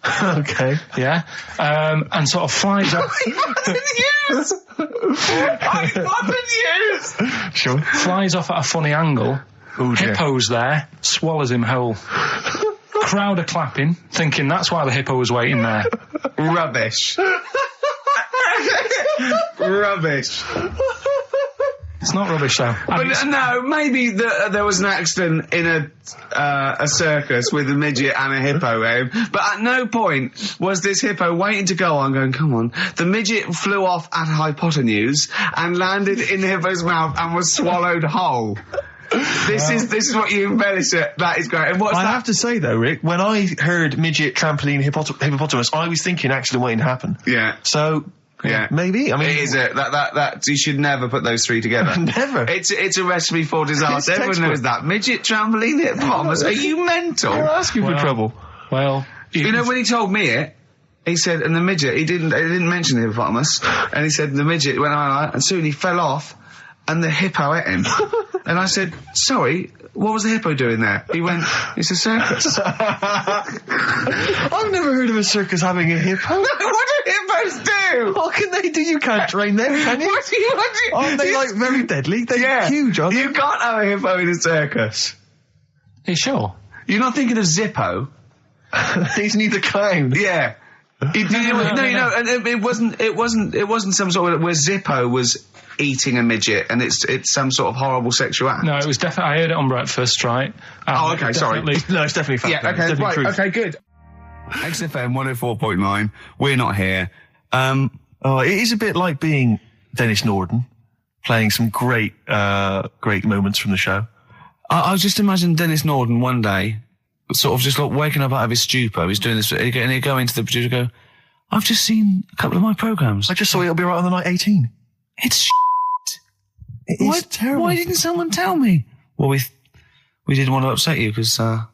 Okay. Yeah. And sort of flies off. Hypotenuse! Sure. Flies off at a funny angle. Oh, dear. Hippo's there, swallows him whole. Crowd are clapping, thinking that's why the hippo was waiting there. Rubbish. Rubbish. It's not rubbish, though. But no, maybe there was an accident in a circus with a midget and a hippo, but at no point was this hippo waiting to go on, going, come on. The midget flew off at hypotenuse and landed in the hippo's mouth and was swallowed whole. This is what you embellish it. That is great. And what's I that? have to say, though, Rick, when I heard midget, trampoline, hippopotamus, I was thinking accident waiting to happen. Yeah. So... Yeah, maybe. I mean, it is that you should never put those three together. Never. It's a recipe for disaster. Everyone knows that. Midget, trampoline, hippopotamus. Are you mental? You're asking for trouble. Well, you know when he told me it, he said, and the midget. He didn't mention the hippopotamus, and he said the midget went on, and soon he fell off, and the hippo ate him. And I said, sorry. What was the hippo doing there? He went, it's a circus. I've never heard of a circus having a hippo. What do hippos do? What can they do? You can't train them, can you? What do you... Aren't they, like, very deadly? They're huge, aren't they? You can't have a hippo in a circus. Are you sure? You're not thinking of Zippo? He's neither clown. Yeah. And it wasn't some sort of where Zippo was eating a midget and it's some sort of horrible sexual act. No, it was definitely. I heard it on breakfast, right? Okay, sorry. No, it's definitely fact. Yeah, okay, right, truth. okay, good. XFM 104.9. We're not here. It is a bit like being Dennis Norden, playing some great moments from the show. I was just imagining Dennis Norden one day, sort of just like waking up out of his stupor. He's doing this, and he'd go into the producer and go, I've just seen a couple of my programmes. I just saw It'll Be Right on the Night 18. It's shit. It is terrible. Why didn't someone tell me? Well, we didn't want to upset you because, but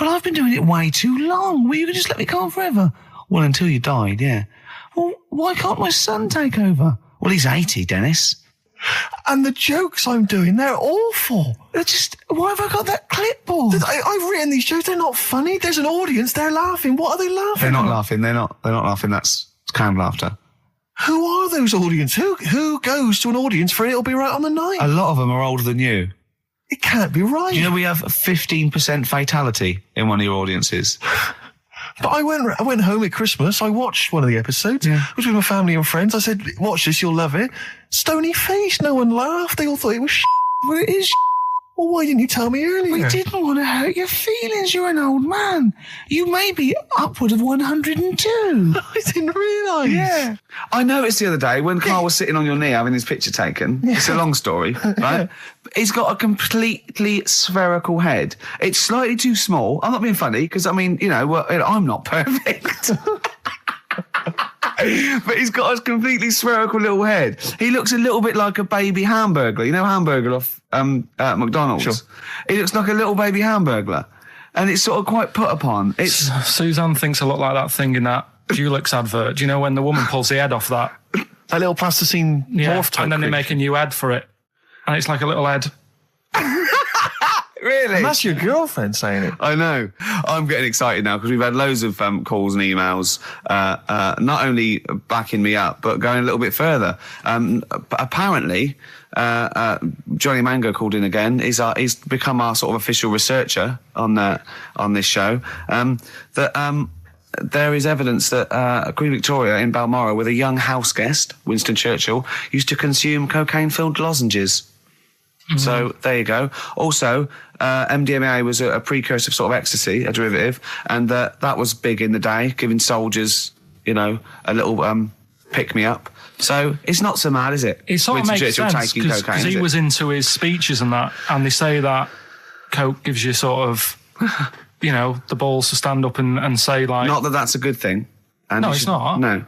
I've been doing it way too long. Well, you can just let me go on forever. Well, until you died, yeah. Well, why can't my son take over? Well, he's 80, Dennis. And the jokes I'm doing, they're awful. Why have I got that clipboard? I've written these jokes, they're not funny. There's an audience, they're laughing. What are they laughing They're not at? laughing, they're not laughing, that's canned laughter. Who are those audience? Who goes to an audience for It'll Be Right on the Night? A lot of them are older than you. It can't be right. Do you know we have 15% fatality in one of your audiences? But I went home at Christmas. I watched one of the episodes. Yeah. I was with my family and friends. I said, watch this, you'll love it. Stony face. No one laughed. They all thought it was Well, it is. Well, why didn't you tell me earlier? We didn't want to hurt your feelings. You're an old man. You may be upward of 102. I didn't realise. Yeah. I noticed the other day when Karl was sitting on your knee having his picture taken. It's a long story, right? He's got a completely spherical head. It's slightly too small. I'm not being funny because, I mean, I'm not perfect. But he's got a completely spherical little head. He looks a little bit like a baby hamburger. You know Hamburger off McDonald's? Sure. He looks like a little baby hamburger. And it's sort of quite put upon. It's Suzanne thinks I look like that thing in that Dulux advert. Do you know when the woman pulls the head off that? That little plasticine morph type. And then they creature. make a new head for it. And it's like a little head. Really? And that's your girlfriend saying it. I know. I'm getting excited now because we've had loads of calls and emails, not only backing me up, but going a little bit further. Apparently, Johnny Mango called in again. He's become our sort of official researcher on this show. There is evidence that Queen Victoria in Balmoral, with a young house guest, Winston Churchill, used to consume cocaine-filled lozenges. So there you go. Also, MDMA was a precursor of sort of ecstasy, a derivative, and that was big in the day, giving soldiers, a little pick-me-up. So it's not so mad, is it? It sort of makes sense because he was into his speeches and that, and they say that coke gives you sort of, the balls to stand up and say like... Not that that's a good thing. And no, it's not. No.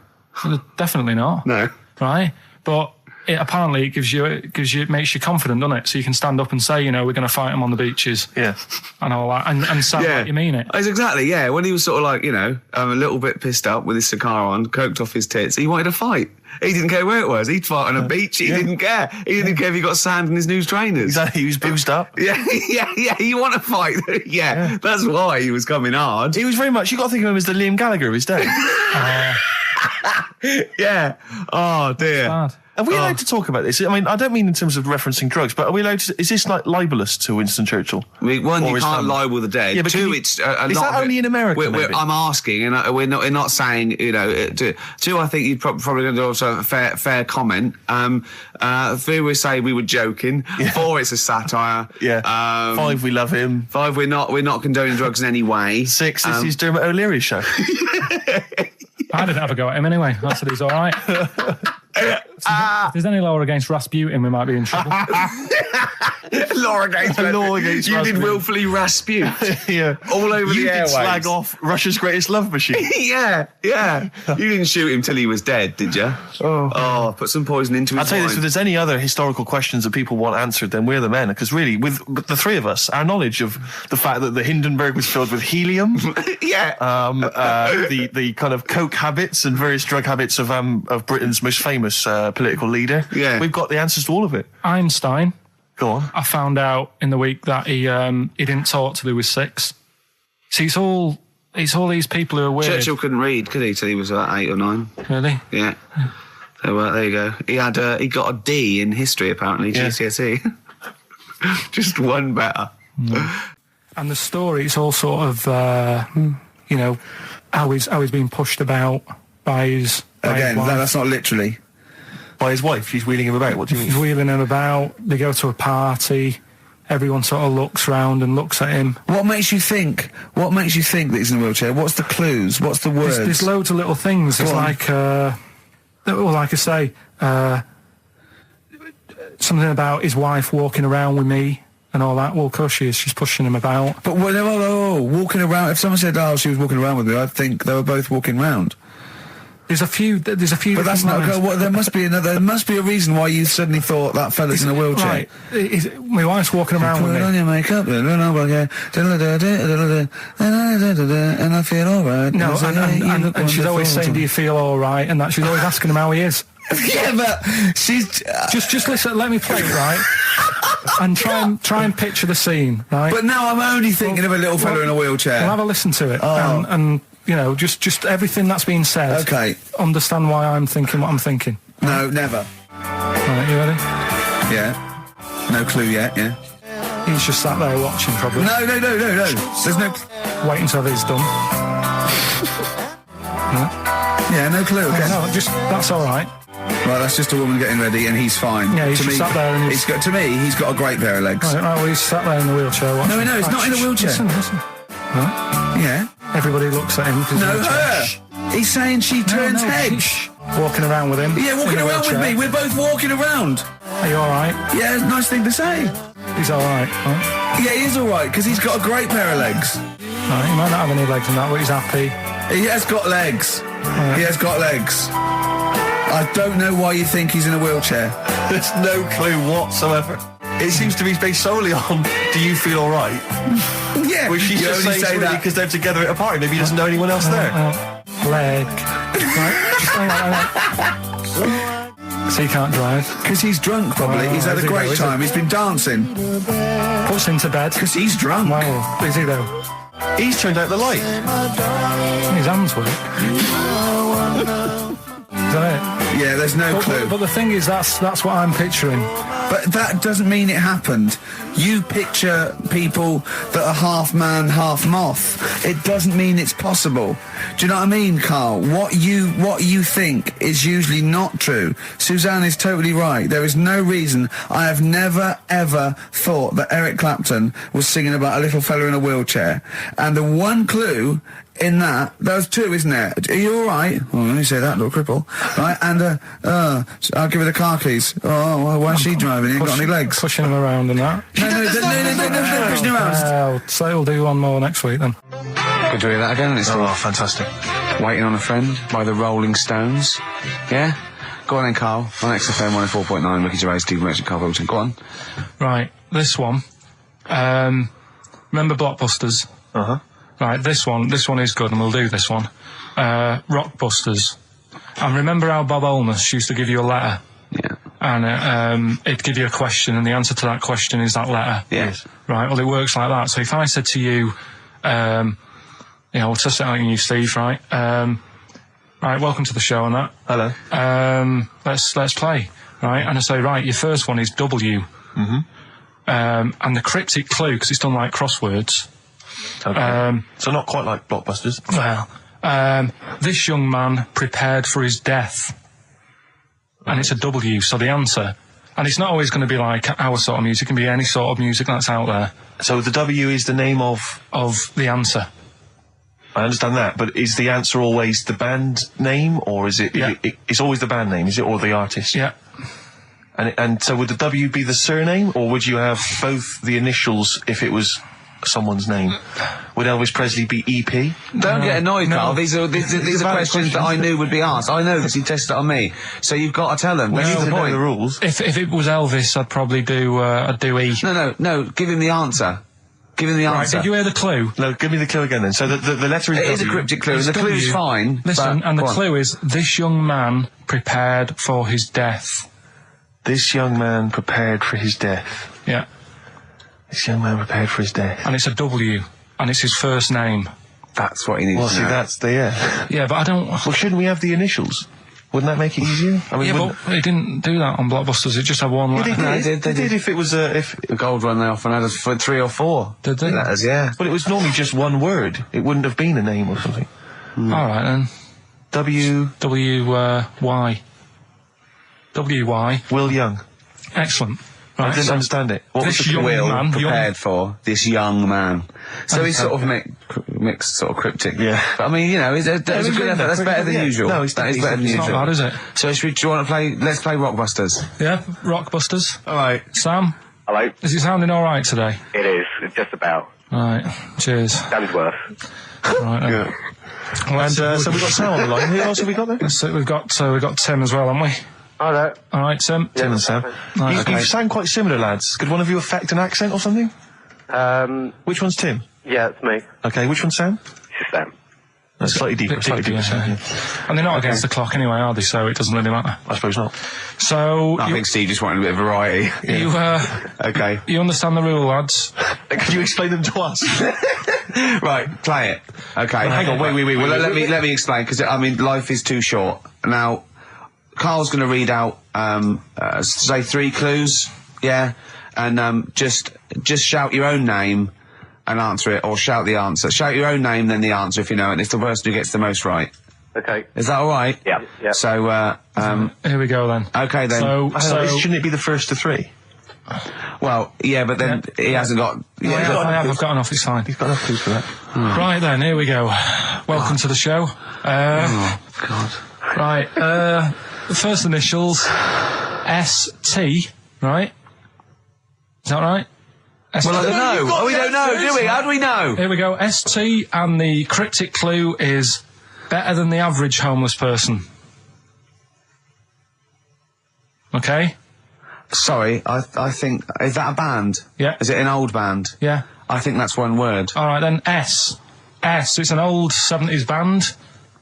Definitely not. No. Right? But... Apparently, it makes you confident, doesn't it? So you can stand up and say, we're going to fight them on the beaches. Yeah. And all that. And sound like you mean it. It's exactly, yeah. When he was sort of like, a little bit pissed up with his cigar on, coked off his tits, he wanted to fight. He didn't care where it was. He'd fight on a beach. He didn't care. He didn't care if he got sand in his new trainers. Exactly. He was boozed up. Yeah. You want to fight. Yeah. That's why he was coming hard. He was very much, you got to think of him as the Liam Gallagher of his day. Yeah. Oh, dear. Bad. Are we allowed to talk about this? I mean, I don't mean in terms of referencing drugs, but are we allowed to... Is this like libelous to Winston Churchill? One, Or you his can't family? libel the dead. Yeah, but Two, can you- it's a is lot that of only it- in America, maybe? I'm asking, and we're not saying, Two, I think you're probably going to do also a fair comment. Three, we say we were joking. Yeah. 4, it's a satire. Yeah. 5, we love him. 5, we're not condoning drugs in any way. 6, this is Dermot O'Leary's show. I didn't have a go at him anyway. I said he's all right. If there's any law against Rasputin, we might be in trouble. Law against you did willfully Rasputin. Yeah. All over You the did airwaves. slag off Russia's greatest love machine. Yeah. You didn't shoot him till he was dead, did you? Oh, put some poison into his I'll tell you this, wine. if there's any other historical questions that people want answered, then we're the men. Because really, with the three of us, our knowledge of the fact that the Hindenburg was filled with helium, Yeah. the kind of coke habits and various drug habits of Britain's most famous political leader, Yeah. we've got the answers to all of it. Einstein, Go on. I found out in the week that he didn't talk till he was 6. See, it's all these people who are weird. Churchill couldn't read, could he, till he was 8 or 9? Really? Yeah. So there you go. He got a D in history apparently, Yeah. GCSE. Just one better. And the story, it's all sort of, how he's being pushed about by his wife. That's not literally. By his wife, she's wheeling him about. What do you He's mean? wheeling him about. They go to a party. Everyone sort of looks round and looks at him. What makes you think that he's in a wheelchair? What's the clues? What's the words? There's loads of little things. It's Go on. like, like I say, something about his wife walking around with me and all that. Well, of course she is. She's pushing him about. But walking around. If someone said, "Oh, she was walking around with me," I'd think they were both walking around. There's a few. But that's not. There must be another. There must be a reason why you suddenly thought that fella's in a wheelchair. Right. My wife's walking around Put with on me. your makeup, and I feel all right. No, and she's always saying, "Do you feel all right?" And that she's always asking him how he is. Yeah, but she's Just listen. Let me play it, right? And try and picture the scene, right? But now I'm only thinking of a little fella in a wheelchair. Well, have a listen to it, Oh. and just everything that's been said. Okay. Understand why I'm thinking what I'm thinking. No, never. Right, you ready? Yeah. No clue yet. Yeah. He's just sat there watching, probably. No. There's no. Wait until he's done. Yeah, no clue. Okay. No, that's all right. Right, that's just a woman getting ready, and he's fine. Yeah, he's to just sat there and he's got. To me, he's got a great pair of legs. Right, well, he's sat there in the wheelchair. No, he's not in a wheelchair. Listen. Right. Yeah. Everybody looks at him. 'cause No, he's in a her. chair. He's saying she turns heads. Shh. Walking around with him. Yeah, walking in a around with wheelchair. me. We're both walking around. Are you all right? Yeah, nice thing to say. He's all right. Right? Yeah, he is all right because he's got a great pair of legs. Right, he might not have any legs in that, but he's happy. He has got legs. Right. He has got legs. I don't know why you think he's in a wheelchair. There's no clue whatsoever. It seems to be based solely on, do you feel all right? Yeah, Which she's you just only saying say that because they're together at a party. Maybe he doesn't know anyone else there. Leg. Right, just hang on. So he can't drive. because he's drunk. Probably he's had a great time. He's been dancing Puts him to bed. because he's drunk. Wow, is he though? He's turned out the light. His hands work. Is that it? Yeah, there's no clue. But the thing is, that's what I'm picturing. But that doesn't mean it happened. You picture people that are half man, half moth. It doesn't mean it's possible. Do you know what I mean, Carl? What you think is usually not true. Suzanne is totally right. There is no reason. I have never, ever thought that Eric Clapton was singing about a little fella in a wheelchair. And the one clue in that, there's two, isn't there? Are you all right? Well, let me say that, little cripple. Right, and, I'll give her the car keys. Oh, well, why is she driving? He ain't got any legs. Pushing him around and that. No, pushing him around. So we'll do one more next week then. Could do that again, it's Oh, fantastic. Waiting on a Friend by the Rolling Stones. Yeah? Go on then, Carl. On XFM 104.9, Ricky Gervais, Steve Merchant, Karl Pilkington. Go on. Right, this one. Remember Blockbusters? Uh-huh. Right, this one is good, and we'll do this one. Rockbusters. And remember how Bob Holness used to give you a letter? Yeah. And it'd give you a question, and the answer to that question is that letter. Yes. Right, well, it works like that. So if I said to you, we'll test it out on you, Steve, right? Right, welcome to the show and that. Hello. Let's play, right? And I say, right, your first one is W. Mm-hmm. And the cryptic clue, because it's done like crosswords. Okay. So not quite like Blockbusters. Well, this young man prepared for his death. And it's a W, so the answer. And it's not always going to be like our sort of music, it can be any sort of music that's out there. So the W is the name of the answer. I understand that, but is the answer always the band name, or is it? Yeah. It's always the band name, is it, or the artist? Yeah. And so would the W be the surname, or would you have both the initials if it was someone's name? Would Elvis Presley be EP? Don't get annoyed, no. Carl. These are questions that I knew would be asked. I know because he tested it on me. So you've got to tell them. Well, That's you the know point. the rules. If it was Elvis, I'd probably do E. No. Give him the answer. Give him the Right, answer. did you hear the clue? No, give me the clue again then. So the letter is It is a W. cryptic clue. It's The clue's W. fine. Listen, but, and the go on. clue is, this young man prepared for his death. This young man prepared for his death. Yeah. This young man prepared for his death. And it's a W. And it's his first name. That's what he needs Well, to see, know. that's the Yeah, but I don't... Well, shouldn't we have the initials? Wouldn't that make it easier? I mean, Yeah, wouldn't- but they didn't do that on Blockbusters. It just had one letter. No, they did. if it was if. The gold run they often had us for 3 or 4. Did they? Letters, yeah. But it was normally just one word. It wouldn't have been a name or something. All right, then. W. W-Y. W-Y. Will Young. Excellent. I Right, didn't so understand it. What was this the young clue? Will man, prepared for this young man. So he's sort of Okay. mixed sort of cryptic. Yeah. But I mean, you know, that was a good effort. That's better than Yeah. usual. No, it's that is better than It's not usual. bad, is it? So do you want to play? Let's play Rockbusters. Yeah, Rockbusters. All right. Sam, Hello. is it sounding all right today? It is. Just about. Right, cheers. Sounds worse. Right, then. Yeah. And so we've got Sam on the line. Who else have we got there? So we've got Tim as well, haven't we? Hello. All right, Tim. Tim and Sam. Right, You sound quite similar, lads. Could one of you affect an accent or something? Which one's Tim? Yeah, it's me. Okay, which one's Sam? It's Sam. No, slightly deeper. Bit Slightly deeper, deeper. yeah. Sam, And they're not against the clock anyway, are they? So it doesn't really matter. I suppose not. So I think Steve just wanted a bit of variety. Okay. you understand the rule, lads? Could you explain them to us? Right, play it. Okay. Hang on, wait. Well, let me explain because I mean life is too short. Now, Carl's going to read out say 3 clues, yeah, and just shout your own name and answer it, or shout the answer. Shout your own name, then the answer if you know it. And it's the person who gets the most right. Okay. Is that all right? Yeah. Yeah. So, Here we go then. okay then. Shouldn't it be the first to three? well, yeah, but then he hasn't got. Yeah, I've got enough, it's fine. He's got enough clues for that. Right then, here we go. Welcome to the show. oh God. Right, the first initials, ST, right? Is that right? ST. Well, I don't know. We don't know, do we? How do we know? Here we go, ST, and the cryptic clue is better than the average homeless person. Okay? Sorry, I think is that a band? Yeah. Is it an old band? Yeah. I think that's one word. Alright then, S. It's an old 70s band.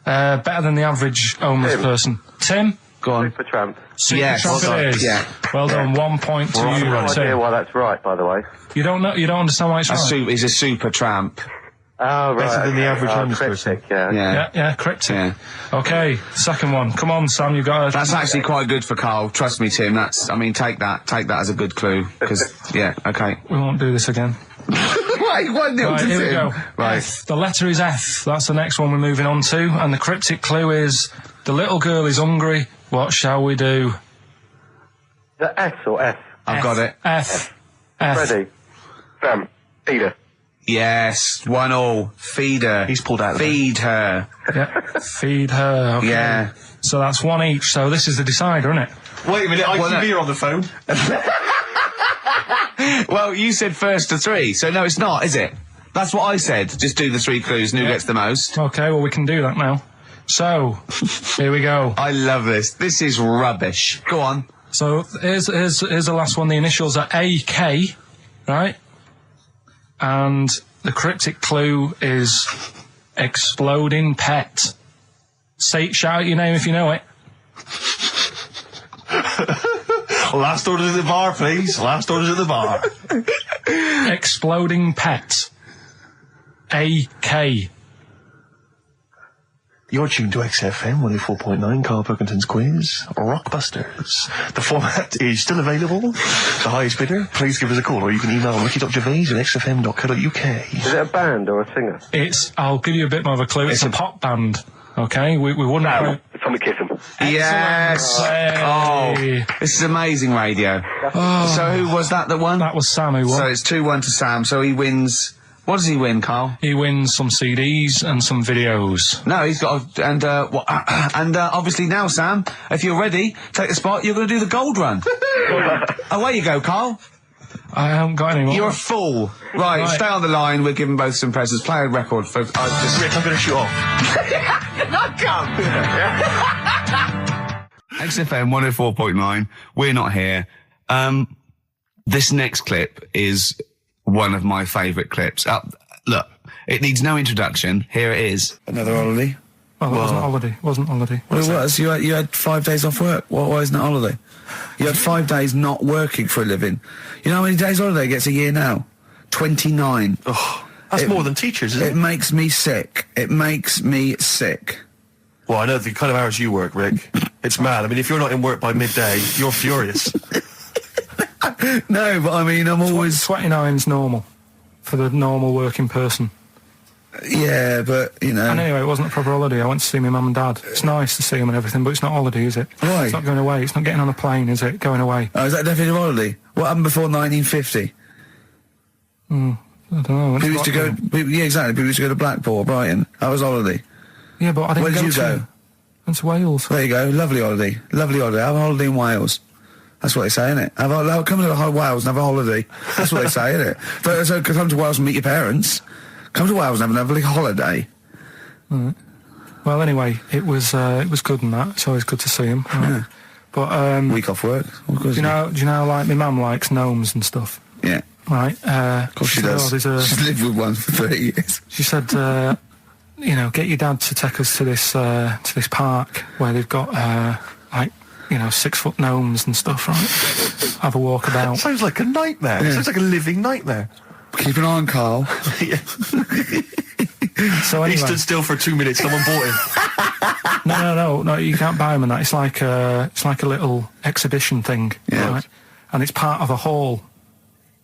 Better than the average homeless person. Tim? Go on. Supertramp. Yes. Supertramp it is. Yeah. Well done, 1 point to I have you, no idea Tim. why that's right, by the way. You don't understand why it's right? He's a super tramp. Oh, right. Better than the okay. average homeless person. cryptic, yeah. Yeah. Yeah, cryptic. Yeah. Okay, second one. Come on, Sam, you've got That's actually quite good for Carl. Trust me, Tim. Take that as a good clue. Because, yeah, okay. We won't do this again. Wait, 1-0 Right, to here we Tim. go. Right. F. The letter is F. That's the next one we're moving on to. And the cryptic clue is, the little girl is hungry. What shall we do? The S or F? I've got it. F. Freddy. Sam. Peter. Yes, 1-1. Feed her. He's pulled out of the Feed her. Yeah. Feed her. Okay. Yeah. So that's one each. So this is the decider, isn't it? Wait a minute, ITV are on the phone. Well, you said first to three, so no, it's not, is it? That's what I said. Just do the three clues and who gets the most. Okay, well, we can do that now. So, here we go. I love this. This is rubbish. Go on. So, here's the last one. The initials are AK, right? And the cryptic clue is exploding pet. Shout out your name if you know it. Last orders at the bar, please. Last orders at the bar. Exploding pet. AK. You're tuned to XFM 104.9, Karl Pilkington's quiz, Rockbusters. The format is still available. The highest bidder, please give us a call, or you can email ricky.gervais@xfm.co.uk. Is it a band or a singer? I'll give you a bit more of a clue. It's a pop band. Okay, we wouldn't. Sam. Tommy Kissam. Yes. Hey. Oh, this is amazing radio. So who was that won? That was Sam who won. So it's 2-1 to Sam. So he wins. What does he win, Carl? He wins some CDs and some videos. No, he's got obviously now, Sam, if you're ready, take the spot. You're going to do the gold run. Away you go, Carl. I haven't got any more. You're a fool. Right, stay on the line. We're giving both some presents. Play a record for. Rick, I'm going to shoot off. XFM 104.9. We're not here. This next clip is one of my favourite clips. Look, it needs no introduction. Here it is. Another holiday. Well, it wasn't holiday. It wasn't holiday. Well, it was. You had 5 days off work. Why isn't it holiday? You had 5 days not working for a living. You know how many days holiday gets a year now? 29. Oh, that's more than teachers, isn't it? It makes me sick. It makes me sick. Well, I know the kind of hours you work, Rick. It's mad. I mean, if you're not in work by midday, you're furious. No, but I mean, I'm always... 29's normal for the normal working person. Yeah, but, you know... And anyway, it wasn't a proper holiday. I went to see my mum and dad. It's nice to see them and everything, but it's not holiday, is it? Why? It's not going away. It's not getting on a plane, is it? Going away. Oh, is that definitely a holiday? What happened before 1950? I don't know. People used to go... Yeah, exactly. People used to go to Blackpool or Brighton. That was holiday. Yeah, but I didn't Where did you go? Went to Wales. There you go. Lovely holiday. Lovely holiday. Have a holiday in Wales. That's what they say, innit? Come to Wales and have a holiday. That's what they say, innit? So come to Wales and meet your parents. Come to Wales and have a lovely holiday. Right. Well, anyway, it was good and that. It's always good to see him. Right? Yeah. But Week off work. do you know, like my mum likes gnomes and stuff. Yeah. Right. Of course she does. She's lived with one for 30 years. She said, get your dad to take us to this park where they've got 6-foot gnomes and stuff, right? Have a walk about. Sounds like a nightmare. Yeah. Sounds like a living nightmare. Keep an eye on Carl. Yeah. So anyway, he stood still for 2 minutes. Someone bought him. No. You can't buy them and that. It's like a little exhibition thing, Yeah. right? And it's part of a hall,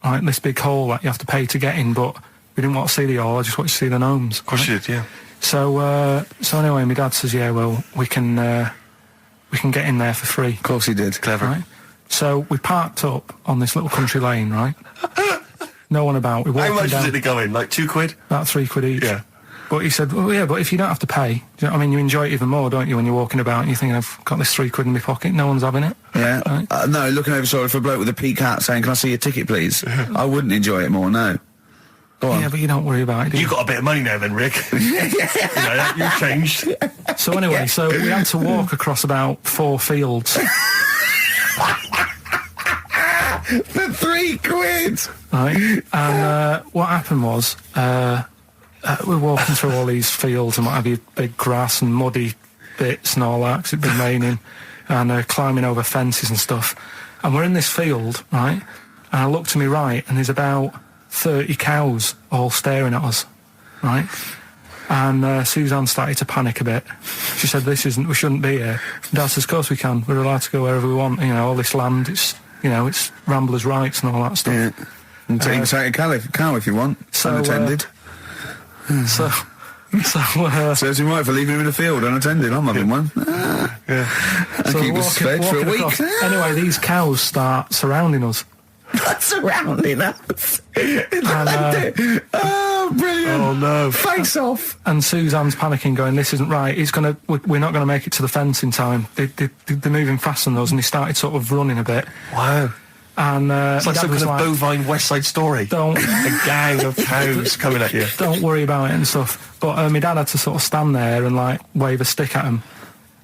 right? This big hall that you have to pay to get in. But we didn't want to see the hall, I just wanted to see the gnomes. Of course you did, yeah. So anyway, my dad says, yeah, well, we can get in there for free. Of course he did. Clever. Right? So we parked up on this little country lane, right? No one about. We walked How much down, did it go in? Like £2? about £3 each. Yeah. But he said, well, yeah, but if you don't have to pay, do you know what I mean, you enjoy it even more, don't you, when you're walking about and you're thinking, I've got this £3 in my pocket, no one's having it. Yeah. Right? No, looking over shoulder for a bloke with a peak hat saying, can I see your ticket, please? I wouldn't enjoy it more, no. Go on. Yeah, but you don't worry about it, do you? You got a bit of money now then, Rick. You've changed. So anyway, so we had to walk across about 4 fields. For £3! Right? And what happened was, we're walking through all these fields and what have you, big grass and muddy bits and all that, 'cause it'd been raining, and climbing over fences and stuff. And we're in this field, right? And I look to my right, and there's about 30 cows all staring at us, right? And Suzanne started to panic a bit. She said, we shouldn't be here. Dad says, of course we can. We're allowed to go wherever we want. You know, all this land, it's ramblers' rights and all that stuff. Yeah. And take a cow if you want, unattended. Serves him right for leaving him in the field unattended. I'm having one. Yeah. And keep us fed for a week. Across. Anyway, these cows start surrounding us. Surrounding us. And, brilliant. Oh, no. Face off. and Suzanne's panicking, going, this isn't right. We're not going to make it to the fence in time. They're moving faster than us, and he started sort of running a bit. Wow. And It's like Dad some was kind of bovine West Side Story. Don't A gang of cows coming at you. don't worry about it and stuff. But my dad had to sort of stand there and like wave a stick at him.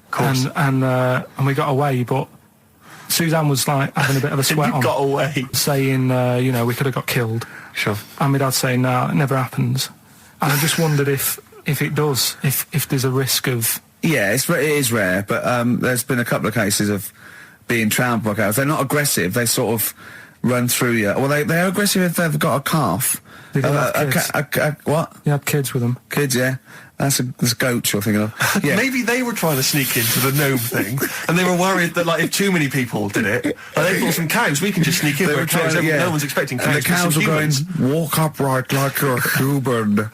Of course. And we got away, but Suzanne was like having a bit of a sweat You on, got away. saying, we could have got killed. Sure. And my dad saying, no, it never happens. And I just wondered if it does, if there's a risk of... Yeah, it is rare, but there's been a couple of cases of being trampled by cows. They're not aggressive. They sort of run through you. Well, they're aggressive if they've got a calf. They do have kids. What? You had kids with them. Kids, yeah. That's a goat you're thinking of. Yeah. Maybe they were trying to sneak into the gnome thing, and they were worried that, like, if too many people did it, like, they thought some cows, we can just sneak in. They where were trying cows, to, yeah. No one's expecting cows. And the cows but were some going, humans. walk upright like you're a human.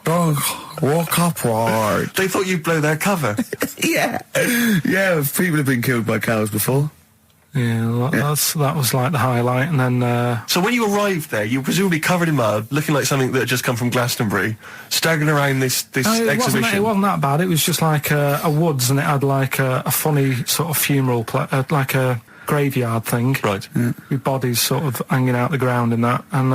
Don't walk upright. They thought you'd blow their cover. Yeah. Yeah, people have been killed by cows before. Yeah, that was like the highlight. And then... So when you arrived there, you were presumably covered in mud, looking like something that had just come from Glastonbury, staggering around this exhibition. It wasn't that bad. It was just like a woods, and it had like a funny sort of funeral, like a graveyard thing. Right. Yeah. With bodies sort of hanging out the ground and that. And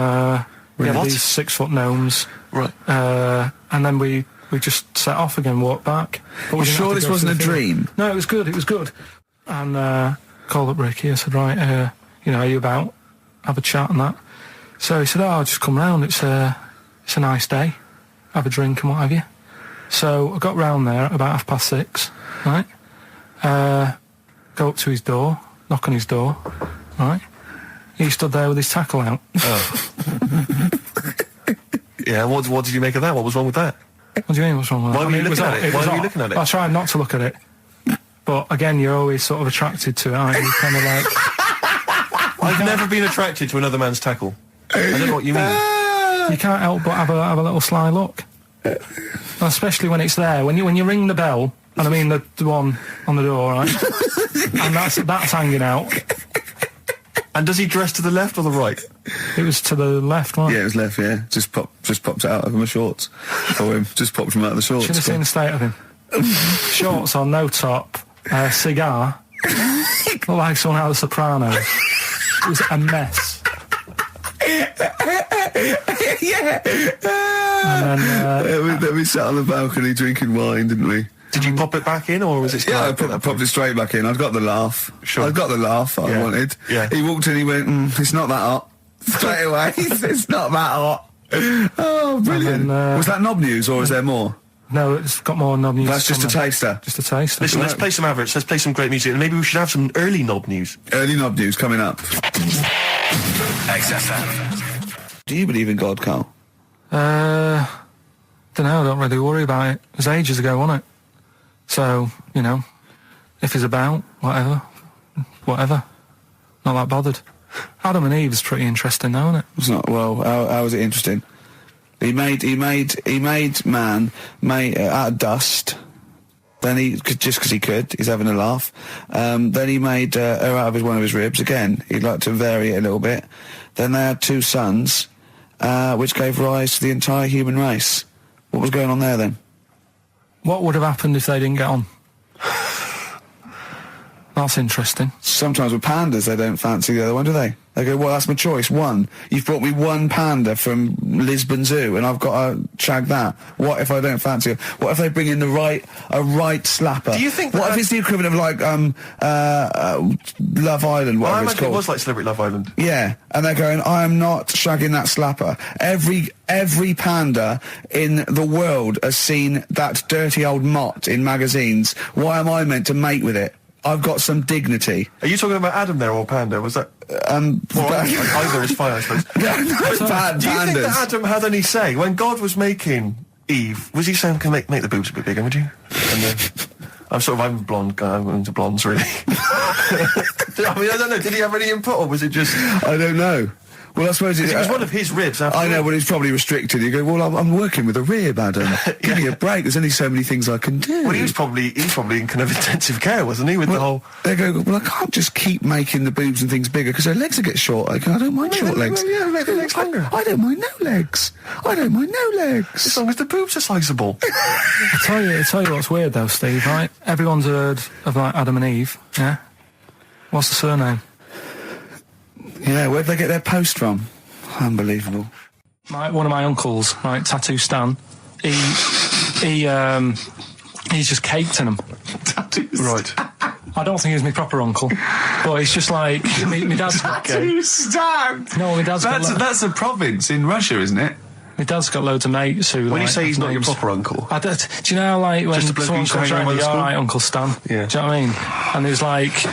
we had What? these 6-foot gnomes. Right. And then we just set off again, walked back. But we didn't Sure have to this go wasn't to a the field. dream? No, it was good. And called up Ricky. I said, right, are you about? Have a chat and that. So he said, I'll just come round. It's a nice day. Have a drink and what have you. So I got round there at about 6:30, right? Go up to his door, knock on his door, right? He stood there with his tackle out. Oh. Yeah, what did you make of that? What was wrong with that? What do you mean, what's wrong with that? Why were you it was looking at it? was Why were you odd. looking at it? I tried not to look at it. But again, you're always sort of attracted to it, aren't you? Kind of like... I've never been attracted to another man's tackle. I don't know what you mean. You can't help but have a little sly look. Especially when it's there. When you ring the bell, and I mean the one on the door, right? And that's hanging out. And does he dress to the left or the right? It was to the left, right? Yeah, it was left, yeah. Just popped it out of my shorts for him. Just popped him out of the shorts. Should have seen the state of him. Shorts on, no top, cigar. Looked like someone out of The Sopranos. It was a mess. Yeah. And then... we sat on the balcony drinking wine, didn't we? Did you pop it back in, or was it still Yeah, I out at that popped point? it straight back in. I'd got the laugh. Sure. I'd got the laugh I Yeah. wanted. Yeah. He walked in, he went, it's not that hot. Straight away. It's not that hot. Oh, brilliant. And then, was that knob news, or is there more? No, it's got more knob news. That's just a taster. Just a taster. Listen, let's play some adverts, let's play some great music, and maybe we should have some early knob news. Early knob news coming up. XFM. Do you believe in God, Carl? Don't know, don't really worry about it. It was ages ago, wasn't it? So, if he's about, whatever. Not that bothered. Adam and Eve is pretty interesting, though, isn't it? It's not. Well, how is it interesting? He made man out of dust. Then just because he could, he's having a laugh. Then he made her out of one of his ribs. Again, he'd like to vary it a little bit. Then they had 2 sons, which gave rise to the entire human race. What was going on there then? What would have happened if they didn't get on? That's interesting. Sometimes with pandas, they don't fancy the other one, do they? They go, well, that's my choice, one. You've brought me one panda from Lisbon Zoo, and I've got to shag that. What if I don't fancy it? What if they bring in a right slapper? Do you think what if it's the equivalent of, like, Love Island, Well, I whatever it's imagine called? it was like Celebrity Love Island. Yeah, and they're going, I am not shagging that slapper. Every panda in the world has seen that dirty old mott in magazines. Why am I meant to mate with it? I've got some dignity. Are you talking about Adam there or Panda? Was that... either is fine, I suppose. Bad Do you think pandas. that Adam had any say? When God was making Eve, was he saying, can make the boobs a bit bigger, would you? And then... I'm a blonde guy, I'm into blondes, really. I mean, I don't know, did he have any input, or was it just... I don't know. Well, I suppose it was one of his ribs, after I know, all. but it's probably restricted. You go, well, I'm working with a rib, Adam. Give me a break. There's only so many things I can do. Well, he was probably in kind of intensive care, wasn't he, with the whole... They go, well, I can't just keep making the boobs and things bigger because their legs will get short. I don't mind short legs. Yeah, make the legs longer. I don't mind no legs. I don't mind no legs. As long as the boobs are sizable. I tell you what's weird though, Steve, right? Everyone's heard of, like, Adam and Eve, yeah? What's the surname? Yeah, where'd they get their post from? Unbelievable. One of my uncles, right, Tattoo Stan, he's just caked in them. Right. I don't think he's my proper uncle, but it's just like, my dad's got... Tattoo Stan! No, my dad's got... That's a province in Russia, isn't it? My dad's got loads of mates who... When you like, say he's not your names- proper uncle... do you know, like, when Just a bloke someone who used to comes hang around around, with the all school? right, Uncle Stan. Yeah. Do you know what I mean? And there was, like,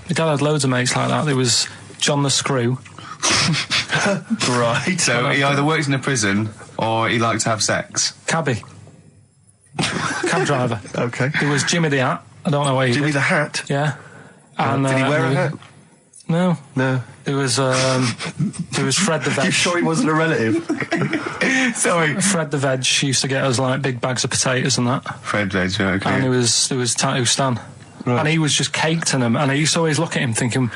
my dad had loads of mates like that. There was John the Screw. Right. So he either works in a prison or he likes to have sex. Cabbie. Cab driver. Okay. There was Jimmy the Hat. I don't know where he Jimmy did. the Hat? Yeah. And, Did he wear a hat? No. No. There was Fred the Veg. You sure he wasn't a relative? Sorry. Fred the Veg used to get us, like, big bags of potatoes and that. Fred Veg, okay. And there was Tattoo Stan. Right. And he was just caked in them. And I used to always look at him thinking,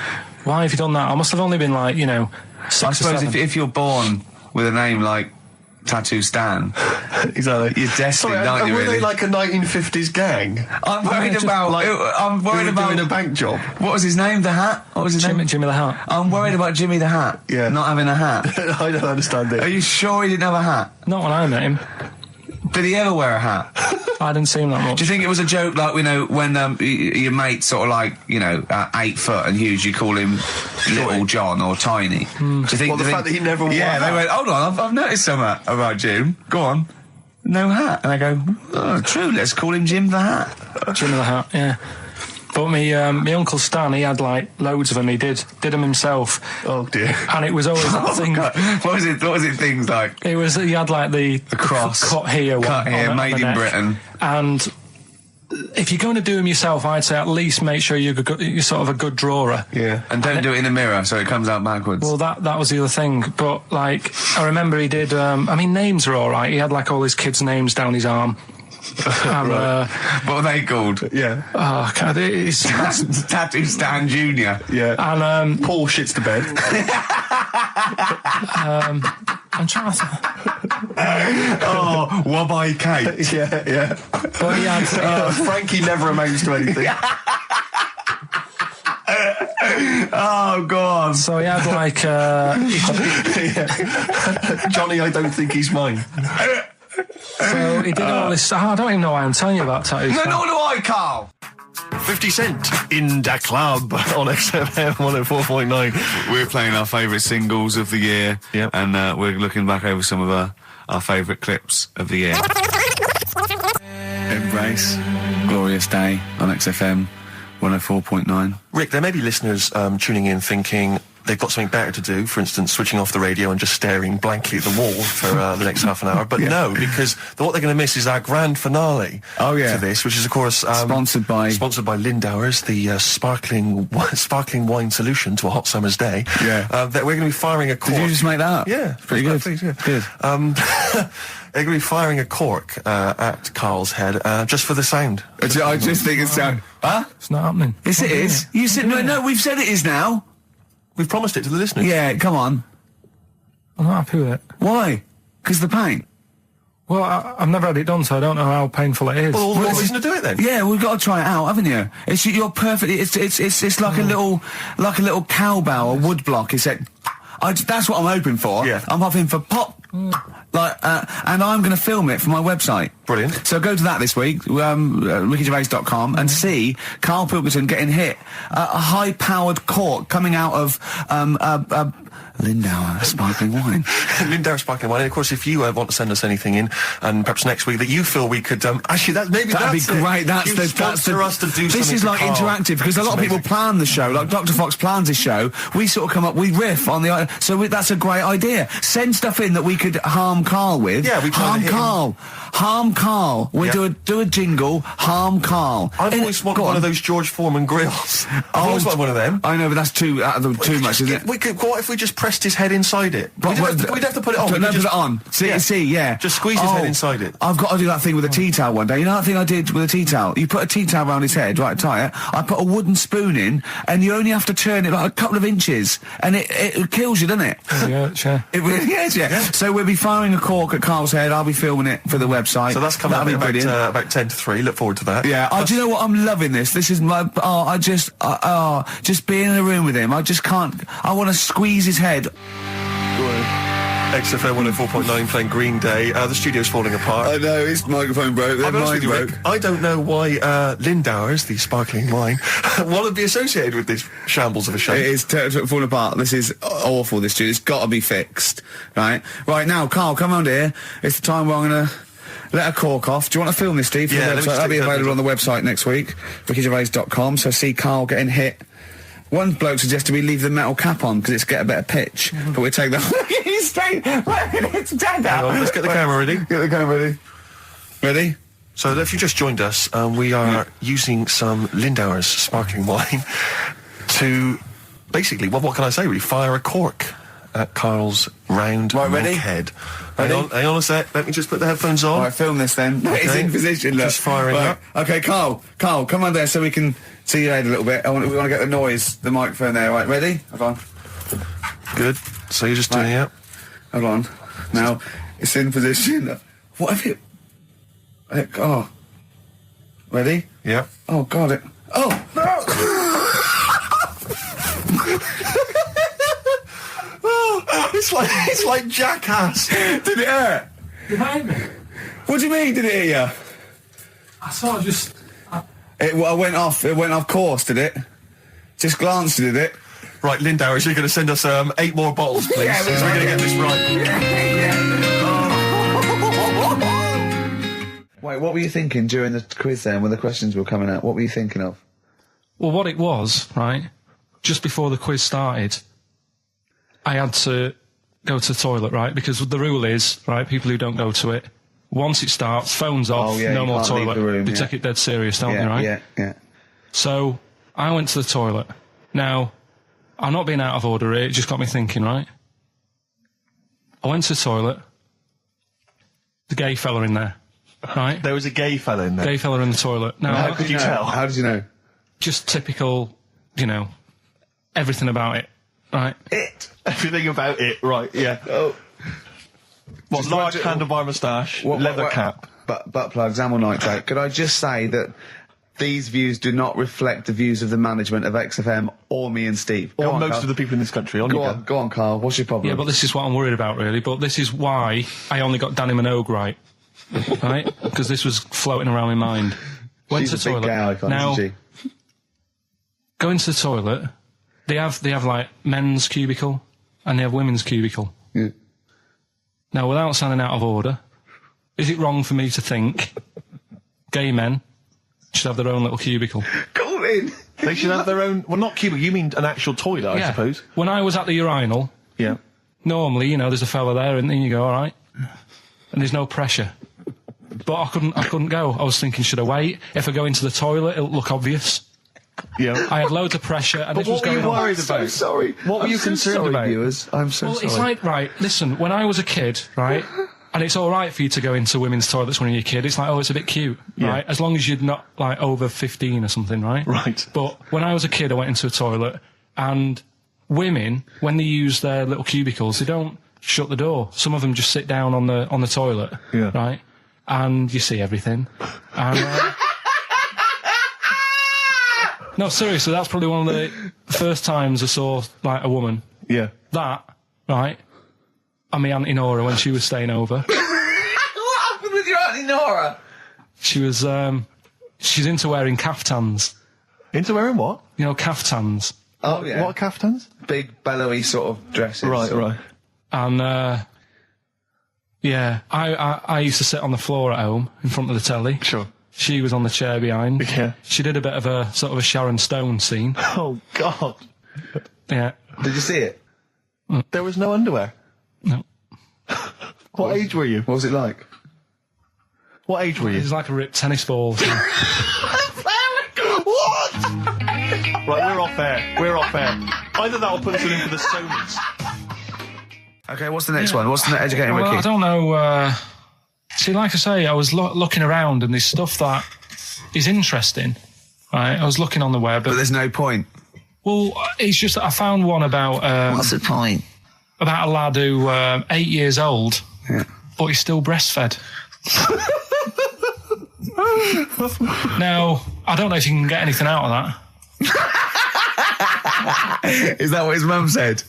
why have you done that? I must have only been, like, 6 I or suppose 7. if you're born with a name like Tattoo Stan, Exactly. you're destined, Sorry, aren't you, were really? they like a 1950s gang? I'm worried about... I'm worried Who were doing about... a bank job? What was his name? The Hat? What was his name? Jimmy the Hat. I'm worried about Jimmy the Hat. Yeah. Not having a hat. I don't understand Are it. you sure he didn't have a hat? Not when I met him. Did he ever wear a hat? I didn't see him that much. Do you think it was a joke, like, when your mate's sort of like, 8 foot and huge, you call him Little John or Tiny? Do you think... Well, the fact that he never wore Yeah, a they hat. went, hold on, I've noticed something about Jim. Go on. No hat. And I go, oh, true, let's call him Jim the Hat. Jimmy the Hat, yeah. But my Uncle Stan, he had, like, loads of them. He did them himself. Oh, dear. And it was always that thing. God. What was it things like? He had, like, the cross. cut here. Cut one here, on made the in neck. Britain. And if you're going to do them yourself, I'd say at least make sure you're sort of a good drawer. Yeah. And don't do it in the mirror so it comes out backwards. Well, that was the other thing. But, like, I remember he did... names are all right. He had, like, all his kids' names down his arm. And, what are they called? Yeah. oh, God, it's... Tattoo Stan Jr. Yeah. And, Paul shits the bed. I'm trying to... Oh, Wobbai Kate. Yeah. But he had... Frankie never amounts to anything. Oh, God. So he had, like... Johnny, I don't think he's mine. So he did all this... I don't even know why I'm telling you about tattoos. No, nor do I, Carl. 50 Cent in Da Club on XFM 104.9. We're playing our favourite singles of the year. Yep. And we're looking back over some of our favourite clips of the year. Embrace. Glorious Day on XFM 104.9. Rick, there may be listeners tuning in thinking, they've got something better to do, for instance, switching off the radio and just staring blankly at the wall for the next half an hour. But no, because what they're going to miss is our grand finale to this, which is, of course... sponsored by Lindauer's, the sparkling wine solution to a hot summer's day. Yeah. That we're going to be firing a cork. Did you just make that up? Yeah. Pretty good. Good. They're going to be firing a cork at Karl's head just for the sound. I just think it's sound... Huh? It's not happening. Yes, it is. You said... No, we've said it is now. We've promised it to the listeners. Yeah, come on. I'm not happy with it. Why? Because the pain? Well, I've never had it done, so I don't know how painful it is. Well, all the more reason to do it then. Yeah, we've got to try it out, haven't you? You're perfect. It's like a little cowbell, a wood block. It's that's what I'm hoping for. Yeah. I'm hoping for pop. And I'm going to film it for my website. Brilliant. So go to that this week, rickygervais.com, and see Karl Pilkington getting hit. A high-powered cork coming out of Lindauer sparkling wine. Lindauer sparkling wine. And of course, if you want to send us anything in, and perhaps next week that you feel we could actually that'd be great. That's us to do. This is like Karl. interactive because a lot of people plan the show. Like Dr. Fox plans his show. We sort of come up, we riff on the. That's a great idea. Send stuff in that we could harm Karl with. Yeah, we harm Karl. Harm Karl. We do a jingle. Harm Karl. I've always wanted one of those George Foreman grills. I've always wanted one of them. I know, but that's too much, isn't it? We could. What if we just pressed his head inside it? We'd have to put it on. Put it on. See, yeah. Just squeeze his head inside it. I've got to do that thing with a tea towel one day. You know that thing I did with a tea towel? You put a tea towel around his head, right, tie it. I put a wooden spoon in, and you only have to turn it like a couple of inches, and it kills you, doesn't it? Yeah, sure. It really is, yeah. So we'll be firing a cork at Karl's head. I'll be filming it for the website. So that's coming up about 10 to 3. Look forward to that. Yeah. Do you know what? I'm loving this. This is my. Just being in a room with him. I just can't. I want to squeeze his head. XFM 104.9 playing Green Day. The studio's falling apart. I know, his microphone broke. I'll be honest with you, Rick, I don't know why Lindauer's, the sparkling wine, want to be associated with this shambles of a show. It is falling apart. This is awful, this studio. It's got to be fixed. Right? Right, now, Karl, come on here. It's the time where I'm going to let a cork off. Do you want to film this, Steve? For the website? That'll be available on the website next week, rickygervais.com. So see Karl getting hit. One bloke suggested we leave the metal cap on because it's get a better pitch, but we take that. He's straight. It's dead out. Let's get the camera ready. Get the camera ready. Ready? So if you just joined us, we are using some Lindauer's sparkling wine to basically, what can I say? We fire a cork at Karl's round ready? head. Hang on a sec. Let me just put the headphones on. All right, film this then. Okay. It's in position. Look. Just firing up. Okay, Karl, come on there so we can see your head a little bit. We want to get the noise, the microphone there. Right, ready? Hold on. Good. So you're just doing it. Hold on. Now it's in position. What if it? Oh. Ready? Yeah. Oh God! Oh no! It's like Jackass. Did it hurt? You hate me? What do you mean? Did it hit you? I sort of just... It went off course, did it? Just glanced, did it? Right, Lindauer, so you're going to send us 8 more bottles, please. Yeah, so we're going to get this right. Wait, what were you thinking during the quiz then, when the questions were coming out? What were you thinking of? Well, what it was, right, just before the quiz started, I had to go to the toilet, right, because the rule is, right, people who don't go to it, once it starts, phones off, no more toilet. They take it dead serious, don't they, right? Yeah. So, I went to the toilet. Now, I'm not being out of order here, it just got me thinking, right? I went to the toilet. The gay fella in there, right? There was a gay fella in there. Gay fella in the toilet. Now, how could you tell? How did you know? Just typical, everything about it, right? Everything about it, right, yeah. Oh. What, large handlebar moustache, leather cap. Butt plugs, amyl nitrate. Could I just say that these views do not reflect the views of the management of XFM or me and Steve. Or most of the people in this country. Go on, Karl. What's your problem? Yeah, but this is what I'm worried about, really. But this is why I only got Danny Minogue right. Right? Because this was floating around my mind. Went to the toilet. Gay icon, now, isn't she? Go into the toilet. They have like men's cubicle and they have women's cubicle. Yeah. Now, without sounding out of order, is it wrong for me to think gay men should have their own little cubicle? Call in. They should have their own. Well, not cubicle. You mean an actual toilet, I suppose. When I was at the urinal, Yeah. normally, you know, there's a fella there, and then you go, all right, and there's no pressure. But I couldn't go. I was thinking, should I wait? If I go into the toilet, it'll look obvious. Yeah. I had loads of pressure, and But this was what were going you on. worried about? Sorry. What were you concerned about? Viewers? I'm so Well, sorry. it's like, right, listen, when I was a kid, right, and it's all right for you to go into women's toilets when you're a kid. It's like, oh, it's a bit cute, right? As long as you're not, like, over 15 or something, right? Right. But when I was a kid, I went into a toilet, and women, when they use their little cubicles, they don't shut the door. Some of them just sit down on the toilet, Yeah. right? And you see everything. And, no, seriously, that's probably one of the first times I saw, like, a woman. Yeah. That, right? And my Auntie Nora when she was staying over. What happened with your Auntie Nora? She was, she's into wearing caftans. Into wearing what? You know, caftans. Oh, yeah. What are caftans? Big, bellowy sort of dresses. Right. And, yeah, I used to sit on the floor at home in front of the telly. Sure. She was on the chair behind. Yeah. She did a bit of a sort of a Sharon Stone scene. Oh, God. Yeah. Did you see it? There was no underwear. No. What age were you? What was it like? What age were It you? was like a ripped tennis ball. What? Right, we're off air. We're off air. Either that or put us in for the Sonys. Okay, what's the next one? What's the educating Well, wiki? I don't know. See, like I say, I was looking around and there's stuff that is interesting. Right, I was looking on the web. But there's no point. Well, it's just that I found one about What's the point? about a lad who 8 years old, Yeah. but he's still breastfed. Now, I don't know if you can get anything out of that. Is that what his mum said?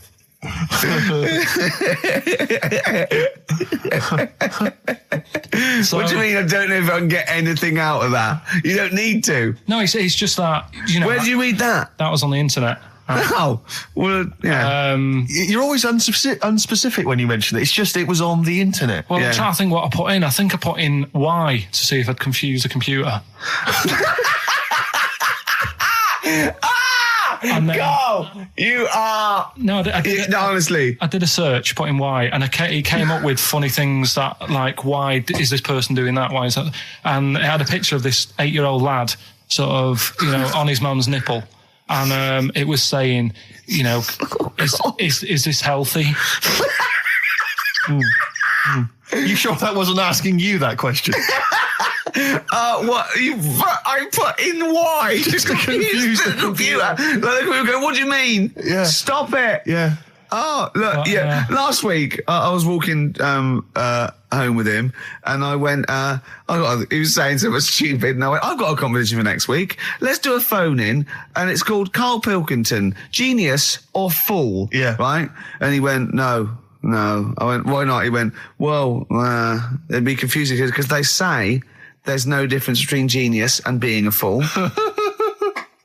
So, What do you mean? I don't know if I can get anything out of that. You don't need to. No, it's just that, you know, Where did you read that? that was on the internet. Oh, well, yeah. You're always unspecific when you mention it. It's just it was on the internet. Well, Yeah. I'm trying to think what I put in. I think I put in Y to see if I'd confuse the computer. And then- Go! You are. No, I did, No, honestly. I did a search, put in why, and he came up with funny things that, like, why is this person doing that? Why is that? And it had a picture of this 8-year-old lad, sort of, you know, on his mum's nipple. And it was saying, you know, is this healthy? You sure that wasn't asking you that question? What? I put in why? Just to confuse the computer. Like, the computer go, what do you mean? Yeah. Stop it. Yeah. Oh, look, Well, yeah. Last week, I was walking home with him, and I went, he was saying something stupid, and I went, I've got a competition for next week. Let's do a phone-in, and it's called Karl Pilkington, Genius or Fool. Yeah. Right? And he went, no. I went, why not? He went, well, it'd be confusing, because they say there's no difference between genius and being a fool.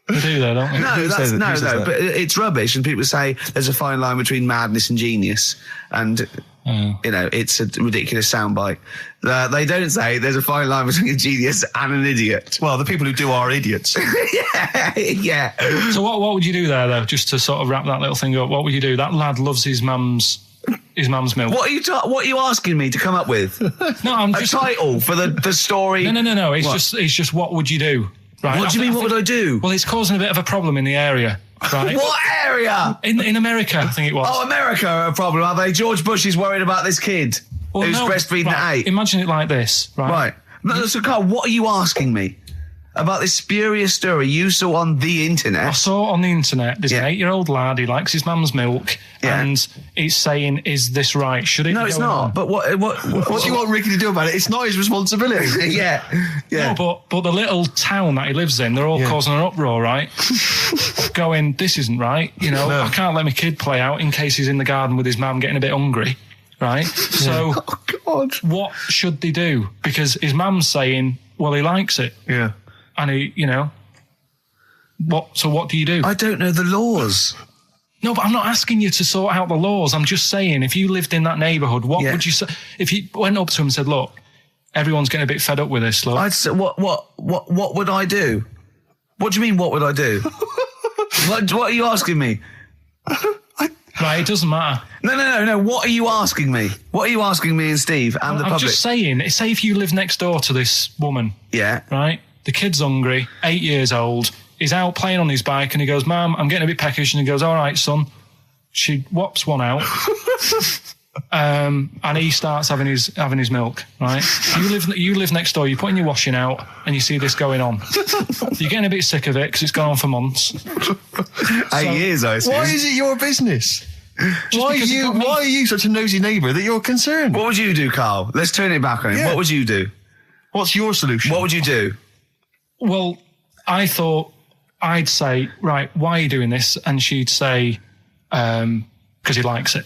They do though, don't they? No, Who says that? but it's rubbish, and people say there's a fine line between madness and genius, and you know, it's a ridiculous soundbite. They don't say there's a fine line between a genius and an idiot. Well, the people who do are idiots. Yeah. So what would you do there, though, just to sort of wrap that little thing up? What would you do? That lad loves his mum's milk. What are you asking me to come up with? No, I'm A just... title for the story? No. It's just what would you do? Right. What do you mean, what would I do? Well, it's causing a bit of a problem in the area, right? What area? In America, I think it was. Oh, America are a problem, are they? George Bush is worried about this kid Well, who's no, breastfeeding right, at 8. Imagine it like this, right? Right. No, so, Carl, what are you asking me? About this spurious story you saw on the I internet? saw on the internet, there's Yeah. an 8-year-old lad, he likes his mum's milk, Yeah. and it's saying, is this right? Should it No, be it's going not. on? But what What do you want Ricky to do about it? It's not his responsibility. Yeah. No, but the little town that he lives in, they're all causing an uproar, right? Going, this isn't right. You know, No. I can't let my kid play out in case he's in the garden with his mum getting a bit hungry, right? So Oh, God. what should they do? Because his mum's saying, well, he likes it. Yeah. And he, you know, so what do you do? I don't know the laws. No, but I'm not asking you to sort out the laws. I'm just saying, if you lived in that neighbourhood, what Yeah. would you say? If you went up to him and said, look, everyone's getting a bit fed up with this, look. I'd say, what would I do? What do you mean, what would I do? What are you asking me? Right, it doesn't matter. No. What are you asking me? What are you asking me and Steve and the I'm public? just saying, say if you live next door to this woman, Yeah. right? The kid's hungry, 8 years old, he's out playing on his bike and he goes, Mum, I'm getting a bit peckish, and he goes, all right, son. She whops one out. And he starts having his milk, right? You live next door, you're putting your washing out and you see this going on. You're getting a bit sick of it because it's gone on for months. 8 years, I assume. Why is it your business? Why are you such a nosy neighbour that you're concerned? What would you do, Carl? Let's turn it back on him. Yeah. What would you do? What's your solution? What would you do? Well, I thought I'd say, right, why are you doing this? And she'd say, because he likes it.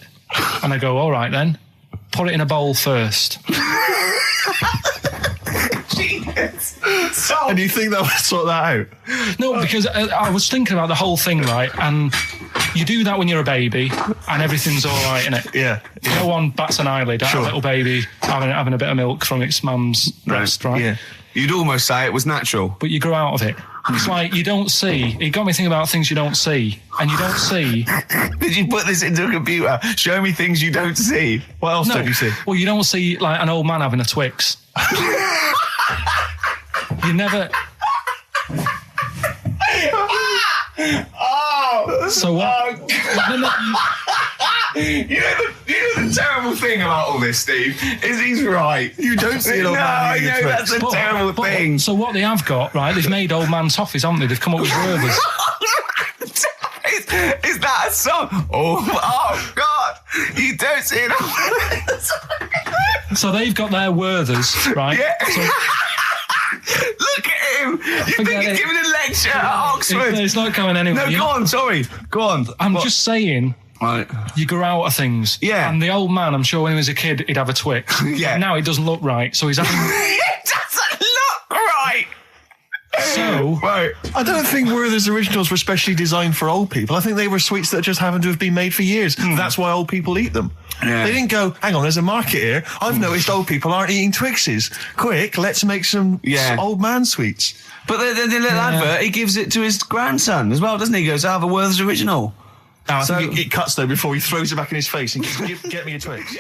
And I go, all right then, put it in a bowl first. And you think that would sort that out? No, because I was thinking about the whole thing, right? And you do that when you're a baby and everything's all right, innit? Yeah. No one bats an eyelid at a little baby having a bit of milk from its mum's breast, right? Yeah. You'd almost say it was natural. But you grow out of it. It's like you don't see. It got me thinking about things you don't see. And you don't see. Did you put this into a computer? Show me things you don't see. What else don't you see? Well, you don't see like an old man having a Twix. You never. So what? You know the terrible thing about all this, Steve, is he's right. You don't see an old man I eating a know, Twix. that's a terrible thing. So what they have got, right, they've made old man toffees, haven't they? They've come up with Werthers. Is that a song? Oh God! You don't see it. So they've got their Werthers, right? Yeah. So, Look at him. You think Forget he's it. giving a lecture at Oxford? it's not going anywhere. No, you go know? on. Sorry. Go on. I'm What? just saying. Right. You grow out of things. Yeah. And the old man, I'm sure when he was a kid, he'd have a Twix. Yeah. Now it doesn't look right, so he's having... It doesn't look right. So... Right. I don't think Werther's originals were specially designed for old people. I think they were sweets that just happened to have been made for years. That's why old people eat them. Yeah. They didn't go, hang on, there's a market here. I've noticed old people aren't eating Twixes. Quick, let's make some old man sweets. But the little advert, he gives it to his grandson as well, doesn't he? He goes, I have a Werther's original. Now, I think it cuts though before he throws it back in his face and goes, get me a Twix.